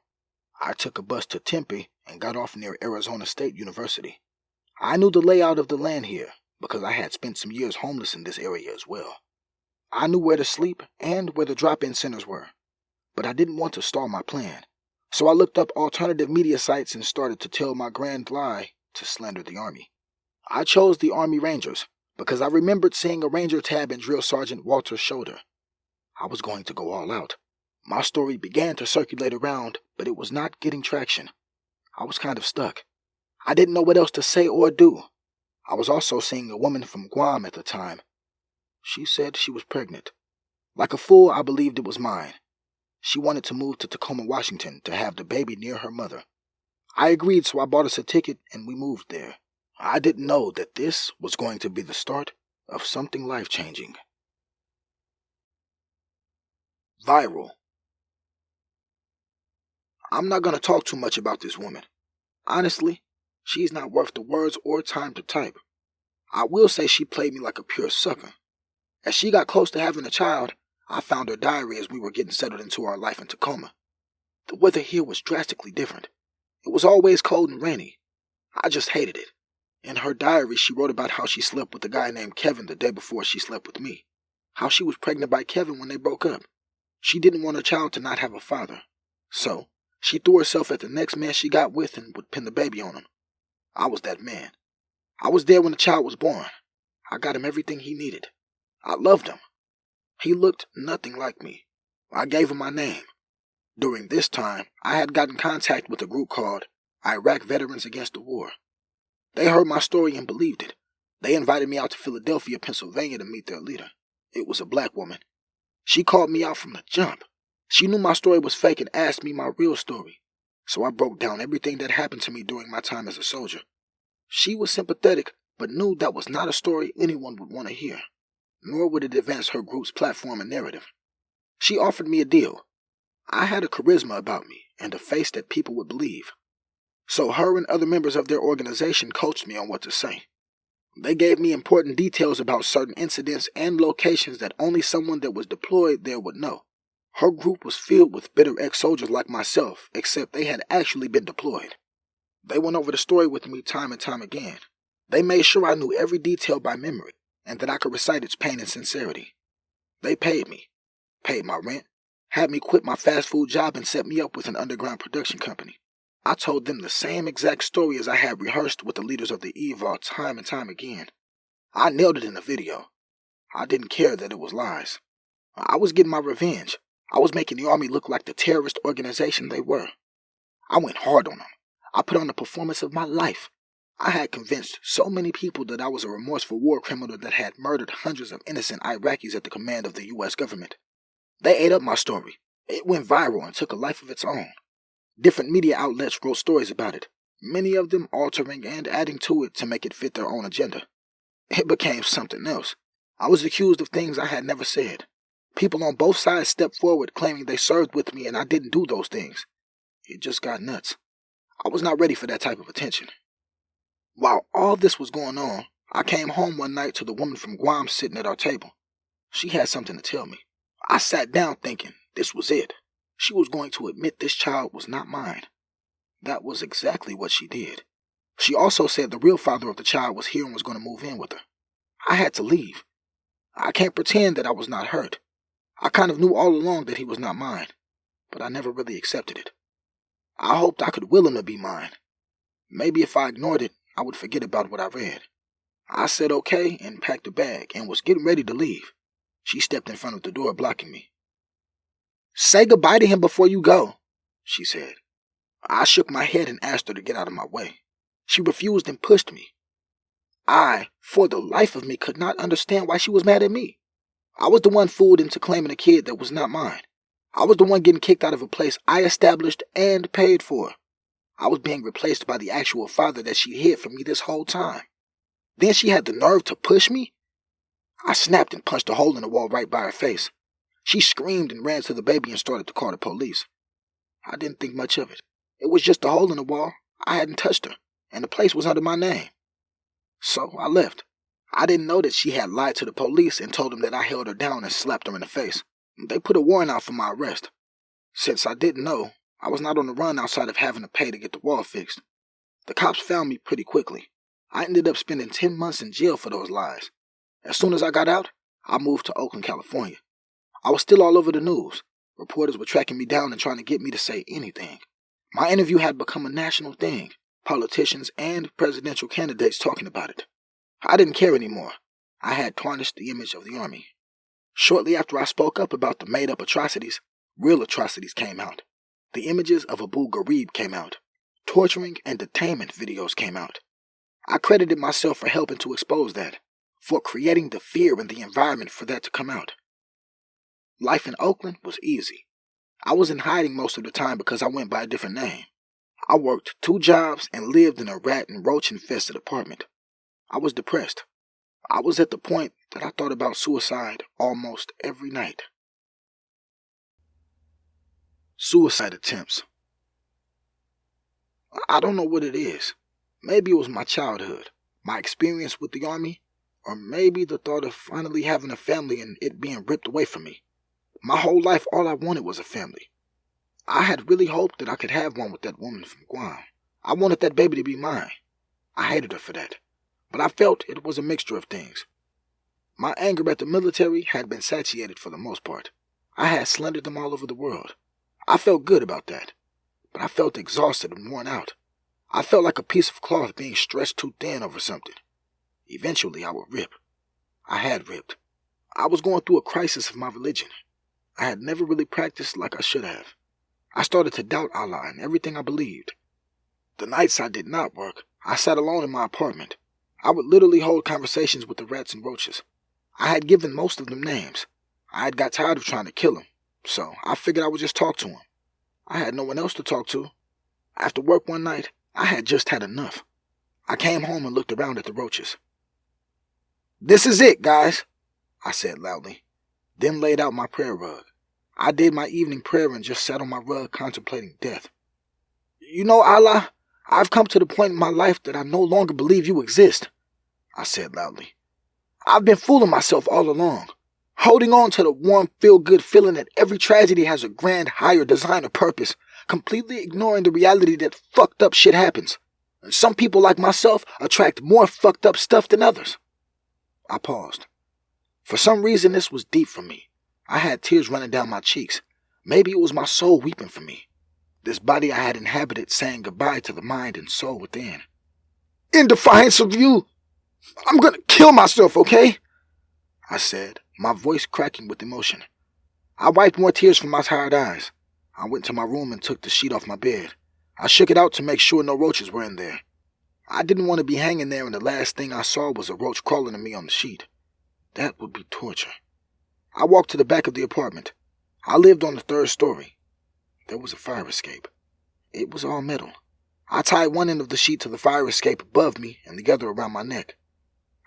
I took a bus to Tempe and got off near Arizona State University. I knew the layout of the land here because I had spent some years homeless in this area as well. I knew where to sleep and where the drop-in centers were, but I didn't want to stall my plan. So I looked up alternative media sites and started to tell my grand lie to slander the Army. I chose the Army Rangers because I remembered seeing a Ranger tab in Drill Sergeant Walter's shoulder. I was going to go all out. My story began to circulate around, but it was not getting traction. I was kind of stuck. I didn't know what else to say or do. I was also seeing a woman from Guam at the time. She said she was pregnant. Like a fool, I believed it was mine. She wanted to move to Tacoma, Washington to have the baby near her mother. I agreed, so I bought us a ticket and we moved there. I didn't know that this was going to be the start of something life-changing. Viral. I'm not going to talk too much about this woman. Honestly, she's not worth the words or time to type. I will say she played me like a pure sucker. As she got close to having a child, I found her diary as we were getting settled into our life in Tacoma. The weather here was drastically different. It was always cold and rainy. I just hated it. In her diary, she wrote about how she slept with a guy named Kevin the day before she slept with me. How she was pregnant by Kevin when they broke up. She didn't want her child to not have a father. So, she threw herself at the next man she got with and would pin the baby on him. I was that man. I was there when the child was born. I got him everything he needed. I loved him. He looked nothing like me. I gave him my name. During this time, I had gotten contact with a group called Iraq Veterans Against the War. They heard my story and believed it. They invited me out to Philadelphia, Pennsylvania to meet their leader. It was a black woman. She called me out from the jump. She knew my story was fake and asked me my real story. So I broke down everything that happened to me during my time as a soldier. She was sympathetic, but knew that was not a story anyone would want to hear, nor would it advance her group's platform and narrative. She offered me a deal. I had a charisma about me and a face that people would believe. So her and other members of their organization coached me on what to say. They gave me important details about certain incidents and locations that only someone that was deployed there would know. Her group was filled with bitter ex-soldiers like myself, except they had actually been deployed. They went over the story with me time and time again. They made sure I knew every detail by memory, and that I could recite its pain and sincerity. They paid me, paid my rent, had me quit my fast food job and set me up with an underground production company. I told them the same exact story as I had rehearsed with the leaders of the EVAR time and time again. I nailed it in the video. I didn't care that it was lies. I was getting my revenge. I was making the Army look like the terrorist organization they were. I went hard on them. I put on the performance of my life. I had convinced so many people that I was a remorseful war criminal that had murdered hundreds of innocent Iraqis at the command of the U.S. government. They ate up my story. It went viral and took a life of its own. Different media outlets wrote stories about it, many of them altering and adding to it to make it fit their own agenda. It became something else. I was accused of things I had never said. People on both sides stepped forward claiming they served with me and I didn't do those things. It just got nuts. I was not ready for that type of attention. While all this was going on, I came home one night to the woman from Guam sitting at our table. She had something to tell me. I sat down thinking this was it. She was going to admit this child was not mine. That was exactly what she did. She also said the real father of the child was here and was going to move in with her. I had to leave. I can't pretend that I was not hurt. I kind of knew all along that he was not mine, but I never really accepted it. I hoped I could will him to be mine. Maybe if I ignored it, I would forget about what I read. I said okay and packed a bag and was getting ready to leave. She stepped in front of the door, blocking me. "Say goodbye to him before you go," she said. I shook my head and asked her to get out of my way. She refused and pushed me. I, for the life of me, could not understand why she was mad at me. I was the one fooled into claiming a kid that was not mine. I was the one getting kicked out of a place I established and paid for. I was being replaced by the actual father that she hid from me this whole time. Then she had the nerve to push me? I snapped and punched a hole in the wall right by her face. She screamed and ran to the baby and started to call the police. I didn't think much of it. It was just a hole in the wall. I hadn't touched her, and the place was under my name. So I left. I didn't know that she had lied to the police and told them that I held her down and slapped her in the face. They put a warrant out for my arrest. Since I didn't know, I was not on the run outside of having to pay to get the wall fixed. The cops found me pretty quickly. I ended up spending 10 months in jail for those lies. As soon as I got out, I moved to Oakland, California. I was still all over the news. Reporters were tracking me down and trying to get me to say anything. My interview had become a national thing. Politicians and presidential candidates talking about it. I didn't care anymore. I had tarnished the image of the Army. Shortly after I spoke up about the made-up atrocities, real atrocities came out. The images of Abu Ghraib came out. Torturing and detainment videos came out. I credited myself for helping to expose that, for creating the fear and the environment for that to come out. Life in Oakland was easy. I was in hiding most of the time because I went by a different name. I worked 2 jobs and lived in a rat and roach-infested apartment. I was depressed. I was at the point that I thought about suicide almost every night. Suicide attempts. I don't know what it is. Maybe it was my childhood, my experience with the Army, or maybe the thought of finally having a family and it being ripped away from me. My whole life, all I wanted was a family. I had really hoped that I could have one with that woman from Guam. I wanted that baby to be mine. I hated her for that, but I felt it was a mixture of things. My anger at the military had been satiated for the most part. I had slandered them all over the world. I felt good about that, but I felt exhausted and worn out. I felt like a piece of cloth being stretched too thin over something. Eventually, I would rip. I had ripped. I was going through a crisis of my religion. I had never really practiced like I should have. I started to doubt Allah and everything I believed. The nights I did not work, I sat alone in my apartment. I would literally hold conversations with the rats and roaches. I had given most of them names. I had got tired of trying to kill them, so I figured I would just talk to them. I had no one else to talk to. After work one night, I had just had enough. I came home and looked around at the roaches. "This is it, guys," I said loudly, then laid out my prayer rug. I did my evening prayer and just sat on my rug contemplating death. "You know, Allah, I've come to the point in my life that I no longer believe you exist," I said loudly. "I've been fooling myself all along, holding on to the warm, feel-good feeling that every tragedy has a grand, higher design or purpose, completely ignoring the reality that fucked up shit happens. And some people like myself attract more fucked up stuff than others." I paused. For some reason, this was deep for me. I had tears running down my cheeks. Maybe it was my soul weeping for me. This body I had inhabited saying goodbye to the mind and soul within. "In defiance of you, I'm gonna kill myself, okay?" I said, my voice cracking with emotion. I wiped more tears from my tired eyes. I went to my room and took the sheet off my bed. I shook it out to make sure no roaches were in there. I didn't want to be hanging there and the last thing I saw was a roach crawling at me on the sheet. That would be torture. I walked to the back of the apartment. I lived on the 3rd story. There was a fire escape. It was all metal. I tied one end of the sheet to the fire escape above me and the other around my neck.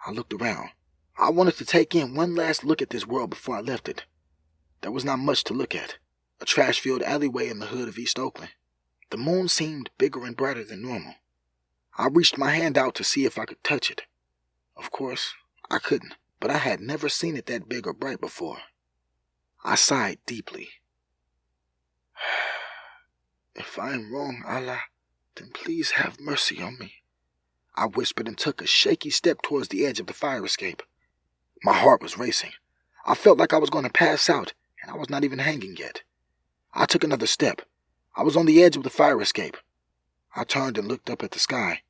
I looked around. I wanted to take in one last look at this world before I left it. There was not much to look at. A trash-filled alleyway in the hood of East Oakland. The moon seemed bigger and brighter than normal. I reached my hand out to see if I could touch it. Of course, I couldn't, but I had never seen it that big or bright before. I sighed deeply. "If I am wrong, Allah, then please have mercy on me," I whispered and took a shaky step towards the edge of the fire escape. My heart was racing. I felt like I was going to pass out, and I was not even hanging yet. I took another step. I was on the edge of the fire escape. I turned and looked up at the sky,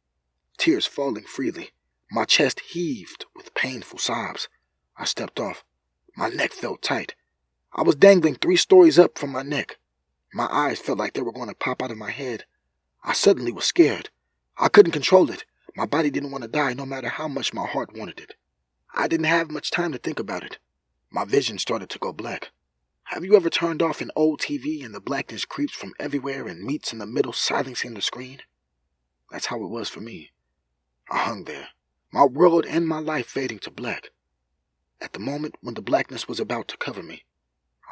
tears falling freely. My chest heaved with painful sobs. I stepped off. My neck felt tight. I was dangling 3 stories up from my neck. My eyes felt like they were going to pop out of my head. I suddenly was scared. I couldn't control it. My body didn't want to die no matter how much my heart wanted it. I didn't have much time to think about it. My vision started to go black. Have you ever turned off an old TV and the blackness creeps from everywhere and meets in the middle, silencing the screen? That's how it was for me. I hung there, my world and my life fading to black. At the moment when the blackness was about to cover me,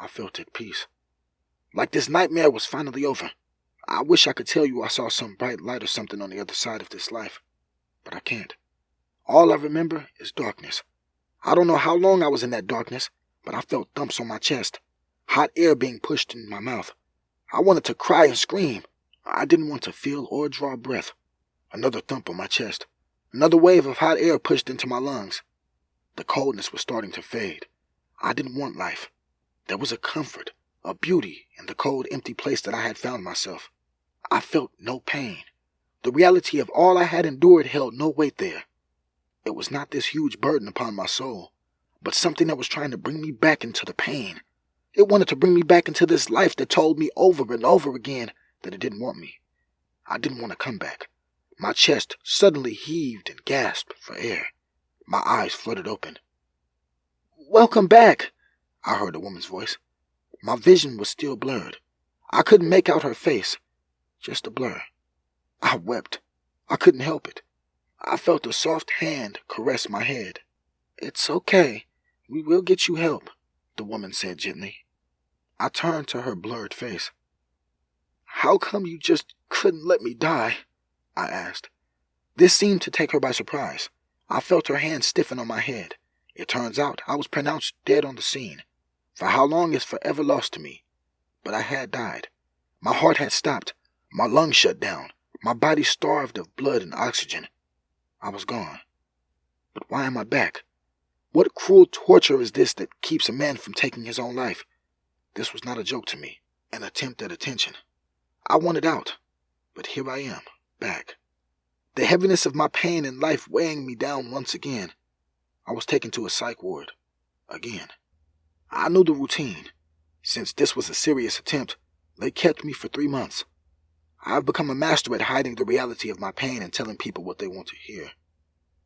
I felt at peace. Like this nightmare was finally over. I wish I could tell you I saw some bright light or something on the other side of this life, but I can't. All I remember is darkness. I don't know how long I was in that darkness, but I felt thumps on my chest, hot air being pushed in my mouth. I wanted to cry and scream. I didn't want to feel or draw breath. Another thump on my chest. Another wave of hot air pushed into my lungs. The coldness was starting to fade. I didn't want life. There was a comfort, a beauty in the cold, empty place that I had found myself. I felt no pain. The reality of all I had endured held no weight there. It was not this huge burden upon my soul, but something that was trying to bring me back into the pain. It wanted to bring me back into this life that told me over and over again that it didn't want me. I didn't want to come back. My chest suddenly heaved and gasped for air. My eyes fluttered open. "Welcome back," I heard a woman's voice. My vision was still blurred. I couldn't make out her face, just a blur. I wept. I couldn't help it. I felt a soft hand caress my head. "It's okay. We will get you help," the woman said gently. I turned to her blurred face. "How come you just couldn't let me die?" I asked. This seemed to take her by surprise. I felt her hand stiffen on my head. It turns out I was pronounced dead on the scene. For how long is forever lost to me. But I had died. My heart had stopped. My lungs shut down. My body starved of blood and oxygen. I was gone. But why am I back? What cruel torture is this that keeps a man from taking his own life? This was not a joke to me, an attempt at attention. I wanted out, but here I am, back. The heaviness of my pain and life weighing me down once again. I was taken to a psych ward. Again. I knew the routine. Since this was a serious attempt, they kept me for 3 months. I've become a master at hiding the reality of my pain and telling people what they want to hear.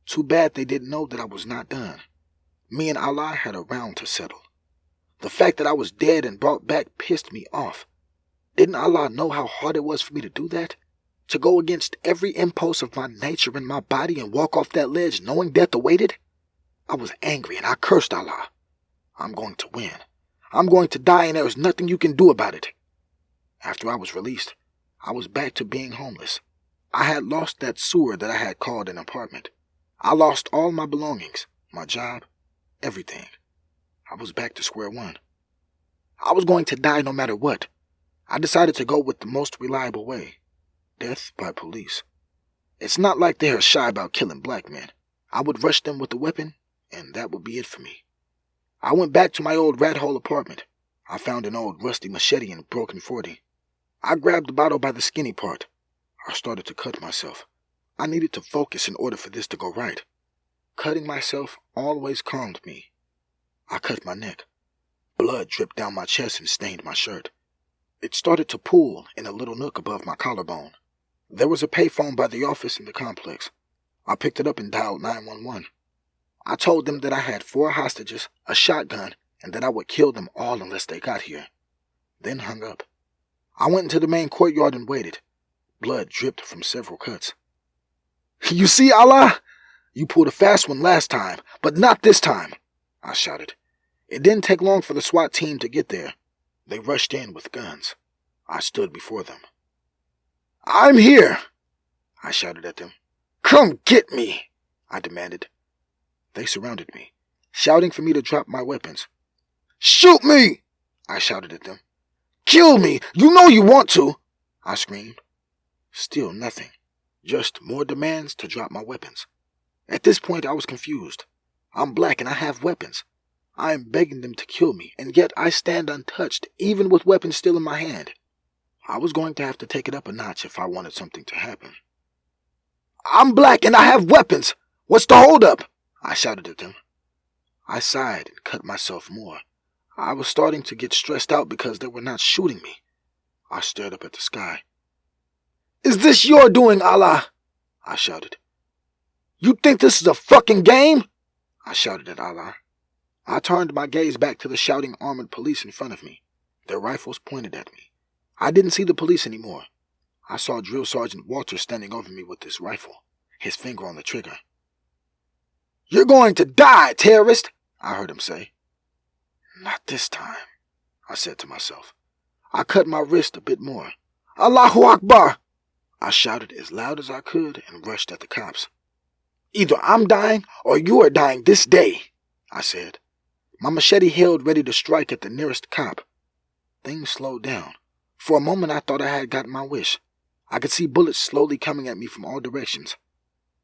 Too bad they didn't know that I was not done. Me and Allah had a round to settle. The fact that I was dead and brought back pissed me off. Didn't Allah know how hard it was for me to do that? To go against every impulse of my nature in my body and walk off that ledge knowing death awaited? I was angry and I cursed Allah. I'm going to win. I'm going to die and there is nothing you can do about it. After I was released, I was back to being homeless. I had lost that sewer that I had called an apartment. I lost all my belongings, my job, everything. I was back to square one. I was going to die no matter what. I decided to go with the most reliable way. Death by police. It's not like they are shy about killing black men. I would rush them with a weapon, and that would be it for me. I went back to my old rat hole apartment. I found an old rusty machete and broken .40. I grabbed the bottle by the skinny part. I started to cut myself. I needed to focus in order for this to go right. Cutting myself always calmed me. I cut my neck. Blood dripped down my chest and stained my shirt. It started to pool in a little nook above my collarbone. There was a payphone by the office in the complex. I picked it up and dialed 911. I told them that I had 4 hostages, a shotgun, and that I would kill them all unless they got here. Then hung up. I went into the main courtyard and waited. Blood dripped from several cuts. "You see, Allah? You pulled a fast one last time, but not this time," I shouted. It didn't take long for the SWAT team to get there. They rushed in with guns. I stood before them. "I'm here," I shouted at them. "Come get me," I demanded. They surrounded me, shouting for me to drop my weapons. "Shoot me," I shouted at them. "Kill me, you know you want to," I screamed. Still nothing, just more demands to drop my weapons. At this point I was confused. I'm black and I have weapons. I am begging them to kill me, and yet I stand untouched, even with weapons still in my hand. I was going to have to take it up a notch if I wanted something to happen. "I'm black and I have weapons. What's the holdup?" I shouted at them. I sighed and cut myself more. I was starting to get stressed out because they were not shooting me. I stared up at the sky. "Is this your doing, Allah?" I shouted. "You think this is a fucking game?" I shouted at Allah. I turned my gaze back to the shouting armored police in front of me. Their rifles pointed at me. I didn't see the police anymore. I saw Drill Sergeant Walter standing over me with his rifle, his finger on the trigger. "You're going to die, terrorist," I heard him say. "Not this time," I said to myself. I cut my wrist a bit more. "Allahu Akbar!" I shouted as loud as I could and rushed at the cops. "Either I'm dying or you are dying this day," I said. My machete held ready to strike at the nearest cop. Things slowed down. For a moment I thought I had gotten my wish. I could see bullets slowly coming at me from all directions.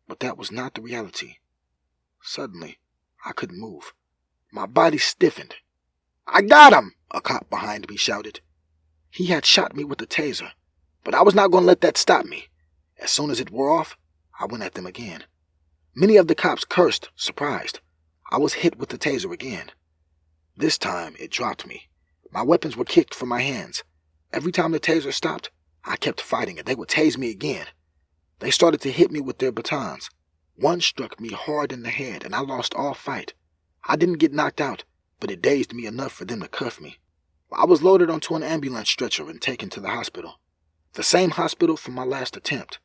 But that was not the reality. Suddenly, I couldn't move. My body stiffened. "I got him!" a cop behind me shouted. He had shot me with a taser, but I was not going to let that stop me. As soon as it wore off, I went at them again. Many of the cops cursed, surprised. I was hit with the taser again. This time, it dropped me. My weapons were kicked from my hands. Every time the taser stopped, I kept fighting and they would tase me again. They started to hit me with their batons. One struck me hard in the head and I lost all fight. I didn't get knocked out, but it dazed me enough for them to cuff me. I was loaded onto an ambulance stretcher and taken to the hospital. The same hospital from my last attempt.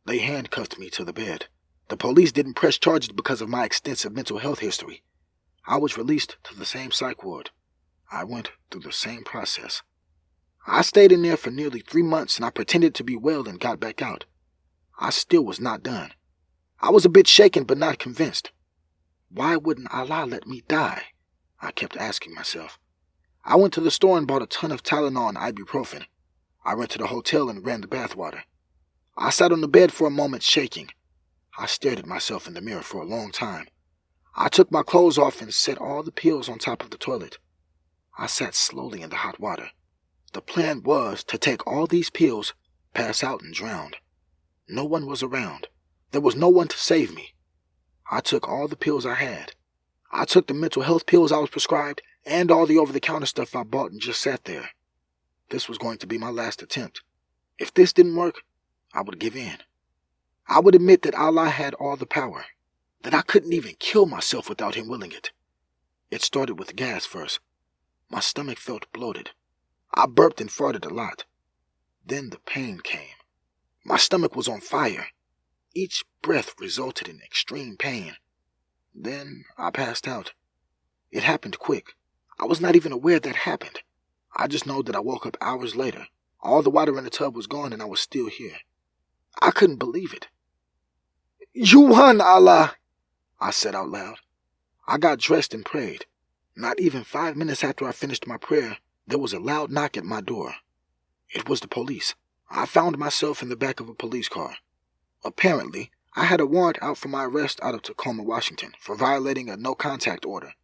They handcuffed me to the bed. The police didn't press charges because of my extensive mental health history. I was released to the same psych ward. I went through the same process. I stayed in there for nearly 3 months and I pretended to be well and got back out. I still was not done. I was a bit shaken but not convinced. Why wouldn't Allah let me die? I kept asking myself. I went to the store and bought a ton of Tylenol and ibuprofen. I rented a hotel and ran the bathwater. I sat on the bed for a moment shaking. I stared at myself in the mirror for a long time. I took my clothes off and set all the pills on top of the toilet. I sat slowly in the hot water. The plan was to take all these pills, pass out and drown. No one was around. There was no one to save me. I took all the pills I had. I took the mental health pills I was prescribed and all the over-the-counter stuff I bought and just sat there. This was going to be my last attempt. If this didn't work, I would give in. I would admit that Allah had all the power, that I couldn't even kill myself without Him willing it. It started with gas first. My stomach felt bloated. I burped and farted a lot. Then the pain came. My stomach was on fire. Each breath resulted in extreme pain. Then I passed out. It happened quick. I was not even aware that happened. I just know that I woke up hours later. All the water in the tub was gone and I was still here. I couldn't believe it. "You won, Allah," I said out loud. I got dressed and prayed. Not even 5 minutes after I finished my prayer, there was a loud knock at my door. It was the police. I found myself in the back of a police car. Apparently, I had a warrant out for my arrest out of Tacoma, Washington, for violating a no-contact order.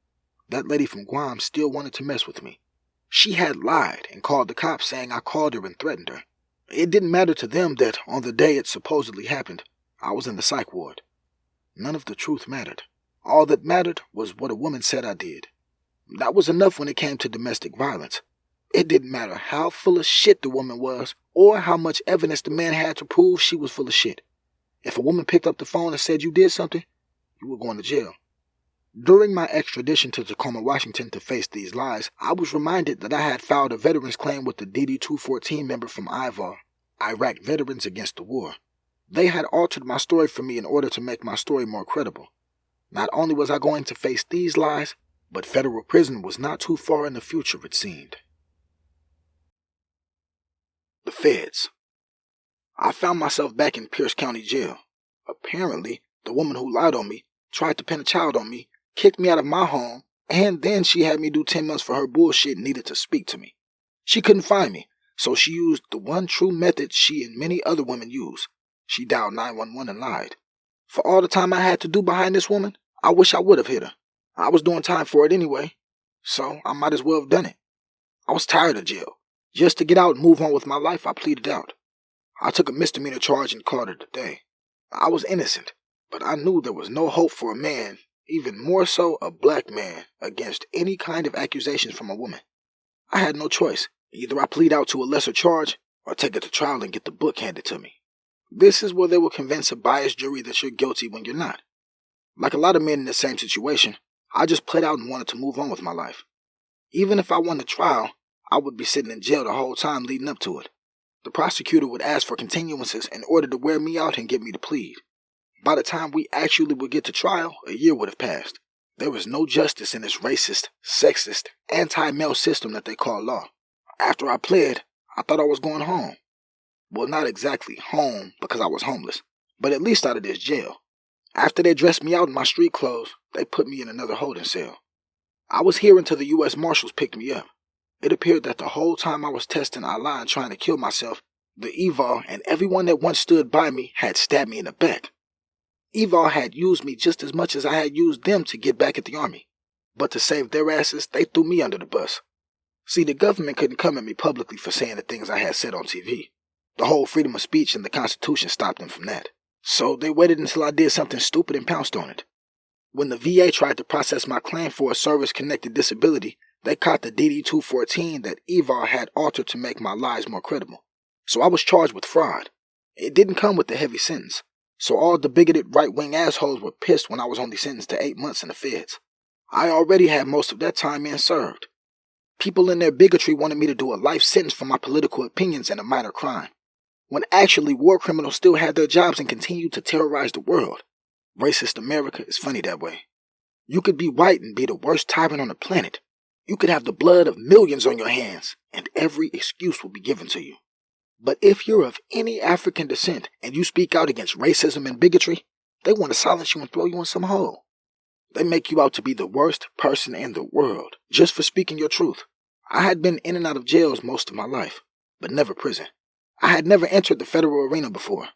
That lady from Guam still wanted to mess with me. She had lied and called the cops saying I called her and threatened her. It didn't matter to them that on the day it supposedly happened, I was in the psych ward. None of the truth mattered. All that mattered was what a woman said I did. That was enough when it came to domestic violence. It didn't matter how full of shit the woman was or how much evidence the man had to prove she was full of shit. If a woman picked up the phone and said you did something, you were going to jail. During my extradition to Tacoma, Washington to face these lies, I was reminded that I had filed a veterans claim with the DD-214 member from IVAR, Iraq Veterans Against the War. They had altered my story for me in order to make my story more credible. Not only was I going to face these lies, but federal prison was not too far in the future, it seemed. The feds. I found myself back in Pierce County Jail. Apparently, the woman who lied on me, tried to pin a child on me, kicked me out of my home, and then she had me do 10 months for her bullshit and needed to speak to me. She couldn't find me, so she used the one true method she and many other women use. She dialed 911 and lied. For all the time I had to do behind this woman, I wish I would have hit her. I was doing time for it anyway, so I might as well have done it. I was tired of jail. Just to get out and move on with my life, I pleaded out. I took a misdemeanor charge and called it a day. I was innocent, but I knew there was no hope for a man, even more so a black man, against any kind of accusations from a woman. I had no choice. Either I plead out to a lesser charge or take it to trial and get the book handed to me. This is where they will convince a biased jury that you're guilty when you're not. Like a lot of men in the same situation, I just played out and wanted to move on with my life. Even if I won the trial, I would be sitting in jail the whole time leading up to it. The prosecutor would ask for continuances in order to wear me out and get me to plead. By the time we actually would get to trial, a year would have passed. There was no justice in this racist, sexist, anti-male system that they call law. After I pled, I thought I was going home. Well, not exactly home because I was homeless, but at least out of this jail. After they dressed me out in my street clothes, they put me in another holding cell. I was here until the U.S. Marshals picked me up. It appeared that the whole time I was testing Allah and trying to kill myself, the Eval and everyone that once stood by me had stabbed me in the back. Eval had used me just as much as I had used them to get back at the army. But to save their asses, they threw me under the bus. See, the government couldn't come at me publicly for saying the things I had said on TV. The whole freedom of speech and the Constitution stopped them from that. So they waited until I did something stupid and pounced on it. When the VA tried to process my claim for a service-connected disability, they caught the DD-214 that Eval had altered to make my lies more credible. So I was charged with fraud. It didn't come with a heavy sentence. So all the bigoted right-wing assholes were pissed when I was only sentenced to 8 months in the feds. I already had most of that time in served. People in their bigotry wanted me to do a life sentence for my political opinions and a minor crime, when actually war criminals still had their jobs and continued to terrorize the world. Racist America is funny that way. You could be white and be the worst tyrant on the planet. You could have the blood of millions on your hands, and every excuse will be given to you. But if you're of any African descent and you speak out against racism and bigotry, they want to silence you and throw you in some hole. They make you out to be the worst person in the world just for speaking your truth. I had been in and out of jails most of my life, but never prison. I had never entered the federal arena before.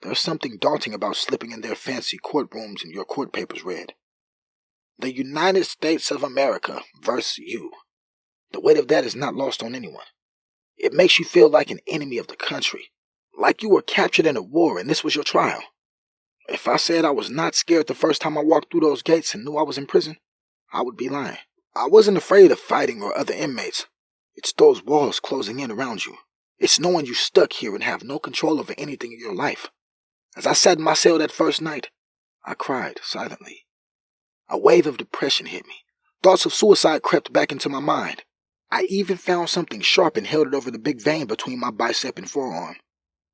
There's something daunting about slipping in their fancy courtrooms and your court papers read. The United States of America versus you. The weight of that is not lost on anyone. It makes you feel like an enemy of the country, like you were captured in a war and this was your trial. If I said I was not scared the first time I walked through those gates and knew I was in prison, I would be lying. I wasn't afraid of fighting or other inmates. It's those walls closing in around you. It's knowing you're stuck here and have no control over anything in your life. As I sat in my cell that first night, I cried silently. A wave of depression hit me. Thoughts of suicide crept back into my mind. I even found something sharp and held it over the big vein between my bicep and forearm.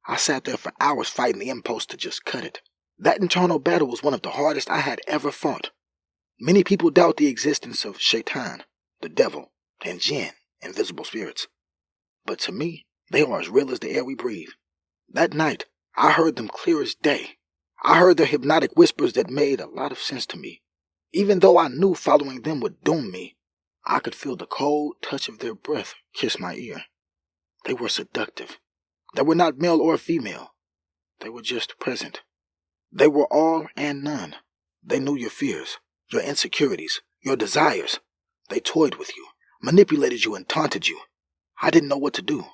I sat there for hours fighting the impulse to just cut it. That internal battle was one of the hardest I had ever fought. Many people doubt the existence of Shaitan, the devil, and jinn, invisible spirits. But to me, they are as real as the air we breathe. That night, I heard them clear as day. I heard their hypnotic whispers that made a lot of sense to me. Even though I knew following them would doom me, I could feel the cold touch of their breath kiss my ear. They were seductive. They were not male or female. They were just present. They were all and none. They knew your fears, your insecurities, your desires. They toyed with you, manipulated you, and taunted you. I didn't know what to do.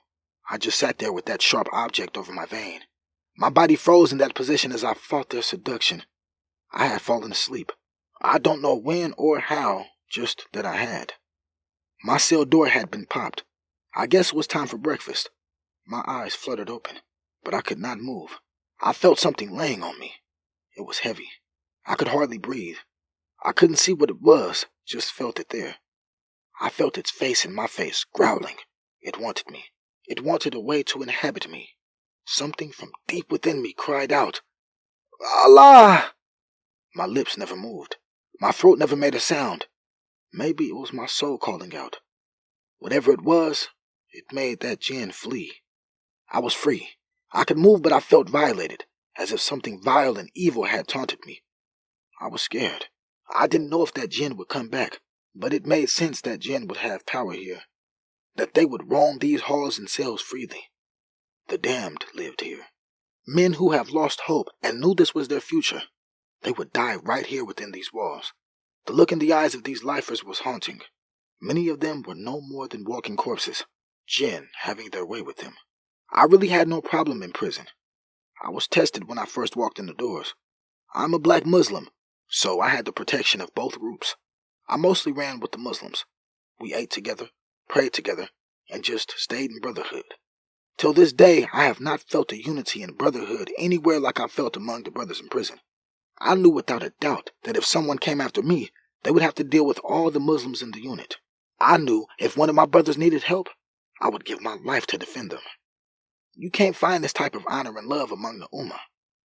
I just sat there with that sharp object over my vein. My body froze in that position as I fought their seduction. I had fallen asleep. I don't know when or how, just that I had. My cell door had been popped. I guess it was time for breakfast. My eyes fluttered open, but I could not move. I felt something laying on me. It was heavy. I could hardly breathe. I couldn't see what it was, just felt it there. I felt its face in my face, growling. It wanted me. It wanted a way to inhabit me. Something from deep within me cried out, Allah! My lips never moved. My throat never made a sound. Maybe it was my soul calling out. Whatever it was, it made that jinn flee. I was free. I could move, but I felt violated, as if something vile and evil had taunted me. I was scared. I didn't know if that jinn would come back, but it made sense that jinn would have power here, that they would roam these halls and cells freely. The damned lived here. Men who have lost hope and knew this was their future. They would die right here within these walls. The look in the eyes of these lifers was haunting. Many of them were no more than walking corpses, jinn having their way with them. I really had no problem in prison. I was tested when I first walked in the doors. I'm a black Muslim, so I had the protection of both groups. I mostly ran with the Muslims. We ate together, prayed together, and just stayed in brotherhood. Till this day, I have not felt a unity and brotherhood anywhere like I felt among the brothers in prison. I knew without a doubt that if someone came after me, they would have to deal with all the Muslims in the unit. I knew if one of my brothers needed help, I would give my life to defend them. You can't find this type of honor and love among the Ummah,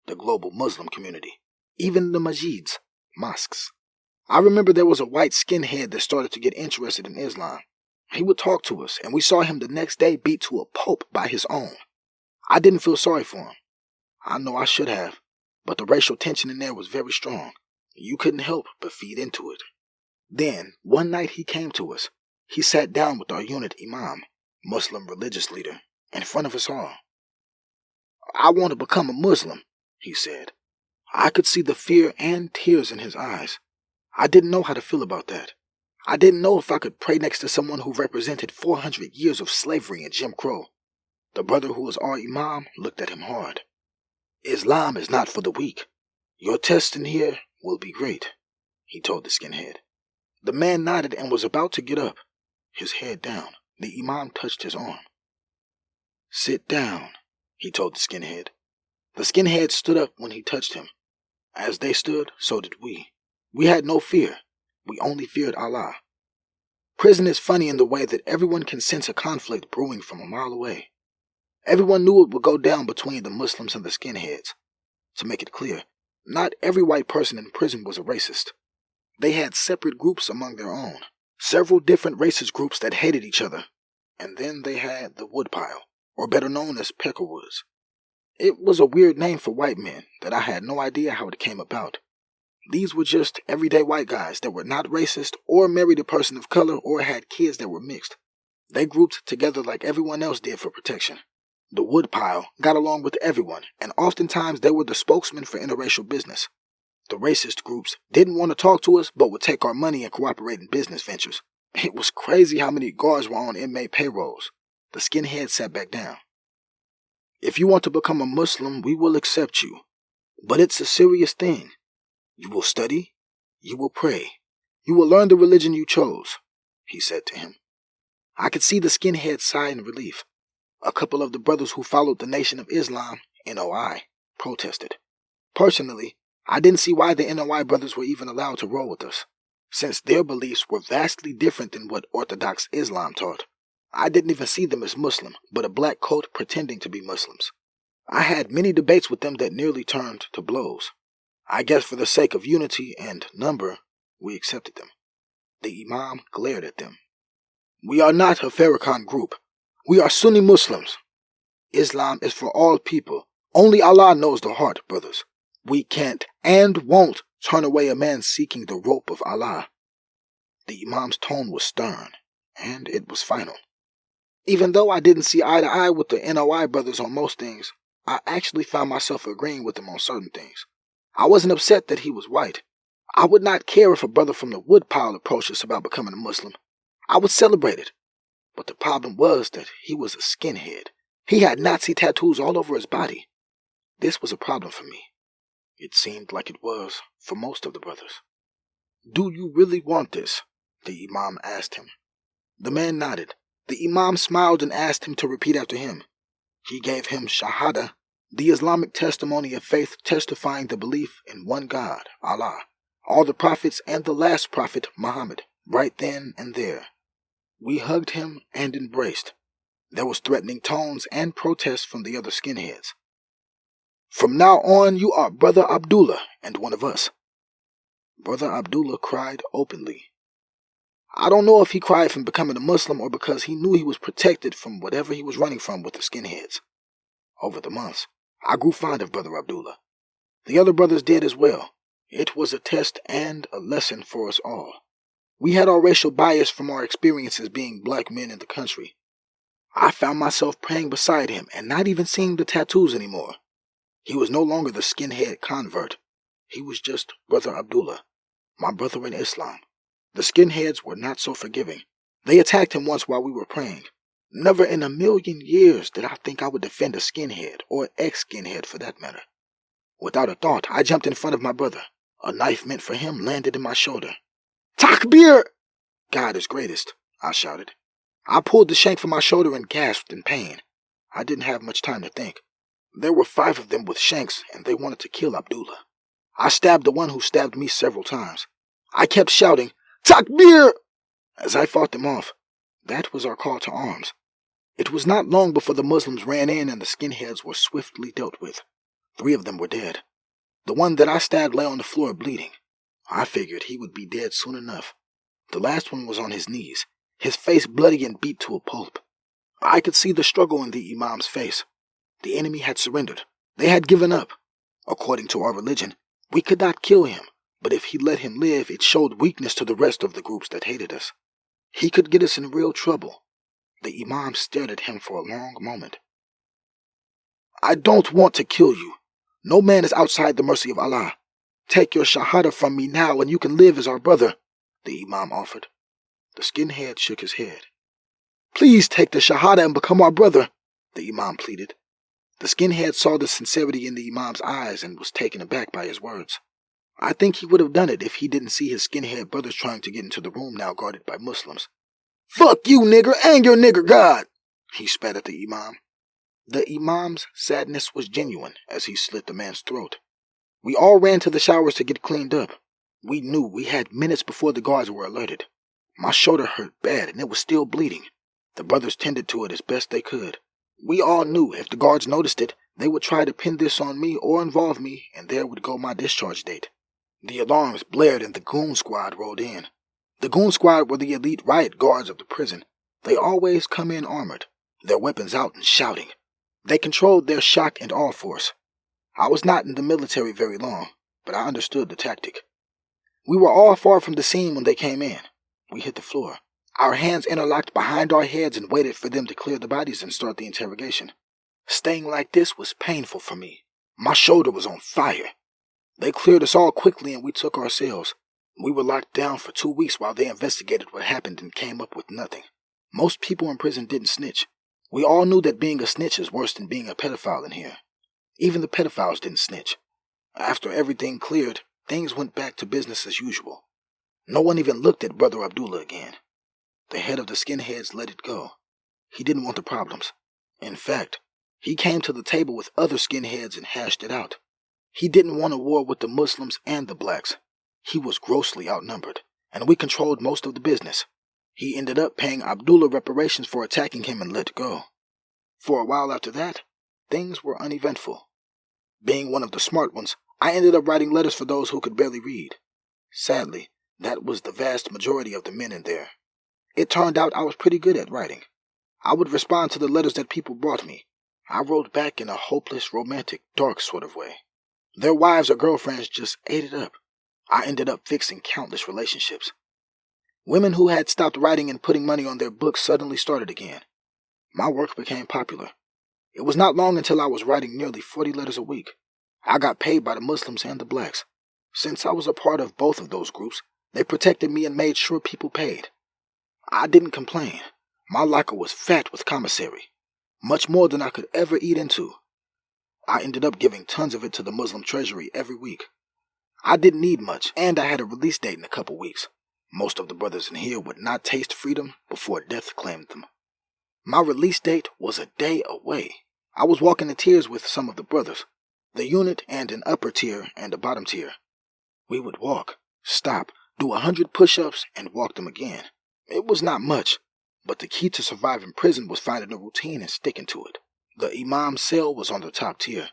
the global Muslim community, even the masjids, mosques. I remember there was a white skinhead that started to get interested in Islam. He would talk to us, and we saw him the next day beat to a pulp by his own. I didn't feel sorry for him. I know I should have, but the racial tension in there was very strong. You couldn't help but feed into it. Then, one night he came to us. He sat down with our unit imam, Muslim religious leader, in front of us all. "I want to become a Muslim," he said. I could see the fear and tears in his eyes. I didn't know how to feel about that. I didn't know if I could pray next to someone who represented 400 years of slavery and Jim Crow. The brother who was our imam looked at him hard. "Islam is not for the weak. Your test in here will be great," he told the skinhead. The man nodded and was about to get up, his head down. The imam touched his arm. "Sit down," he told the skinhead. The skinhead stood up when he touched him. As they stood, so did we. We had no fear. We only feared Allah. Prison is funny in the way that everyone can sense a conflict brewing from a mile away. Everyone knew it would go down between the Muslims and the skinheads. To make it clear, not every white person in prison was a racist. They had separate groups among their own, several different racist groups that hated each other. And then they had the woodpile, or better known as peckerwoods. It was a weird name for white men that I had no idea how it came about. These were just everyday white guys that were not racist or married a person of color or had kids that were mixed. They grouped together like everyone else did for protection. The woodpile got along with everyone, and oftentimes they were the spokesman for interracial business. The racist groups didn't want to talk to us but would take our money and cooperate in business ventures. It was crazy how many guards were on inmate payrolls. The skinhead sat back down. "If you want to become a Muslim, we will accept you. But it's a serious thing. You will study, you will pray, you will learn the religion you chose," he said to him. I could see the skinhead sigh in relief. A couple of the brothers who followed the Nation of Islam, NOI, protested. Personally, I didn't see why the NOI brothers were even allowed to roll with us, since their beliefs were vastly different than what Orthodox Islam taught. I didn't even see them as Muslim, but a black cult pretending to be Muslims. I had many debates with them that nearly turned to blows. I guess for the sake of unity and number, we accepted them. The Imam glared at them. "We are not a Farrakhan group. We are Sunni Muslims. Islam is for all people. Only Allah knows the heart, brothers. We can't and won't turn away a man seeking the rope of Allah." The Imam's tone was stern, and it was final. Even though I didn't see eye to eye with the NOI brothers on most things, I actually found myself agreeing with them on certain things. I wasn't upset that he was white. I would not care if a brother from the woodpile approached us about becoming a Muslim. I would celebrate it. But the problem was that he was a skinhead. He had Nazi tattoos all over his body. This was a problem for me. It seemed like it was for most of the brothers. "Do you really want this?" the Imam asked him. The man nodded. The Imam smiled and asked him to repeat after him. He gave him Shahada, the Islamic testimony of faith testifying the belief in one God, Allah, all the prophets and the last prophet, Muhammad, right then and there. We hugged him and embraced. There was threatening tones and protests from the other skinheads. "From now on, you are Brother Abdullah and one of us." Brother Abdullah cried openly. I don't know if he cried from becoming a Muslim or because he knew he was protected from whatever he was running from with the skinheads. Over the months, I grew fond of Brother Abdullah. The other brothers did as well. It was a test and a lesson for us all. We had our racial bias from our experiences being black men in the country. I found myself praying beside him and not even seeing the tattoos anymore. He was no longer the skinhead convert. He was just Brother Abdullah, my brother in Islam. The skinheads were not so forgiving. They attacked him once while we were praying. Never in a million years did I think I would defend a skinhead, or ex-skinhead for that matter. Without a thought, I jumped in front of my brother. A knife meant for him landed in my shoulder. "Takbir! God is greatest," I shouted. I pulled the shank from my shoulder and gasped in pain. I didn't have much time to think. There were 5 of them with shanks, and they wanted to kill Abdullah. I stabbed the one who stabbed me several times. I kept shouting, "Takbir!" as I fought them off. That was our call to arms. It was not long before the Muslims ran in and the skinheads were swiftly dealt with. 3 of them were dead. The one that I stabbed lay on the floor bleeding. I figured he would be dead soon enough. The last one was on his knees, his face bloody and beat to a pulp. I could see the struggle in the Imam's face. The enemy had surrendered. They had given up. According to our religion, we could not kill him, but if he let him live, it showed weakness to the rest of the groups that hated us. He could get us in real trouble. The Imam stared at him for a long moment. I don't want to kill you. No man is outside the mercy of Allah. Take your shahada from me now and you can live as our brother, the Imam offered. The skinhead shook his head. Please take the shahada and become our brother, the Imam pleaded. The skinhead saw the sincerity in the Imam's eyes and was taken aback by his words. I think he would have done it if he didn't see his skinhead brothers trying to get into the room now guarded by Muslims. Fuck you, nigger, and your nigger god, he spat at the Imam. The Imam's sadness was genuine as he slit the man's throat. We all ran to the showers to get cleaned up. We knew we had minutes before the guards were alerted. My shoulder hurt bad and it was still bleeding. The brothers tended to it as best they could. We all knew if the guards noticed it, they would try to pin this on me or involve me, and there would go my discharge date. The alarms blared and the goon squad rolled in. The goon squad were the elite riot guards of the prison. They always come in armored, their weapons out and shouting. They controlled their shock and awe force. I was not in the military very long, but I understood the tactic. We were all far from the scene when they came in. We hit the floor. Our hands interlocked behind our heads and waited for them to clear the bodies and start the interrogation. Staying like this was painful for me. My shoulder was on fire. They cleared us all quickly and we took our cells. We were locked down for 2 weeks while they investigated what happened and came up with nothing. Most people in prison didn't snitch. We all knew that being a snitch is worse than being a pedophile in here. Even the pedophiles didn't snitch. After everything cleared, things went back to business as usual. No one even looked at Brother Abdullah again. The head of the skinheads let it go. He didn't want the problems. In fact, he came to the table with other skinheads and hashed it out. He didn't want a war with the Muslims and the blacks. He was grossly outnumbered, and we controlled most of the business. He ended up paying Abdullah reparations for attacking him and let go. For a while after that, things were uneventful. Being one of the smart ones, I ended up writing letters for those who could barely read. Sadly, that was the vast majority of the men in there. It turned out I was pretty good at writing. I would respond to the letters that people brought me. I wrote back in a hopeless, romantic, dark sort of way. Their wives or girlfriends just ate it up. I ended up fixing countless relationships. Women who had stopped writing and putting money on their books suddenly started again. My work became popular. It was not long until I was writing nearly 40 letters a week. I got paid by the Muslims and the blacks. Since I was a part of both of those groups, they protected me and made sure people paid. I didn't complain. My locker was fat with commissary, much more than I could ever eat into. I ended up giving tons of it to the Muslim treasury every week. I didn't need much, and I had a release date in a couple weeks. Most of the brothers in here would not taste freedom before death claimed them. My release date was a day away. I was walking in tears with some of the brothers, the unit and an upper tier and a bottom tier. We would walk, stop, do 100 push-ups, and walk them again. It was not much, but the key to surviving prison was finding a routine and sticking to it. The Imam's cell was on the top tier.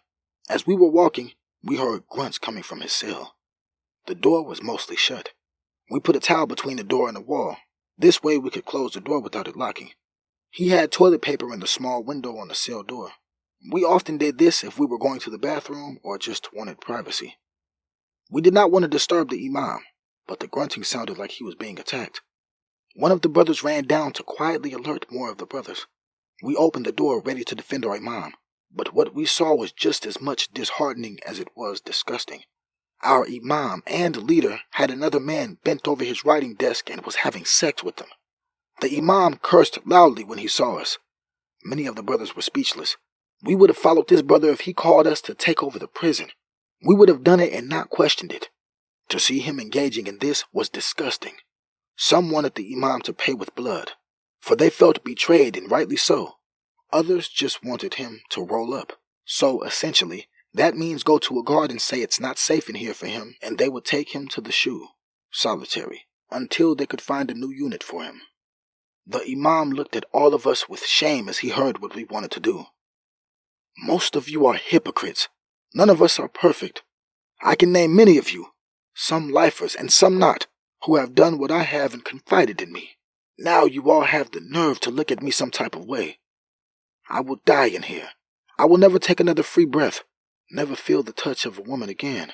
As we were walking, we heard grunts coming from his cell. The door was mostly shut. We put a towel between the door and the wall. This way we could close the door without it locking. He had toilet paper in the small window on the cell door. We often did this if we were going to the bathroom or just wanted privacy. We did not want to disturb the Imam, but the grunting sounded like he was being attacked. One of the brothers ran down to quietly alert more of the brothers. We opened the door ready to defend our Imam, but what we saw was just as much disheartening as it was disgusting. Our Imam and leader had another man bent over his writing desk and was having sex with him. The Imam cursed loudly when he saw us. Many of the brothers were speechless. We would have followed this brother if he called us to take over the prison. We would have done it and not questioned it. To see him engaging in this was disgusting. Some wanted the Imam to pay with blood, for they felt betrayed, and rightly so. Others just wanted him to roll up. So, essentially, that means go to a guard and say it's not safe in here for him, and they would take him to the shoe, solitary, until they could find a new unit for him. The Imam looked at all of us with shame as he heard what we wanted to do. Most of you are hypocrites. None of us are perfect. I can name many of you, some lifers and some not, who have done what I have and confided in me. Now you all have the nerve to look at me some type of way. I will die in here. I will never take another free breath, never feel the touch of a woman again.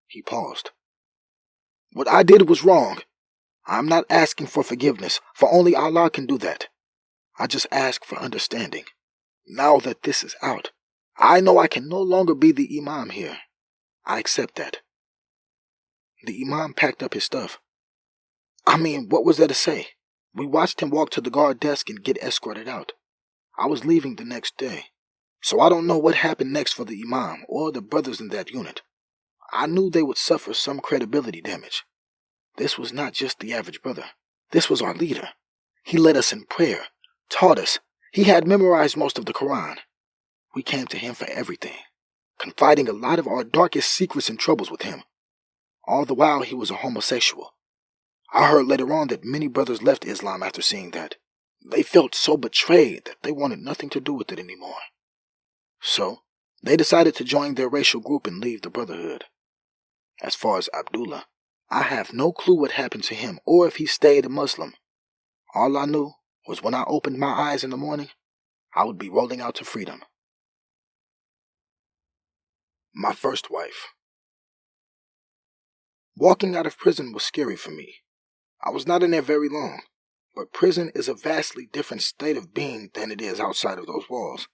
He paused. What I did was wrong. I'm not asking for forgiveness, for only Allah can do that. I just ask for understanding. Now that this is out, I know I can no longer be the Imam here. I accept that. The Imam packed up his stuff. What was there to say? We watched him walk to the guard desk and get escorted out. I was leaving the next day, so I don't know what happened next for the Imam or the brothers in that unit. I knew they would suffer some credibility damage. This was not just the average brother. This was our leader. He led us in prayer, taught us. He had memorized most of the Quran. We came to him for everything, confiding a lot of our darkest secrets and troubles with him. All the while he was a homosexual. I heard later on that many brothers left Islam after seeing that. They felt so betrayed that they wanted nothing to do with it anymore. So, they decided to join their racial group and leave the brotherhood. As far as Abdullah, I have no clue what happened to him or if he stayed a Muslim. All I knew was when I opened my eyes in the morning, I would be rolling out to freedom. My first wife. Walking out of prison was scary for me. I was not in there very long, but prison is a vastly different state of being than it is outside of those walls.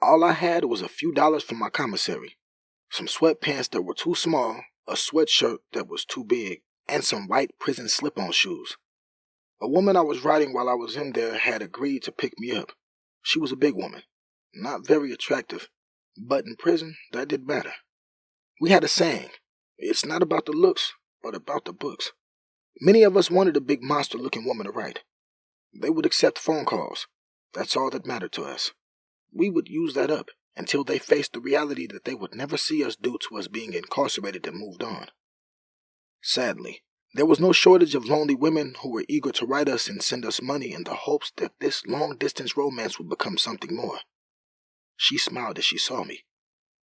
All I had was a few dollars from my commissary, some sweatpants that were too small, a sweatshirt that was too big, and some white prison slip-on shoes. A woman I was riding while I was in there had agreed to pick me up. She was a big woman, not very attractive, but in prison that did matter. We had a saying, it's not about the looks, but about the books. Many of us wanted a big monster-looking woman to write. They would accept phone calls. That's all that mattered to us. We would use that up until they faced the reality that they would never see us due to us being incarcerated and moved on. Sadly, there was no shortage of lonely women who were eager to write us and send us money in the hopes that this long-distance romance would become something more. She smiled as she saw me.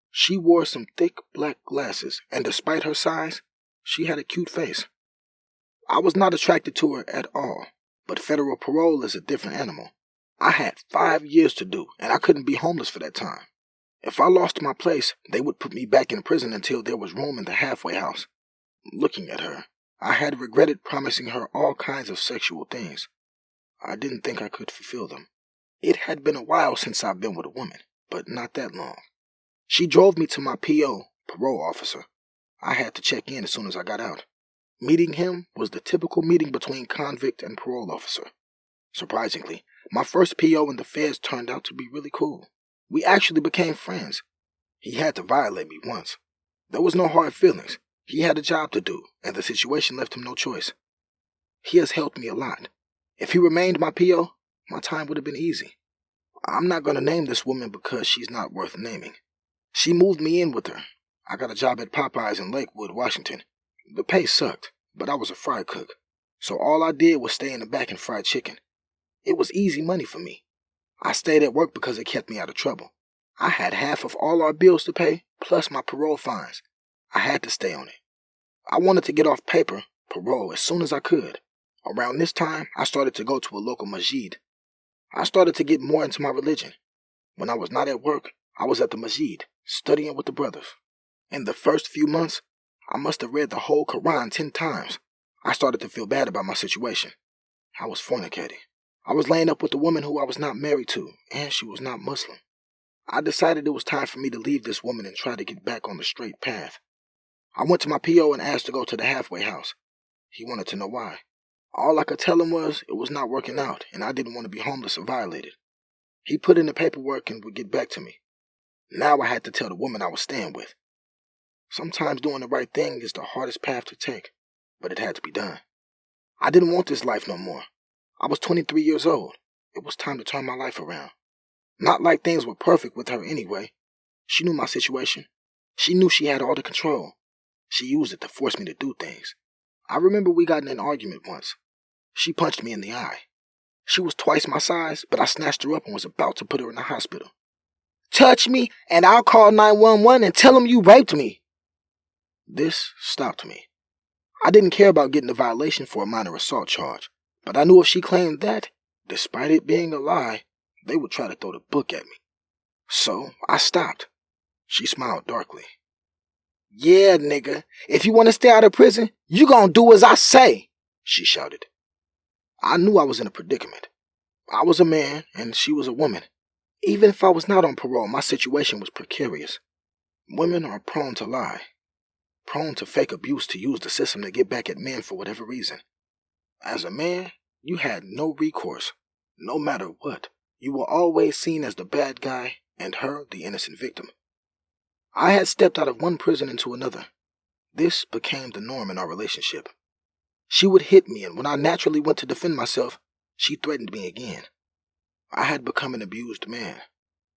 She wore some thick black glasses, and despite her size, she had a cute face. I was not attracted to her at all, but federal parole is a different animal. I had 5 years to do, and I couldn't be homeless for that time. If I lost my place, they would put me back in prison until there was room in the halfway house. Looking at her, I had regretted promising her all kinds of sexual things. I didn't think I could fulfill them. It had been a while since I'd been with a woman, but not that long. She drove me to my PO, parole officer. I had to check in as soon as I got out. Meeting him was the typical meeting between convict and parole officer. Surprisingly, my first PO in the feds turned out to be really cool. We actually became friends. He had to violate me once. There was no hard feelings. He had a job to do, and the situation left him no choice. He has helped me a lot. If he remained my PO, my time would have been easy. I'm not going to name this woman because she's not worth naming. She moved me in with her. I got a job at Popeyes in Lakewood, Washington. The pay sucked, but I was a fry cook, so all I did was stay in the back and fry chicken. It was easy money for me. I stayed at work because it kept me out of trouble. I had half of all our bills to pay, plus my parole fines. I had to stay on it. I wanted to get off paper, parole, as soon as I could. Around this time, I started to go to a local masjid. I started to get more into my religion. When I was not at work, I was at the masjid, studying with the brothers. In the first few months, I must have read the whole Quran 10 times. I started to feel bad about my situation. I was fornicating. I was laying up with a woman who I was not married to, and she was not Muslim. I decided it was time for me to leave this woman and try to get back on the straight path. I went to my PO and asked to go to the halfway house. He wanted to know why. All I could tell him was it was not working out, and I didn't want to be homeless or violated. He put in the paperwork and would get back to me. Now I had to tell the woman I was staying with. Sometimes doing the right thing is the hardest path to take, but it had to be done. I didn't want this life no more. I was 23 years old. It was time to turn my life around. Not like things were perfect with her anyway. She knew my situation. She knew she had all the control. She used it to force me to do things. I remember we got in an argument once. She punched me in the eye. She was twice my size, but I snatched her up and was about to put her in the hospital. "Touch me, and I'll call 911 and tell them you raped me." This stopped me. I didn't care about getting a violation for a minor assault charge, but I knew if she claimed that, despite it being a lie, they would try to throw the book at me. So I stopped. She smiled darkly. "Yeah, nigga, if you want to stay out of prison, you gonna do as I say." she shouted. I knew I was in a predicament. I was a man, and she was a woman. Even if I was not on parole, my situation was precarious. Women are prone to lie, prone to fake abuse to use the system to get back at men for whatever reason. As a man, you had no recourse. No matter what, you were always seen as the bad guy and her the innocent victim. I had stepped out of one prison into another. This became the norm in our relationship. She would hit me, and when I naturally went to defend myself, she threatened me again. I had become an abused man.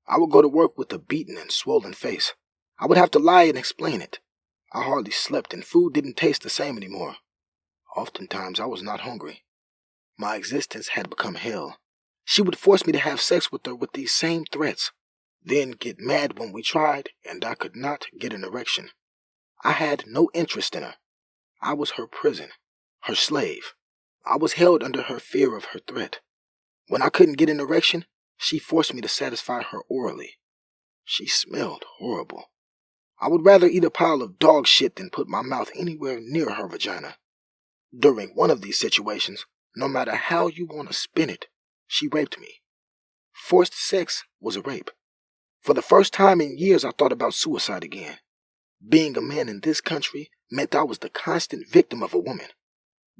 I would go to work with a beaten and swollen face. I would have to lie and explain it. I hardly slept, and food didn't taste the same anymore. Oftentimes, I was not hungry. My existence had become hell. She would force me to have sex with her with these same threats, then get mad when we tried, and I could not get an erection. I had no interest in her. I was her prison, her slave. I was held under her fear of her threat. When I couldn't get an erection, she forced me to satisfy her orally. She smelled horrible. I would rather eat a pile of dog shit than put my mouth anywhere near her vagina. During one of these situations, no matter how you want to spin it, she raped me. Forced sex was a rape. For the first time in years, I thought about suicide again. Being a man in this country meant I was the constant victim of a woman.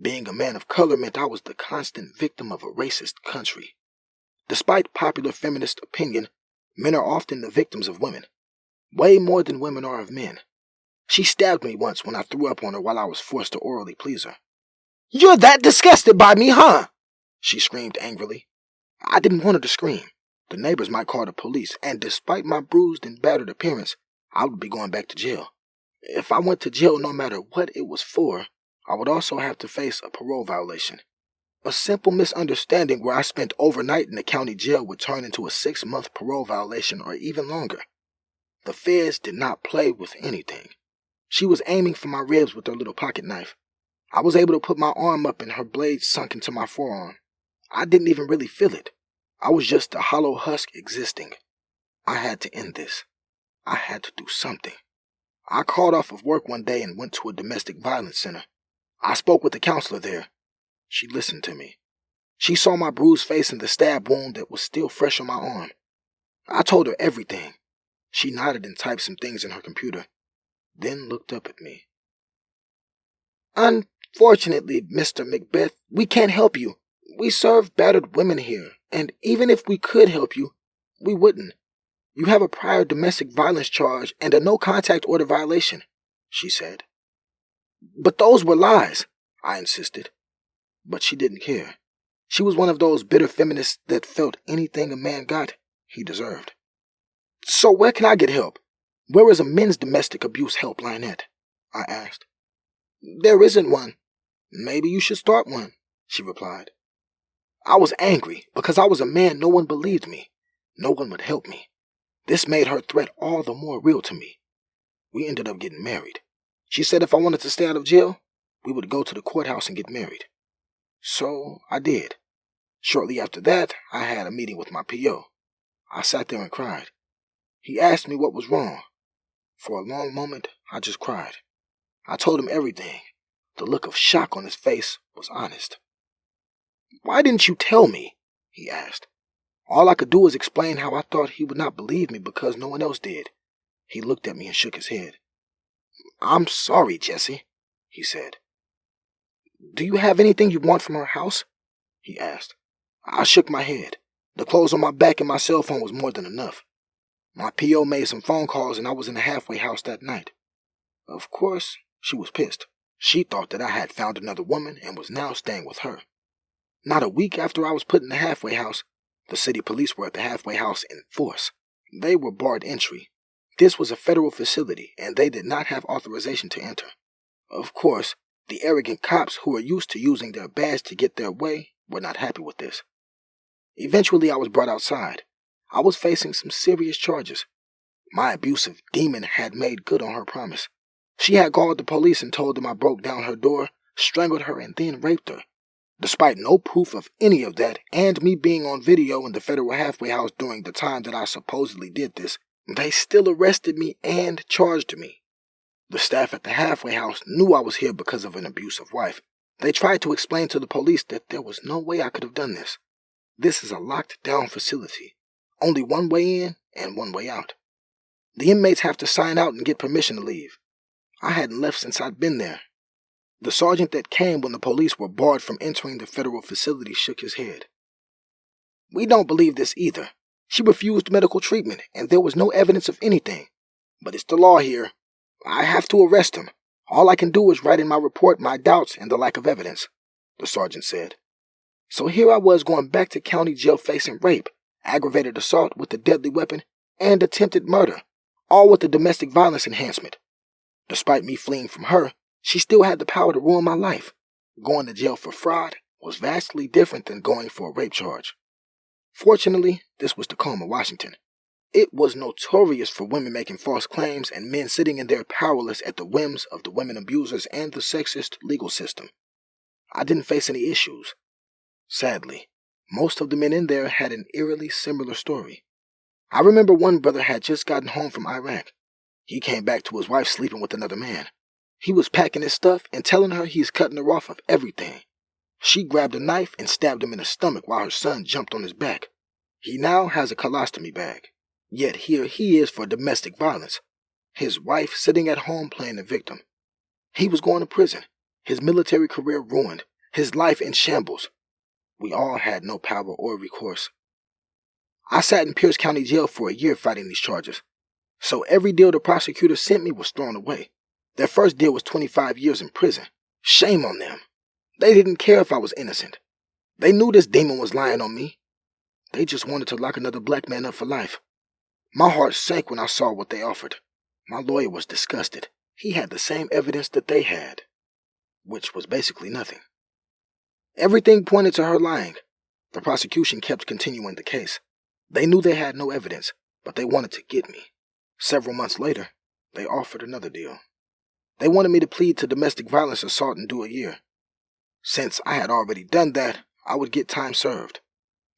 Being a man of color meant I was the constant victim of a racist country. Despite popular feminist opinion, men are often the victims of women. Way more than women are of men. She stabbed me once when I threw up on her while I was forced to orally please her. "You're that disgusted by me, huh?" she screamed angrily. I didn't want her to scream. The neighbors might call the police, and despite my bruised and battered appearance, I would be going back to jail. If I went to jail no matter what it was for, I would also have to face a parole violation. A simple misunderstanding where I spent overnight in the county jail would turn into a 6-month parole violation or even longer. The feds did not play with anything. She was aiming for my ribs with her little pocket knife. I was able to put my arm up and her blade sunk into my forearm. I didn't even really feel it. I was just a hollow husk existing. I had to end this. I had to do something. I called off of work one day and went to a domestic violence center. I spoke with the counselor there. She listened to me. She saw my bruised face and the stab wound that was still fresh on my arm. I told her everything. She nodded and typed some things in her computer, then looked up at me. "Unfortunately, Mr. Macbeth, we can't help you. We serve battered women here, and even if we could help you, we wouldn't. You have a prior domestic violence charge and a no-contact order violation," she said. "But those were lies," I insisted. But she didn't care. She was one of those bitter feminists that felt anything a man got, he deserved. "So where can I get help? Where is a men's domestic abuse helpline at?" I asked. "There isn't one. Maybe you should start one," she replied. I was angry because I was a man. No one believed me. No one would help me. This made her threat all the more real to me. We ended up getting married. She said if I wanted to stay out of jail, we would go to the courthouse and get married. So I did. Shortly after that, I had a meeting with my PO. I sat there and cried. He asked me what was wrong. For a long moment, I just cried. I told him everything. The look of shock on his face was honest. "Why didn't you tell me?" he asked. All I could do was explain how I thought he would not believe me because no one else did. He looked at me and shook his head. "I'm sorry, Jesse," he said. "Do you have anything you want from our house?" he asked. I shook my head. The clothes on my back and my cell phone was more than enough. My PO made some phone calls and I was in the halfway house that night. Of course, she was pissed. She thought that I had found another woman and was now staying with her. Not a week after I was put in the halfway house, the city police were at the halfway house in force. They were barred entry. This was a federal facility and they did not have authorization to enter. Of course, the arrogant cops who were used to using their badge to get their way were not happy with this. Eventually, I was brought outside. I was facing some serious charges. My abusive demon had made good on her promise. She had called the police and told them I broke down her door, strangled her, and then raped her. Despite no proof of any of that, and me being on video in the federal halfway house during the time that I supposedly did this, they still arrested me and charged me. The staff at the halfway house knew I was here because of an abusive wife, They tried to explain to the police that there was no way I could have done this. This is a locked-down facility. Only one way in and one way out. The inmates have to sign out and get permission to leave. I hadn't left since I'd been there. The sergeant that came when the police were barred from entering the federal facility shook his head. We don't believe this either. She refused medical treatment, and there was no evidence of anything. But it's the law here. I have to arrest him. All I can do is write in my report my doubts and the lack of evidence, the sergeant said. So here I was going back to county jail facing rape, aggravated assault with a deadly weapon, and attempted murder, all with the domestic violence enhancement. Despite me fleeing from her, she still had the power to ruin my life. Going to jail for fraud was vastly different than going for a rape charge. Fortunately, this was Tacoma, Washington. It was notorious for women making false claims and men sitting in there powerless at the whims of the women abusers and the sexist legal system. I didn't face any issues. Sadly, most of the men in there had an eerily similar story. I remember one brother had just gotten home from Iraq. He came back to his wife sleeping with another man. He was packing his stuff and telling her he's cutting her off of everything. She grabbed a knife and stabbed him in the stomach while her son jumped on his back. He now has a colostomy bag. Yet here he is for domestic violence. His wife sitting at home playing the victim. He was going to prison. His military career ruined. His life in shambles. We all had no power or recourse. I sat in Pierce County Jail for a year fighting these charges. So every deal the prosecutor sent me was thrown away. Their first deal was 25 years in prison. Shame on them. They didn't care if I was innocent. They knew this demon was lying on me. They just wanted to lock another black man up for life. My heart sank when I saw what they offered. My lawyer was disgusted. He had the same evidence that they had, which was basically nothing. Everything pointed to her lying. The prosecution kept continuing the case. They knew they had no evidence, but they wanted to get me. Several months later, they offered another deal. They wanted me to plead to domestic violence assault and do a year. Since I had already done that, I would get time served.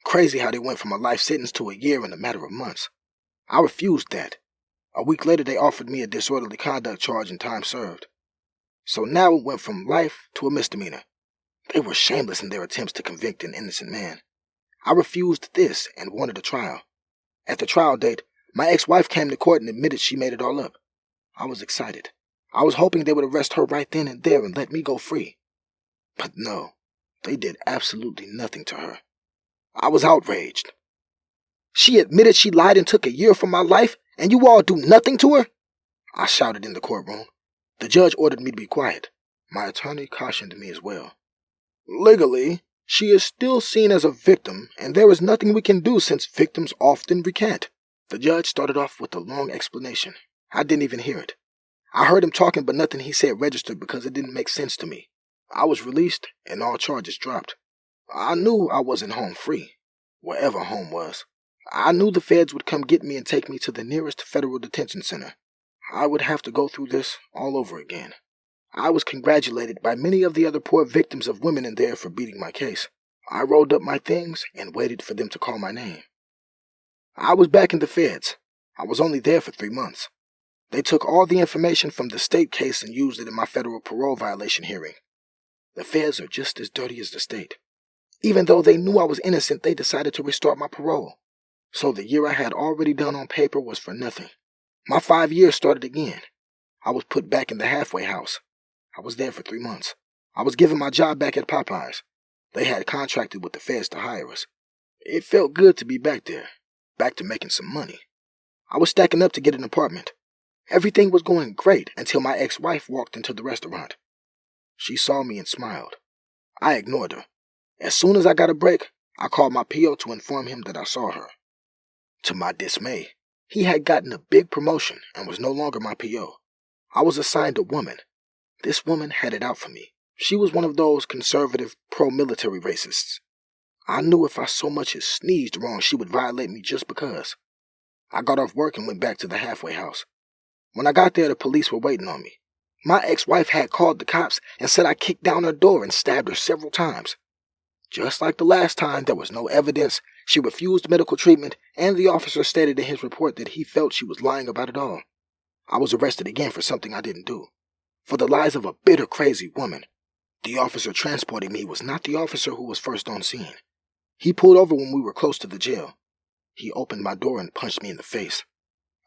Crazy how they went from a life sentence to a year in a matter of months. I refused that. A week later, they offered me a disorderly conduct charge and time served. So now it went from life to a misdemeanor. They were shameless in their attempts to convict an innocent man. I refused this and wanted a trial. At the trial date, my ex-wife came to court and admitted she made it all up. I was excited. I was hoping they would arrest her right then and there and let me go free. But no, they did absolutely nothing to her. I was outraged. She admitted she lied and took a year from my life, and you all do nothing to her? I shouted in the courtroom. The judge ordered me to be quiet. My attorney cautioned me as well. Legally, she is still seen as a victim, and there is nothing we can do since victims often recant. The judge started off with a long explanation. I didn't even hear it. I heard him talking, but nothing he said registered because it didn't make sense to me. I was released, and all charges dropped. I knew I wasn't home free, wherever home was. I knew the feds would come get me and take me to the nearest federal detention center. I would have to go through this all over again. I was congratulated by many of the other poor victims of women in there for beating my case. I rolled up my things and waited for them to call my name. I was back in the feds. I was only there for 3 months. They took all the information from the state case and used it in my federal parole violation hearing. The feds are just as dirty as the state. Even though they knew I was innocent, they decided to restart my parole. So the year I had already done on paper was for nothing. My 5 years started again. I was put back in the halfway house. I was there for 3 months. I was given my job back at Popeyes. They had contracted with the feds to hire us. It felt good to be back there, back to making some money. I was stacking up to get an apartment. Everything was going great until my ex-wife walked into the restaurant. She saw me and smiled. I ignored her. As soon as I got a break, I called my PO to inform him that I saw her. To my dismay, he had gotten a big promotion and was no longer my PO. I was assigned a woman. This woman had it out for me. She was one of those conservative, pro-military racists. I knew if I so much as sneezed wrong, she would violate me just because. I got off work and went back to the halfway house. When I got there, the police were waiting on me. My ex-wife had called the cops and said I kicked down her door and stabbed her several times. Just like the last time, there was no evidence. She refused medical treatment, and the officer stated in his report that he felt she was lying about it all. I was arrested again for something I didn't do. For the lies of a bitter, crazy woman. The officer transporting me was not the officer who was first on scene. He pulled over when we were close to the jail. He opened my door and punched me in the face.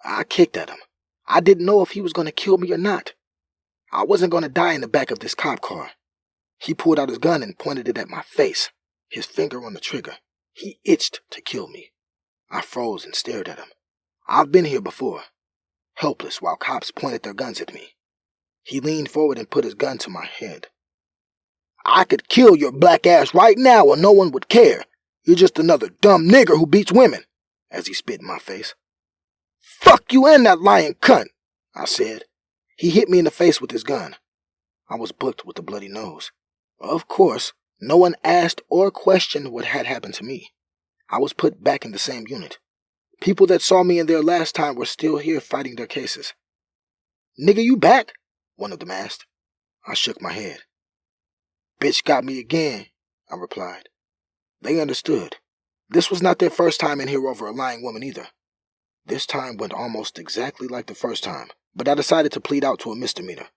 I kicked at him. I didn't know if he was going to kill me or not. I wasn't going to die in the back of this cop car. He pulled out his gun and pointed it at my face, his finger on the trigger. He itched to kill me. I froze and stared at him. I've been here before, helpless while cops pointed their guns at me. He leaned forward and put his gun to my head. I could kill your black ass right now and no one would care. You're just another dumb nigger who beats women, as he spit in my face. Fuck you and that lying cunt, I said. He hit me in the face with his gun. I was booked with a bloody nose. Of course, no one asked or questioned what had happened to me. I was put back in the same unit. People that saw me in there last time were still here fighting their cases. Nigga, you back? One of them asked. I shook my head. Bitch got me again, I replied. They understood. This was not their first time in here over a lying woman either. This time went almost exactly like the first time, but I decided to plead out to a misdemeanor.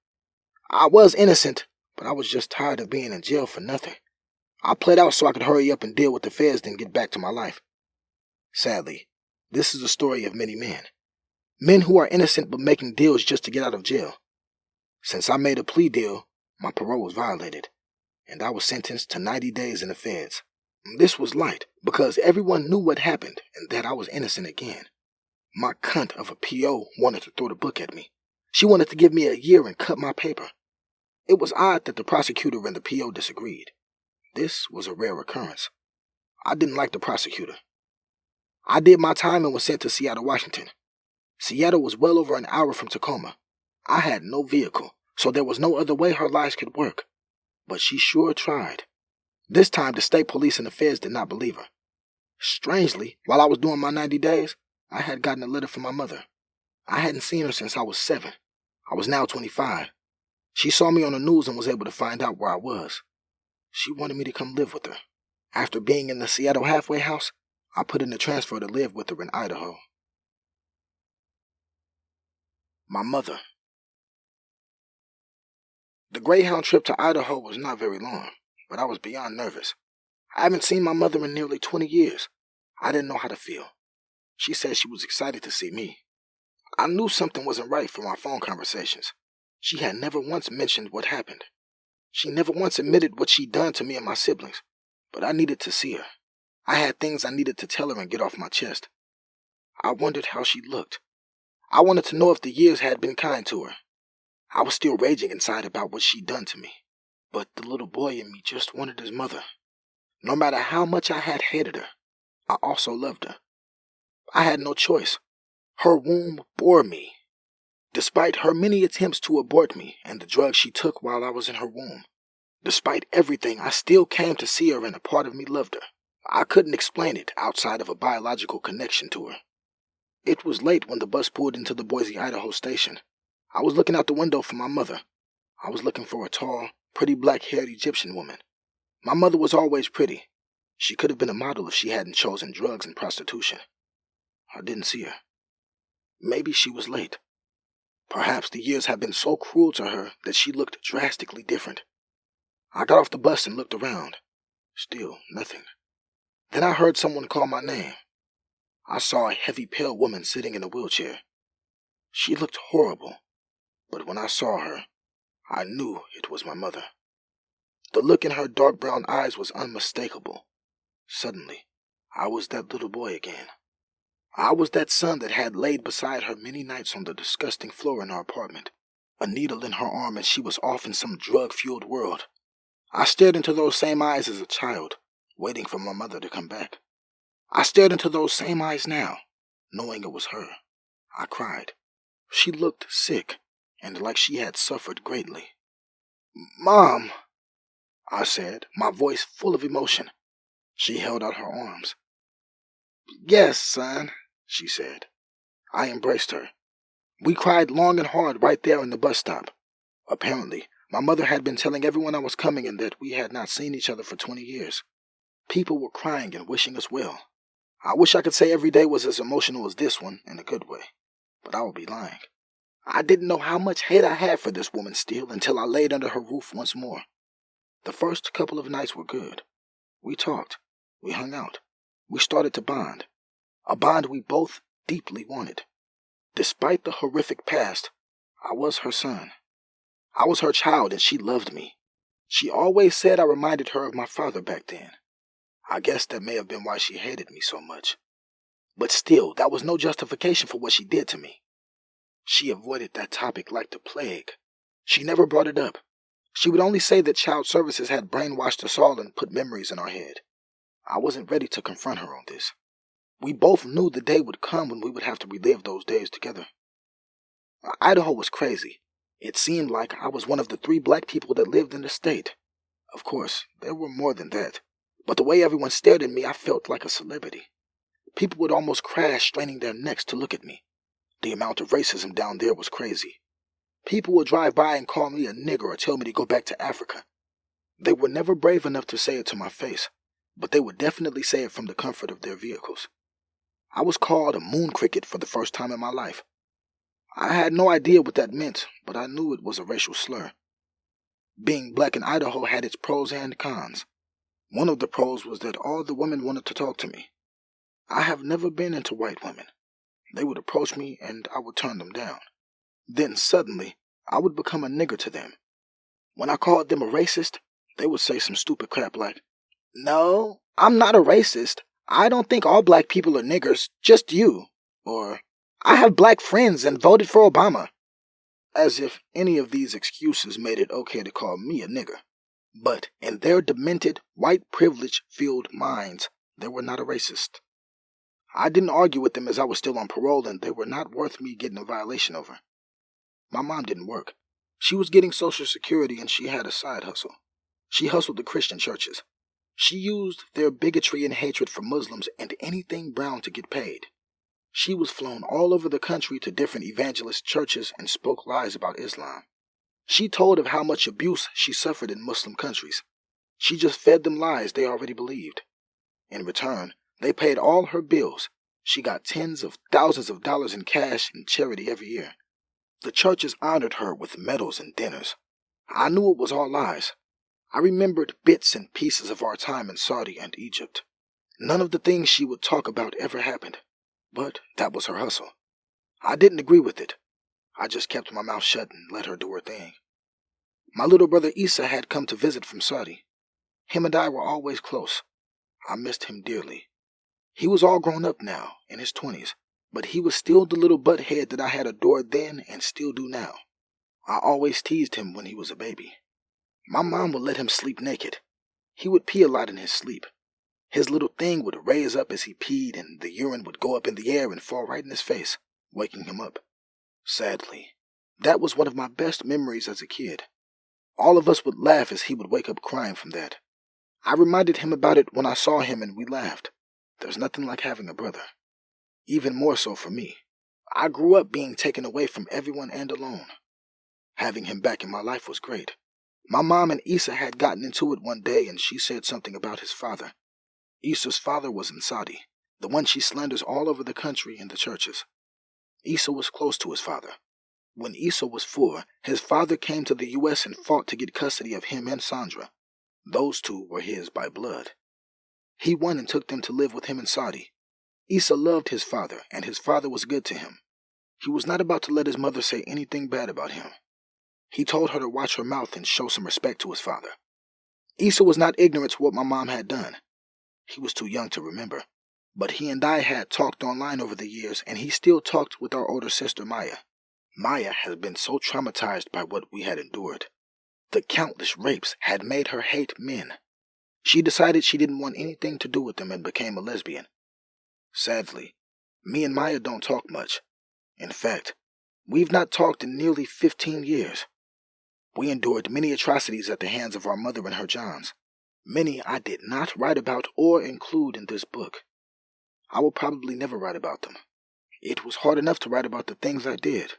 I was innocent, but I was just tired of being in jail for nothing. I pled out so I could hurry up and deal with the feds, then get back to my life. Sadly, this is the story of many men. Men who are innocent but making deals just to get out of jail. Since I made a plea deal, my parole was violated, and I was sentenced to 90 days in the feds. This was light, because everyone knew what happened and that I was innocent again. My cunt of a P.O. wanted to throw the book at me. She wanted to give me a year and cut my paper. It was odd that the prosecutor and the P.O. disagreed. This was a rare occurrence. I didn't like the prosecutor. I did my time and was sent to Seattle, Washington. Seattle was well over an hour from Tacoma. I had no vehicle, so there was no other way her lies could work. But she sure tried. This time, the state police and the feds did not believe her. Strangely, while I was doing my 90 days, I had gotten a letter from my mother. I hadn't seen her since I was 7. I was now 25. She saw me on the news and was able to find out where I was. She wanted me to come live with her. After being in the Seattle halfway house, I put in a transfer to live with her in Idaho. My mother. The Greyhound trip to Idaho was not very long, but I was beyond nervous. I haven't seen my mother in nearly 20 years. I didn't know how to feel. She said she was excited to see me. I knew something wasn't right from our phone conversations. She had never once mentioned what happened. She never once admitted what she'd done to me and my siblings, but I needed to see her. I had things I needed to tell her and get off my chest. I wondered how she looked. I wanted to know if the years had been kind to her. I was still raging inside about what she'd done to me, but the little boy in me just wanted his mother. No matter how much I had hated her, I also loved her. I had no choice. Her womb bore me. Despite her many attempts to abort me and the drugs she took while I was in her womb, despite everything, I still came to see her and a part of me loved her. I couldn't explain it outside of a biological connection to her. It was late when the bus pulled into the Boise, Idaho station. I was looking out the window for my mother. I was looking for a tall, pretty black-haired Egyptian woman. My mother was always pretty. She could have been a model if she hadn't chosen drugs and prostitution. I didn't see her. Maybe she was late. Perhaps the years had been so cruel to her that she looked drastically different. I got off the bus and looked around. Still nothing. Then I heard someone call my name. I saw a heavy, pale woman sitting in a wheelchair. She looked horrible, but when I saw her, I knew it was my mother. The look in her dark brown eyes was unmistakable. Suddenly, I was that little boy again. I was that son that had laid beside her many nights on the disgusting floor in our apartment, a needle in her arm, and she was off in some drug-fueled world. I stared into those same eyes as a child, waiting for my mother to come back. I stared into those same eyes now, knowing it was her. I cried. She looked sick, and like she had suffered greatly. "Mom," I said, my voice full of emotion. She held out her arms. "Yes, son," she said. I embraced her. We cried long and hard right there in the bus stop. Apparently, my mother had been telling everyone I was coming and that we had not seen each other for 20 years. People were crying and wishing us well. I wish I could say every day was as emotional as this one, in a good way, but I would be lying. I didn't know how much hate I had for this woman still until I laid under her roof once more. The first couple of nights were good. We talked. We hung out. We started to bond. A bond we both deeply wanted. Despite the horrific past, I was her son. I was her child and she loved me. She always said I reminded her of my father back then. I guess that may have been why she hated me so much. But still, that was no justification for what she did to me. She avoided that topic like the plague. She never brought it up. She would only say that child services had brainwashed us all and put memories in our head. I wasn't ready to confront her on this. We both knew the day would come when we would have to relive those days together. Idaho was crazy. It seemed like I was one of the 3 black people that lived in the state. Of course, there were more than that. But the way everyone stared at me, I felt like a celebrity. People would almost crash, straining their necks to look at me. The amount of racism down there was crazy. People would drive by and call me a nigger or tell me to go back to Africa. They were never brave enough to say it to my face, but they would definitely say it from the comfort of their vehicles. I was called a moon cricket for the first time in my life. I had no idea what that meant, but I knew it was a racial slur. Being black in Idaho had its pros and cons. One of the pros was that all the women wanted to talk to me. I have never been into white women. They would approach me and I would turn them down. Then suddenly, I would become a nigger to them. When I called them a racist, they would say some stupid crap like, "No, I'm not a racist. I don't think all black people are niggers, just you." Or, "I have black friends and voted for Obama." As if any of these excuses made it okay to call me a nigger. But in their demented, white privilege-filled minds, they were not a racist. I didn't argue with them as I was still on parole and they were not worth me getting a violation over. My mom didn't work. She was getting Social Security and she had a side hustle. She hustled the Christian churches. She used their bigotry and hatred for Muslims and anything brown to get paid. She was flown all over the country to different evangelist churches and spoke lies about Islam. She told of how much abuse she suffered in Muslim countries. She just fed them lies they already believed. In return, they paid all her bills. She got tens of thousands of dollars in cash and charity every year. The churches honored her with medals and dinners. I knew it was all lies. I remembered bits and pieces of our time in Saudi and Egypt. None of the things she would talk about ever happened. But that was her hustle. I didn't agree with it. I just kept my mouth shut and let her do her thing. My little brother Issa had come to visit from Saudi. Him and I were always close. I missed him dearly. He was all grown up now, in his 20s, but he was still the little butthead that I had adored then and still do now. I always teased him when he was a baby. My mom would let him sleep naked. He would pee a lot in his sleep. His little thing would raise up as he peed and the urine would go up in the air and fall right in his face, waking him up. Sadly, that was one of my best memories as a kid. All of us would laugh as he would wake up crying from that. I reminded him about it when I saw him and we laughed. There's nothing like having a brother. Even more so for me. I grew up being taken away from everyone and alone. Having him back in my life was great. My mom and Issa had gotten into it one day and she said something about his father. Issa's father was in Saudi, the one she slanders all over the country in the churches. Issa was close to his father. When Issa was 4, his father came to the U.S. and fought to get custody of him and Sandra. Those two were his by blood. He won and took them to live with him in Saudi. Issa loved his father, and his father was good to him. He was not about to let his mother say anything bad about him. He told her to watch her mouth and show some respect to his father. Issa was not ignorant to what my mom had done. He was too young to remember, but he and I had talked online over the years, and he still talked with our older sister Maya. Maya had been so traumatized by what we had endured. The countless rapes had made her hate men. She decided she didn't want anything to do with them and became a lesbian. Sadly, me and Maya don't talk much. In fact, we've not talked in nearly 15 years. We endured many atrocities at the hands of our mother and her Johns. Many I did not write about or include in this book. I will probably never write about them. It was hard enough to write about the things I did.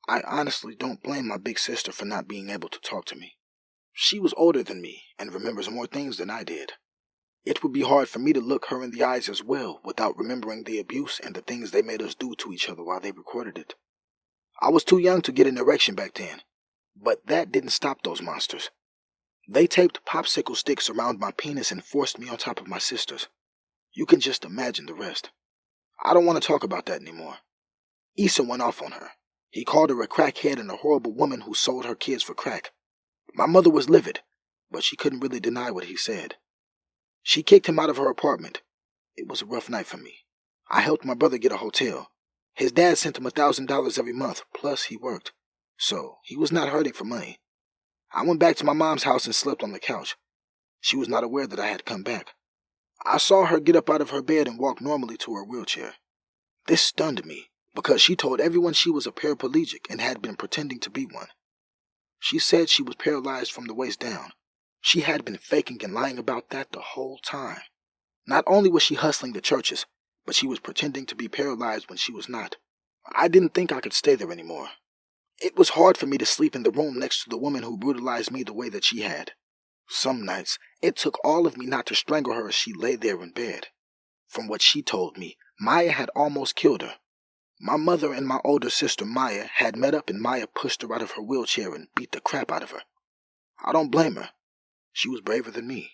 I honestly don't blame my big sister for not being able to talk to me. She was older than me and remembers more things than I did. It would be hard for me to look her in the eyes as well without remembering the abuse and the things they made us do to each other while they recorded it. I was too young to get an erection back then, but that didn't stop those monsters. They taped popsicle sticks around my penis and forced me on top of my sisters. You can just imagine the rest. I don't want to talk about that anymore. Issa went off on her. He called her a crackhead and a horrible woman who sold her kids for crack. My mother was livid, but she couldn't really deny what he said. She kicked him out of her apartment. It was a rough night for me. I helped my brother get a hotel. His dad sent him $1,000 every month, plus he worked. So he was not hurting for money. I went back to my mom's house and slept on the couch. She was not aware that I had come back. I saw her get up out of her bed and walk normally to her wheelchair. This stunned me, because she told everyone she was a paraplegic and had been pretending to be one. She said she was paralyzed from the waist down. She had been faking and lying about that the whole time. Not only was she hustling the churches, but she was pretending to be paralyzed when she was not. I didn't think I could stay there anymore. It was hard for me to sleep in the room next to the woman who brutalized me the way that she had. Some nights, it took all of me not to strangle her as she lay there in bed. From what she told me, Maya had almost killed her. My mother and my older sister Maya had met up and Maya pushed her out of her wheelchair and beat the crap out of her. I don't blame her. She was braver than me.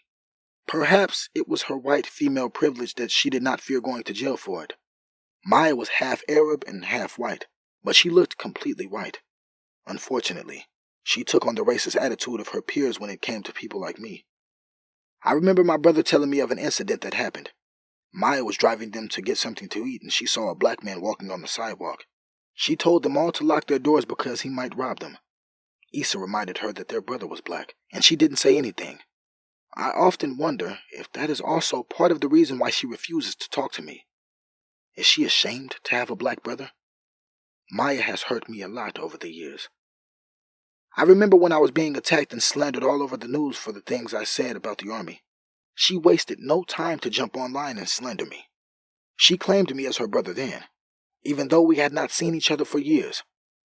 Perhaps it was her white female privilege that she did not fear going to jail for it. Maya was half Arab and half white, but she looked completely white. Unfortunately, she took on the racist attitude of her peers when it came to people like me. I remember my brother telling me of an incident that happened. Maya was driving them to get something to eat and she saw a black man walking on the sidewalk. She told them all to lock their doors because he might rob them. Issa reminded her that their brother was black, and she didn't say anything. I often wonder if that is also part of the reason why she refuses to talk to me. Is she ashamed to have a black brother? Maya has hurt me a lot over the years. I remember when I was being attacked and slandered all over the news for the things I said about the army. She wasted no time to jump online and slander me. She claimed me as her brother then, even though we had not seen each other for years.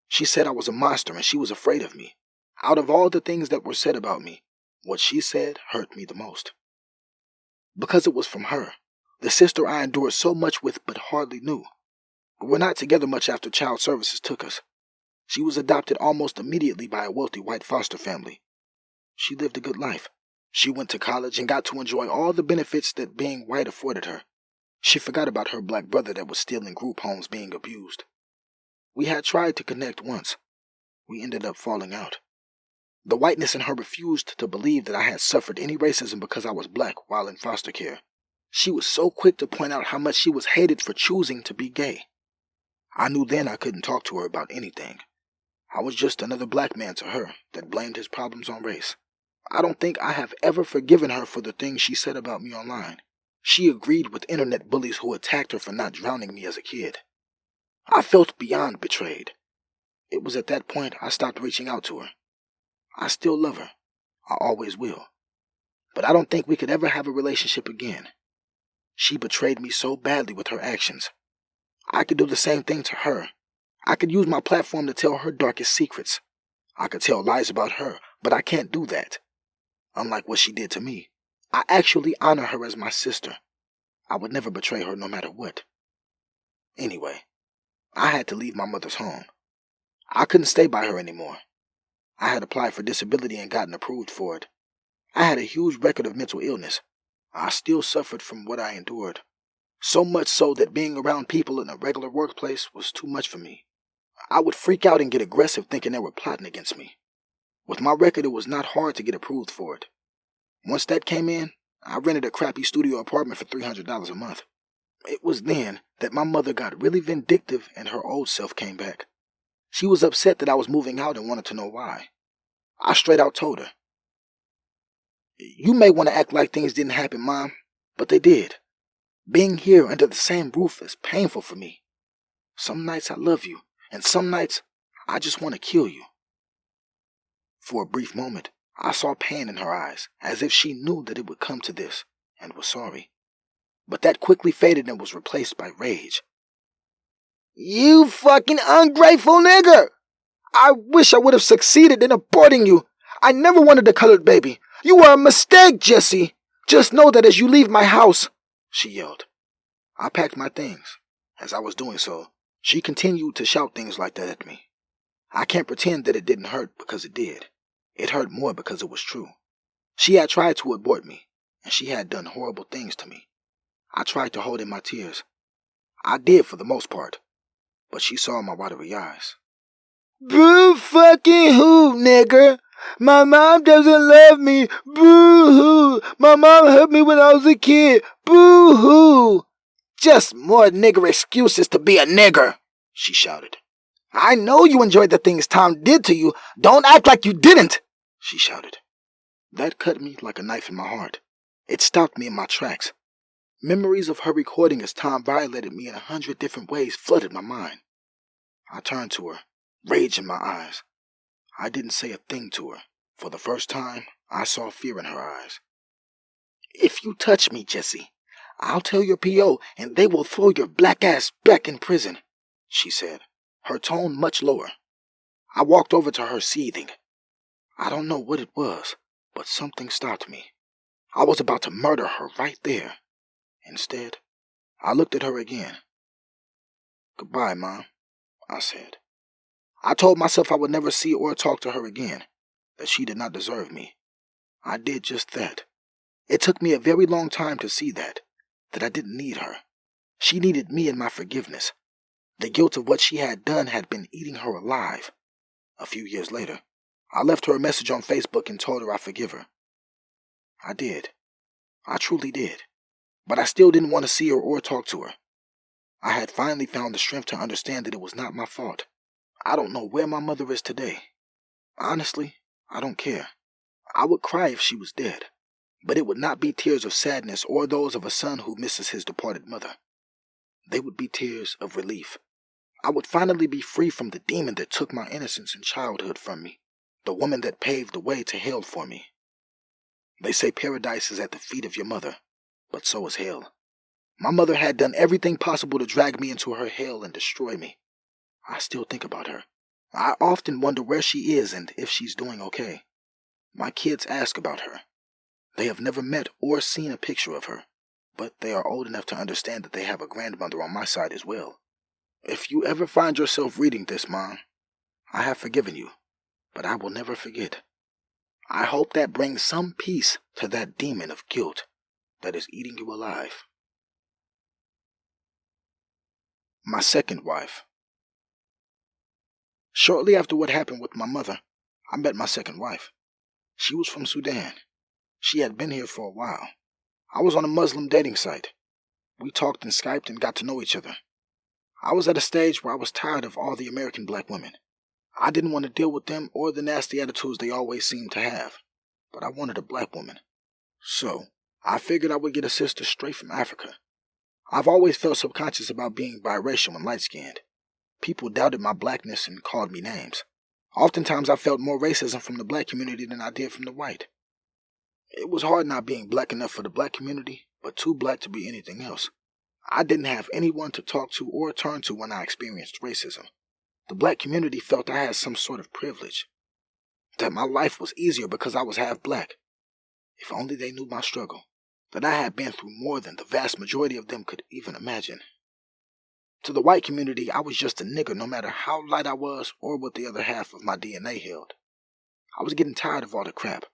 She said I was a monster and she was afraid of me. Out of all the things that were said about me, what she said hurt me the most. Because it was from her, the sister I endured so much with but hardly knew. We were not together much after child services took us. She was adopted almost immediately by a wealthy white foster family. She lived a good life. She went to college and got to enjoy all the benefits that being white afforded her. She forgot about her black brother that was still in group homes being abused. We had tried to connect once. We ended up falling out. The whiteness in her refused to believe that I had suffered any racism because I was black while in foster care. She was so quick to point out how much she was hated for choosing to be gay. I knew then I couldn't talk to her about anything. I was just another black man to her that blamed his problems on race. I don't think I have ever forgiven her for the things she said about me online. She agreed with internet bullies who attacked her for not drowning me as a kid. I felt beyond betrayed. It was at that point I stopped reaching out to her. I still love her. I always will. But I don't think we could ever have a relationship again. She betrayed me so badly with her actions. I could do the same thing to her. I could use my platform to tell her darkest secrets. I could tell lies about her, but I can't do that. Unlike what she did to me, I actually honor her as my sister. I would never betray her no matter what. Anyway, I had to leave my mother's home. I couldn't stay by her anymore. I had applied for disability and gotten approved for it. I had a huge record of mental illness. I still suffered from what I endured. So much so that being around people in a regular workplace was too much for me. I would freak out and get aggressive thinking they were plotting against me. With my record, it was not hard to get approved for it. Once that came in, I rented a crappy studio apartment for $300 a month. It was then that my mother got really vindictive and her old self came back. She was upset that I was moving out and wanted to know why. I straight out told her, "You may want to act like things didn't happen, Mom, but they did. Being here under the same roof is painful for me. Some nights I love you, and some nights I just want to kill you." For a brief moment, I saw pain in her eyes, as if she knew that it would come to this, and was sorry. But that quickly faded and was replaced by rage. "You fucking ungrateful nigger! I wish I would have succeeded in aborting you. I never wanted a colored baby. You are a mistake, Jesse. Just know that as you leave my house," she yelled. I packed my things. As I was doing so, she continued to shout things like that at me. I can't pretend that it didn't hurt because it did. It hurt more because it was true. She had tried to abort me, and she had done horrible things to me. I tried to hold in my tears. I did for the most part, but she saw my watery eyes. Boo fucking hoo, nigger. My mom doesn't love me. Boo hoo. My mom hurt me when I was a kid. Boo hoo. Just more nigger excuses to be a nigger, she shouted. I know you enjoyed the things Tom did to you. Don't act like you didn't, she shouted. That cut me like a knife in my heart. It stopped me in my tracks. Memories of her recording as Tom violated me in 100 different ways flooded my mind. I turned to her, rage in my eyes. I didn't say a thing to her. For the first time, I saw fear in her eyes. If you touch me, Jesse, I'll tell your P.O. and they will throw your black ass back in prison, she said, her tone much lower. I walked over to her seething. I don't know what it was, but something stopped me. I was about to murder her right there. Instead, I looked at her again. Goodbye, Mom, I said. I told myself I would never see or talk to her again, that she did not deserve me. I did just that. It took me a very long time to see that I didn't need her. She needed me and my forgiveness. The guilt of what she had done had been eating her alive. A few years later, I left her a message on Facebook and told her I forgive her. I did. I truly did. But I still didn't want to see her or talk to her. I had finally found the strength to understand that it was not my fault. I don't know where my mother is today. Honestly, I don't care. I would cry if she was dead, but it would not be tears of sadness or those of a son who misses his departed mother. They would be tears of relief. I would finally be free from the demon that took my innocence and childhood from me, the woman that paved the way to hell for me. They say paradise is at the feet of your mother, but so is hell. My mother had done everything possible to drag me into her hell and destroy me. I still think about her. I often wonder where she is and if she's doing okay. My kids ask about her. They have never met or seen a picture of her, but they are old enough to understand that they have a grandmother on my side as well. If you ever find yourself reading this, Mom, I have forgiven you, but I will never forget. I hope that brings some peace to that demon of guilt that is eating you alive. My second wife. Shortly after what happened with my mother, I met my second wife. She was from Sudan. She had been here for a while. I was on a Muslim dating site. We talked and Skyped and got to know each other. I was at a stage where I was tired of all the American black women. I didn't want to deal with them or the nasty attitudes they always seemed to have, but I wanted a black woman. So, I figured I would get a sister straight from Africa. I've always felt subconscious about being biracial and light-skinned. People doubted my blackness and called me names. Oftentimes I felt more racism from the black community than I did from the white. It was hard not being black enough for the black community, but too black to be anything else. I didn't have anyone to talk to or turn to when I experienced racism. The black community felt I had some sort of privilege, that my life was easier because I was half black. If only they knew my struggle, that I had been through more than the vast majority of them could even imagine. To the white community, I was just a nigger no matter how light I was or what the other half of my DNA held. I was getting tired of all the crap.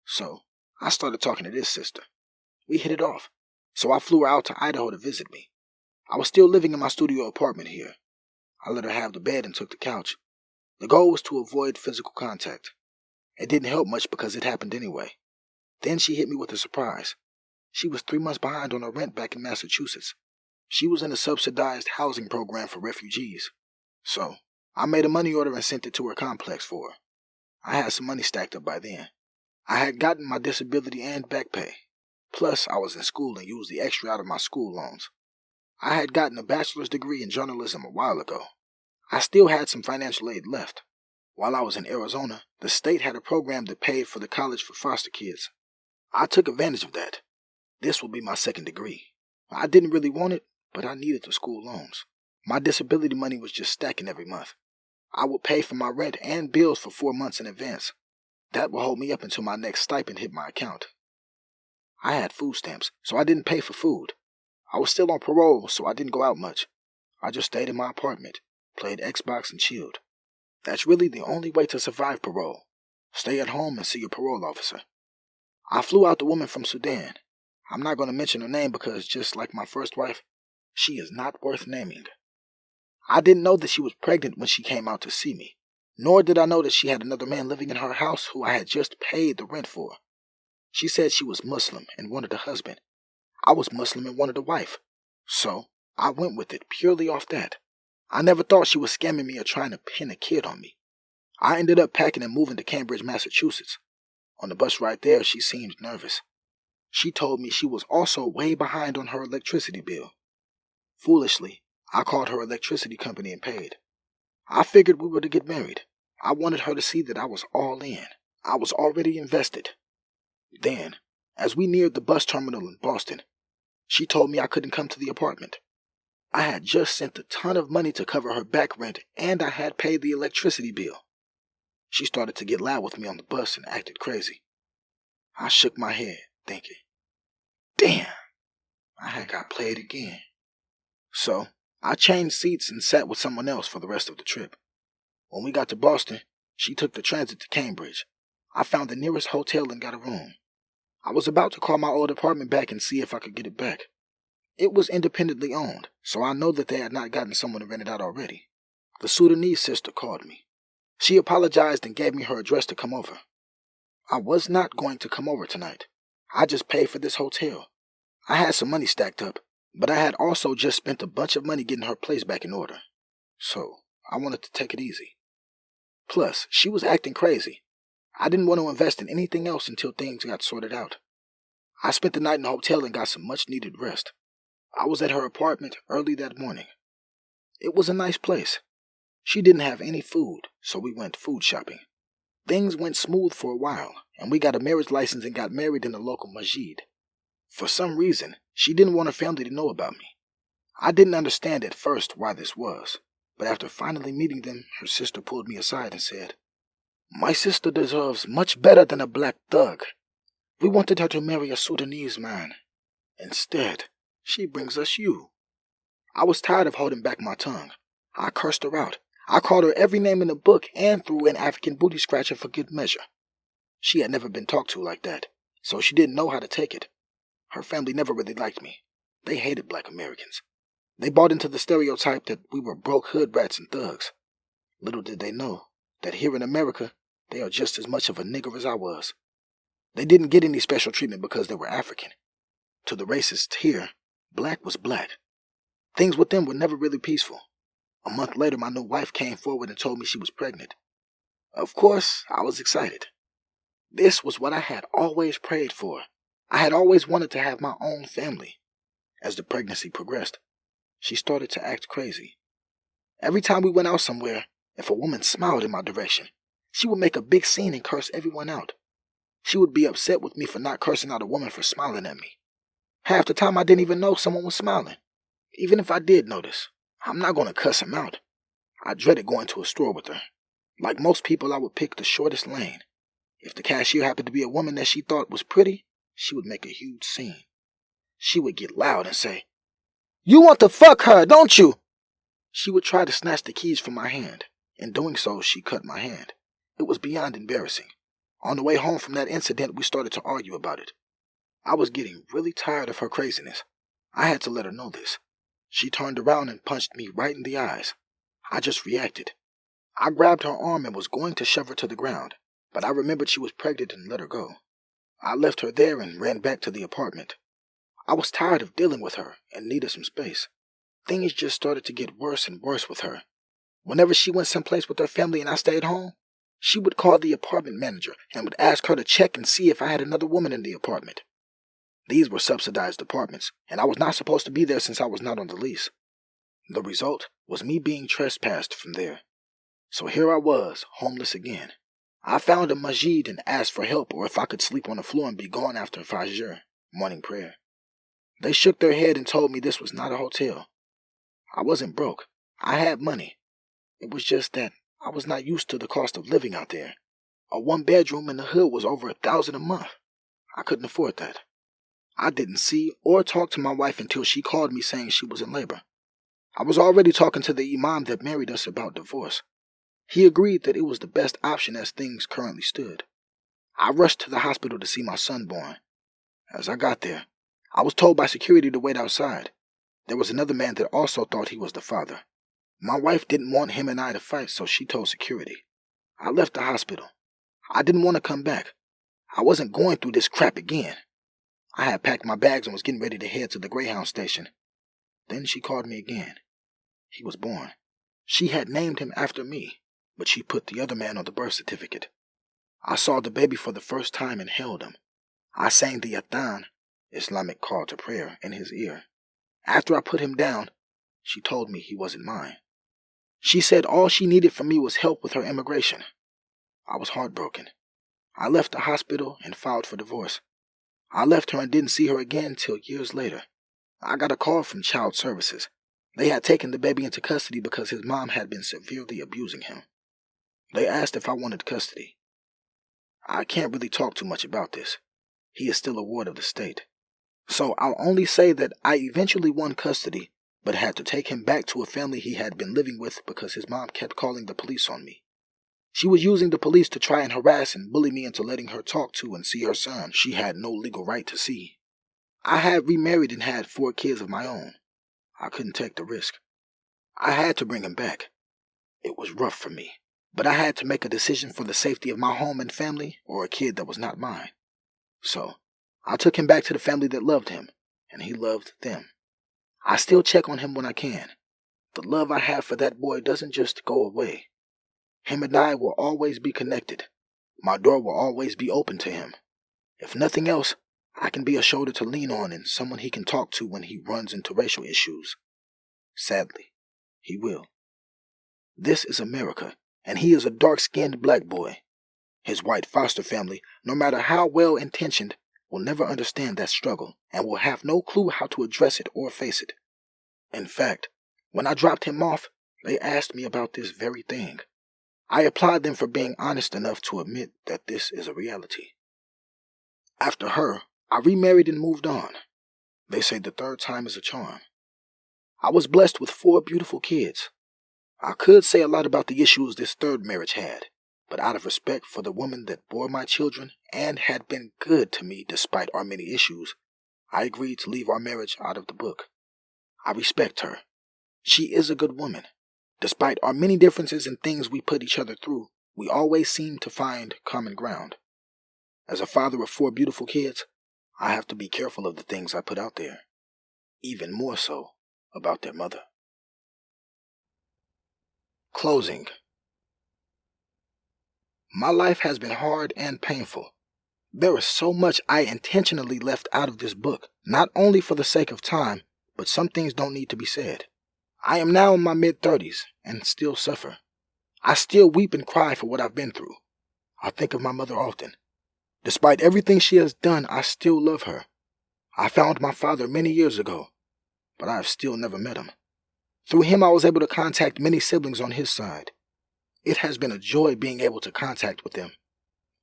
So, I started talking to this sister. We hit it off. So I flew her out to Idaho to visit me. I was still living in my studio apartment here. I let her have the bed and took the couch. The goal was to avoid physical contact. It didn't help much because it happened anyway. Then she hit me with a surprise. She was 3 months behind on her rent back in Massachusetts. She was in a subsidized housing program for refugees. So, I made a money order and sent it to her complex for her. I had some money stacked up by then. I had gotten my disability and back pay. Plus, I was in school and used the extra out of my school loans. I had gotten a bachelor's degree in journalism a while ago. I still had some financial aid left. While I was in Arizona, the state had a program that paid for the college for foster kids. I took advantage of that. This will be my second degree. I didn't really want it, but I needed the school loans. My disability money was just stacking every month. I would pay for my rent and bills for 4 months in advance. That would hold me up until my next stipend hit my account. I had food stamps, so I didn't pay for food. I was still on parole, so I didn't go out much. I just stayed in my apartment, played Xbox, and chilled. That's really the only way to survive parole. Stay at home and see your parole officer. I flew out the woman from Sudan. I'm not going to mention her name because, just like my first wife, she is not worth naming. I didn't know that she was pregnant when she came out to see me, nor did I know that she had another man living in her house who I had just paid the rent for. She said she was Muslim and wanted a husband. I was Muslim and wanted a wife. So I went with it purely off that. I never thought she was scamming me or trying to pin a kid on me. I ended up packing and moving to Cambridge, Massachusetts. On the bus ride there, she seemed nervous. She told me she was also way behind on her electricity bill. Foolishly, I called her electricity company and paid. I figured we were to get married. I wanted her to see that I was all in. I was already invested. Then, as we neared the bus terminal in Boston, she told me I couldn't come to the apartment. I had just sent a ton of money to cover her back rent, and I had paid the electricity bill. She started to get loud with me on the bus and acted crazy. I shook my head, thinking, damn, I had got played again. So, I changed seats and sat with someone else for the rest of the trip. When we got to Boston, she took the transit to Cambridge. I found the nearest hotel and got a room. I was about to call my old apartment back and see if I could get it back. It was independently owned, so I know that they had not gotten someone to rent it out already. The Sudanese sister called me. She apologized and gave me her address to come over. I was not going to come over tonight. I just paid for this hotel. I had some money stacked up, but I had also just spent a bunch of money getting her place back in order. So I wanted to take it easy. Plus, she was acting crazy. I didn't want to invest in anything else until things got sorted out. I spent the night in the hotel and got some much-needed rest. I was at her apartment early that morning. It was a nice place. She didn't have any food, so we went food shopping. Things went smooth for a while, and we got a marriage license and got married in the local masjid. For some reason, she didn't want her family to know about me. I didn't understand at first why this was, but after finally meeting them, her sister pulled me aside and said, "My sister deserves much better than a black thug. We wanted her to marry a Sudanese man. Instead, she brings us you." I was tired of holding back my tongue. I cursed her out. I called her every name in the book and threw an African booty scratcher for good measure. She had never been talked to like that, so she didn't know how to take it. Her family never really liked me. They hated black Americans. They bought into the stereotype that we were broke hood rats and thugs. Little did they know that here in America, they are just as much of a nigger as I was. They didn't get any special treatment because they were African. To the racists here, black was black. Things with them were never really peaceful. A month later, my new wife came forward and told me she was pregnant. Of course, I was excited. This was what I had always prayed for. I had always wanted to have my own family. As the pregnancy progressed, she started to act crazy. Every time we went out somewhere, if a woman smiled in my direction, she would make a big scene and curse everyone out. She would be upset with me for not cursing out a woman for smiling at me. Half the time I didn't even know someone was smiling. Even if I did notice, I'm not going to cuss him out. I dreaded going to a store with her. Like most people, I would pick the shortest lane. If the cashier happened to be a woman that she thought was pretty, she would make a huge scene. She would get loud and say, "You want to fuck her, don't you?" She would try to snatch the keys from my hand. In doing so, she cut my hand. It was beyond embarrassing. On the way home from that incident, we started to argue about it. I was getting really tired of her craziness. I had to let her know this. She turned around and punched me right in the eyes. I just reacted. I grabbed her arm and was going to shove her to the ground, but I remembered she was pregnant and let her go. I left her there and ran back to the apartment. I was tired of dealing with her and needed some space. Things just started to get worse and worse with her. Whenever she went someplace with her family and I stayed home, she would call the apartment manager and would ask her to check and see if I had another woman in the apartment. These were subsidized apartments, and I was not supposed to be there since I was not on the lease. The result was me being trespassed from there. So here I was, homeless again. I found a masjid and asked for help or if I could sleep on the floor and be gone after Fajr, morning prayer. They shook their head and told me this was not a hotel. I wasn't broke. I had money. It was just that I was not used to the cost of living out there. A one-bedroom in the hood was over $1,000 a month. I couldn't afford that. I didn't see or talk to my wife until she called me saying she was in labor. I was already talking to the imam that married us about divorce. He agreed that it was the best option as things currently stood. I rushed to the hospital to see my son born. As I got there, I was told by security to wait outside. There was another man that also thought he was the father. My wife didn't want him and I to fight, so she told security. I left the hospital. I didn't want to come back. I wasn't going through this crap again. I had packed my bags and was getting ready to head to the Greyhound station. Then she called me again. He was born. She had named him after me, but she put the other man on the birth certificate. I saw the baby for the first time and held him. I sang the Adhan, Islamic call to prayer, in his ear. After I put him down, she told me he wasn't mine. She said all she needed from me was help with her immigration. I was heartbroken. I left the hospital and filed for divorce. I left her and didn't see her again till years later. I got a call from Child Services. They had taken the baby into custody because his mom had been severely abusing him. They asked if I wanted custody. I can't really talk too much about this. He is still a ward of the state. So I'll only say that I eventually won custody, but had to take him back to a family he had been living with because his mom kept calling the police on me. She was using the police to try and harass and bully me into letting her talk to and see her son she had no legal right to see. I had remarried and had 4 kids of my own. I couldn't take the risk. I had to bring him back. It was rough for me, but I had to make a decision for the safety of my home and family or a kid that was not mine. So, I took him back to the family that loved him, and he loved them. I still check on him when I can. The love I have for that boy doesn't just go away. Him and I will always be connected. My door will always be open to him. If nothing else, I can be a shoulder to lean on and someone he can talk to when he runs into racial issues. Sadly, he will. This is America, and he is a dark-skinned black boy. His white foster family, no matter how well-intentioned, will never understand that struggle and will have no clue how to address it or face it. In fact, when I dropped him off, they asked me about this very thing. I applaud them for being honest enough to admit that this is a reality. After her, I remarried and moved on. They say the 3rd time is a charm. I was blessed with 4 beautiful kids. I could say a lot about the issues this 3rd marriage had, but out of respect for the woman that bore my children and had been good to me despite our many issues, I agreed to leave our marriage out of the book. I respect her. She is a good woman. Despite our many differences and things we put each other through, we always seem to find common ground. As a father of 4 beautiful kids, I have to be careful of the things I put out there, even more so about their mother. Closing. My life has been hard and painful. There is so much I intentionally left out of this book, not only for the sake of time, but some things don't need to be said. I am now in my mid-30s and still suffer. I still weep and cry for what I've been through. I think of my mother often. Despite everything she has done, I still love her. I found my father many years ago, but I have still never met him. Through him, I was able to contact many siblings on his side. It has been a joy being able to contact with them.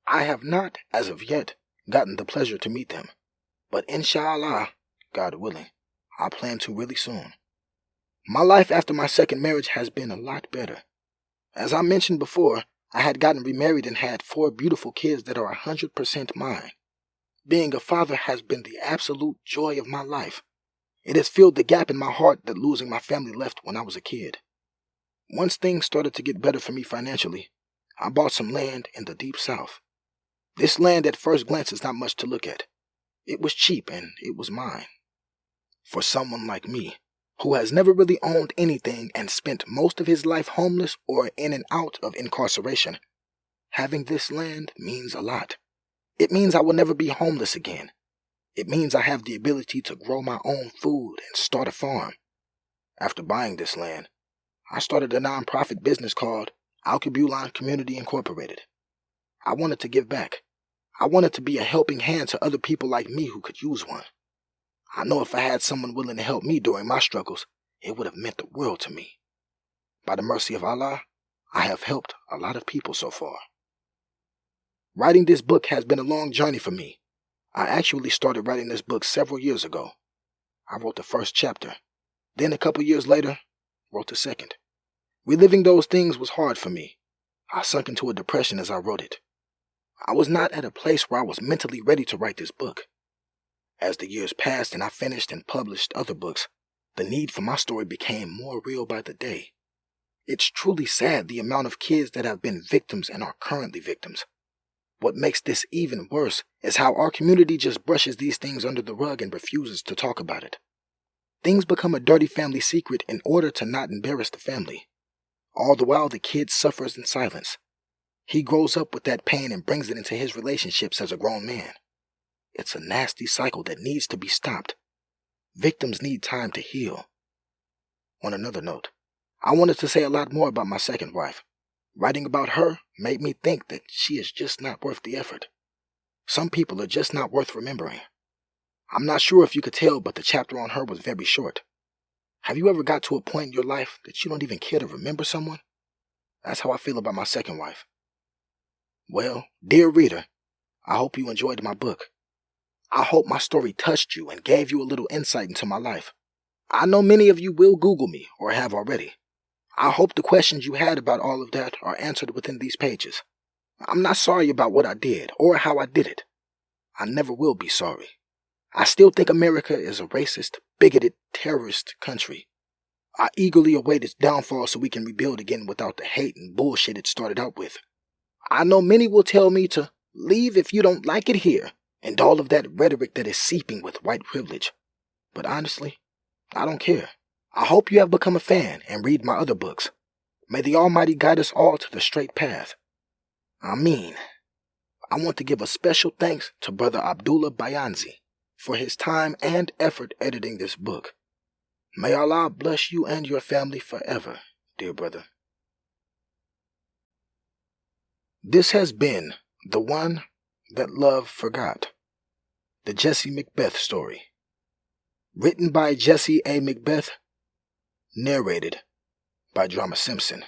I have not, as of yet, gotten the pleasure to meet them, but inshallah, God willing, I plan to really soon. My life after my 2nd marriage has been a lot better. As I mentioned before, I had gotten remarried and had 4 beautiful kids that are 100% mine. Being a father has been the absolute joy of my life. It has filled the gap in my heart that losing my family left when I was a kid. Once things started to get better for me financially, I bought some land in the deep south. This land at first glance is not much to look at. It was cheap and it was mine. For someone like me, who has never really owned anything and spent most of his life homeless or in and out of incarceration, having this land means a lot. It means I will never be homeless again. It means I have the ability to grow my own food and start a farm. After buying this land, I started a non-profit business called Alkebulan Community Incorporated. I wanted to give back. I wanted to be a helping hand to other people like me who could use one. I know if I had someone willing to help me during my struggles, it would have meant the world to me. By the mercy of Allah, I have helped a lot of people so far. Writing this book has been a long journey for me. I actually started writing this book several years ago. I wrote the first chapter. Then a couple years later, wrote the second. Reliving those things was hard for me. I sunk into a depression as I wrote it. I was not at a place where I was mentally ready to write this book. As the years passed and I finished and published other books, the need for my story became more real by the day. It's truly sad the amount of kids that have been victims and are currently victims. What makes this even worse is how our community just brushes these things under the rug and refuses to talk about it. Things become a dirty family secret in order to not embarrass the family. All the while the kid suffers in silence. He grows up with that pain and brings it into his relationships as a grown man. It's a nasty cycle that needs to be stopped. Victims need time to heal. On another note, I wanted to say a lot more about my second wife. Writing about her made me think that she is just not worth the effort. Some people are just not worth remembering. I'm not sure if you could tell, but the chapter on her was very short. Have you ever got to a point in your life that you don't even care to remember someone? That's how I feel about my second wife. Well, dear reader, I hope you enjoyed my book. I hope my story touched you and gave you a little insight into my life. I know many of you will Google me or have already. I hope the questions you had about all of that are answered within these pages. I'm not sorry about what I did or how I did it. I never will be sorry. I still think America is a racist, bigoted, terrorist country. I eagerly await its downfall so we can rebuild again without the hate and bullshit it started out with. I know many will tell me to leave if you don't like it here, and all of that rhetoric that is seeping with white privilege. But honestly, I don't care. I hope you have become a fan and read my other books. May the Almighty guide us all to the straight path. I want to give a special thanks to Brother Abdullah Bayanzi for his time and effort editing this book. May Allah bless you and your family forever, dear brother. This has been The One That Love Forgot, the Jesse Macbeth story. Written by Jesse A. Macbeth, narrated by Drama Simpson.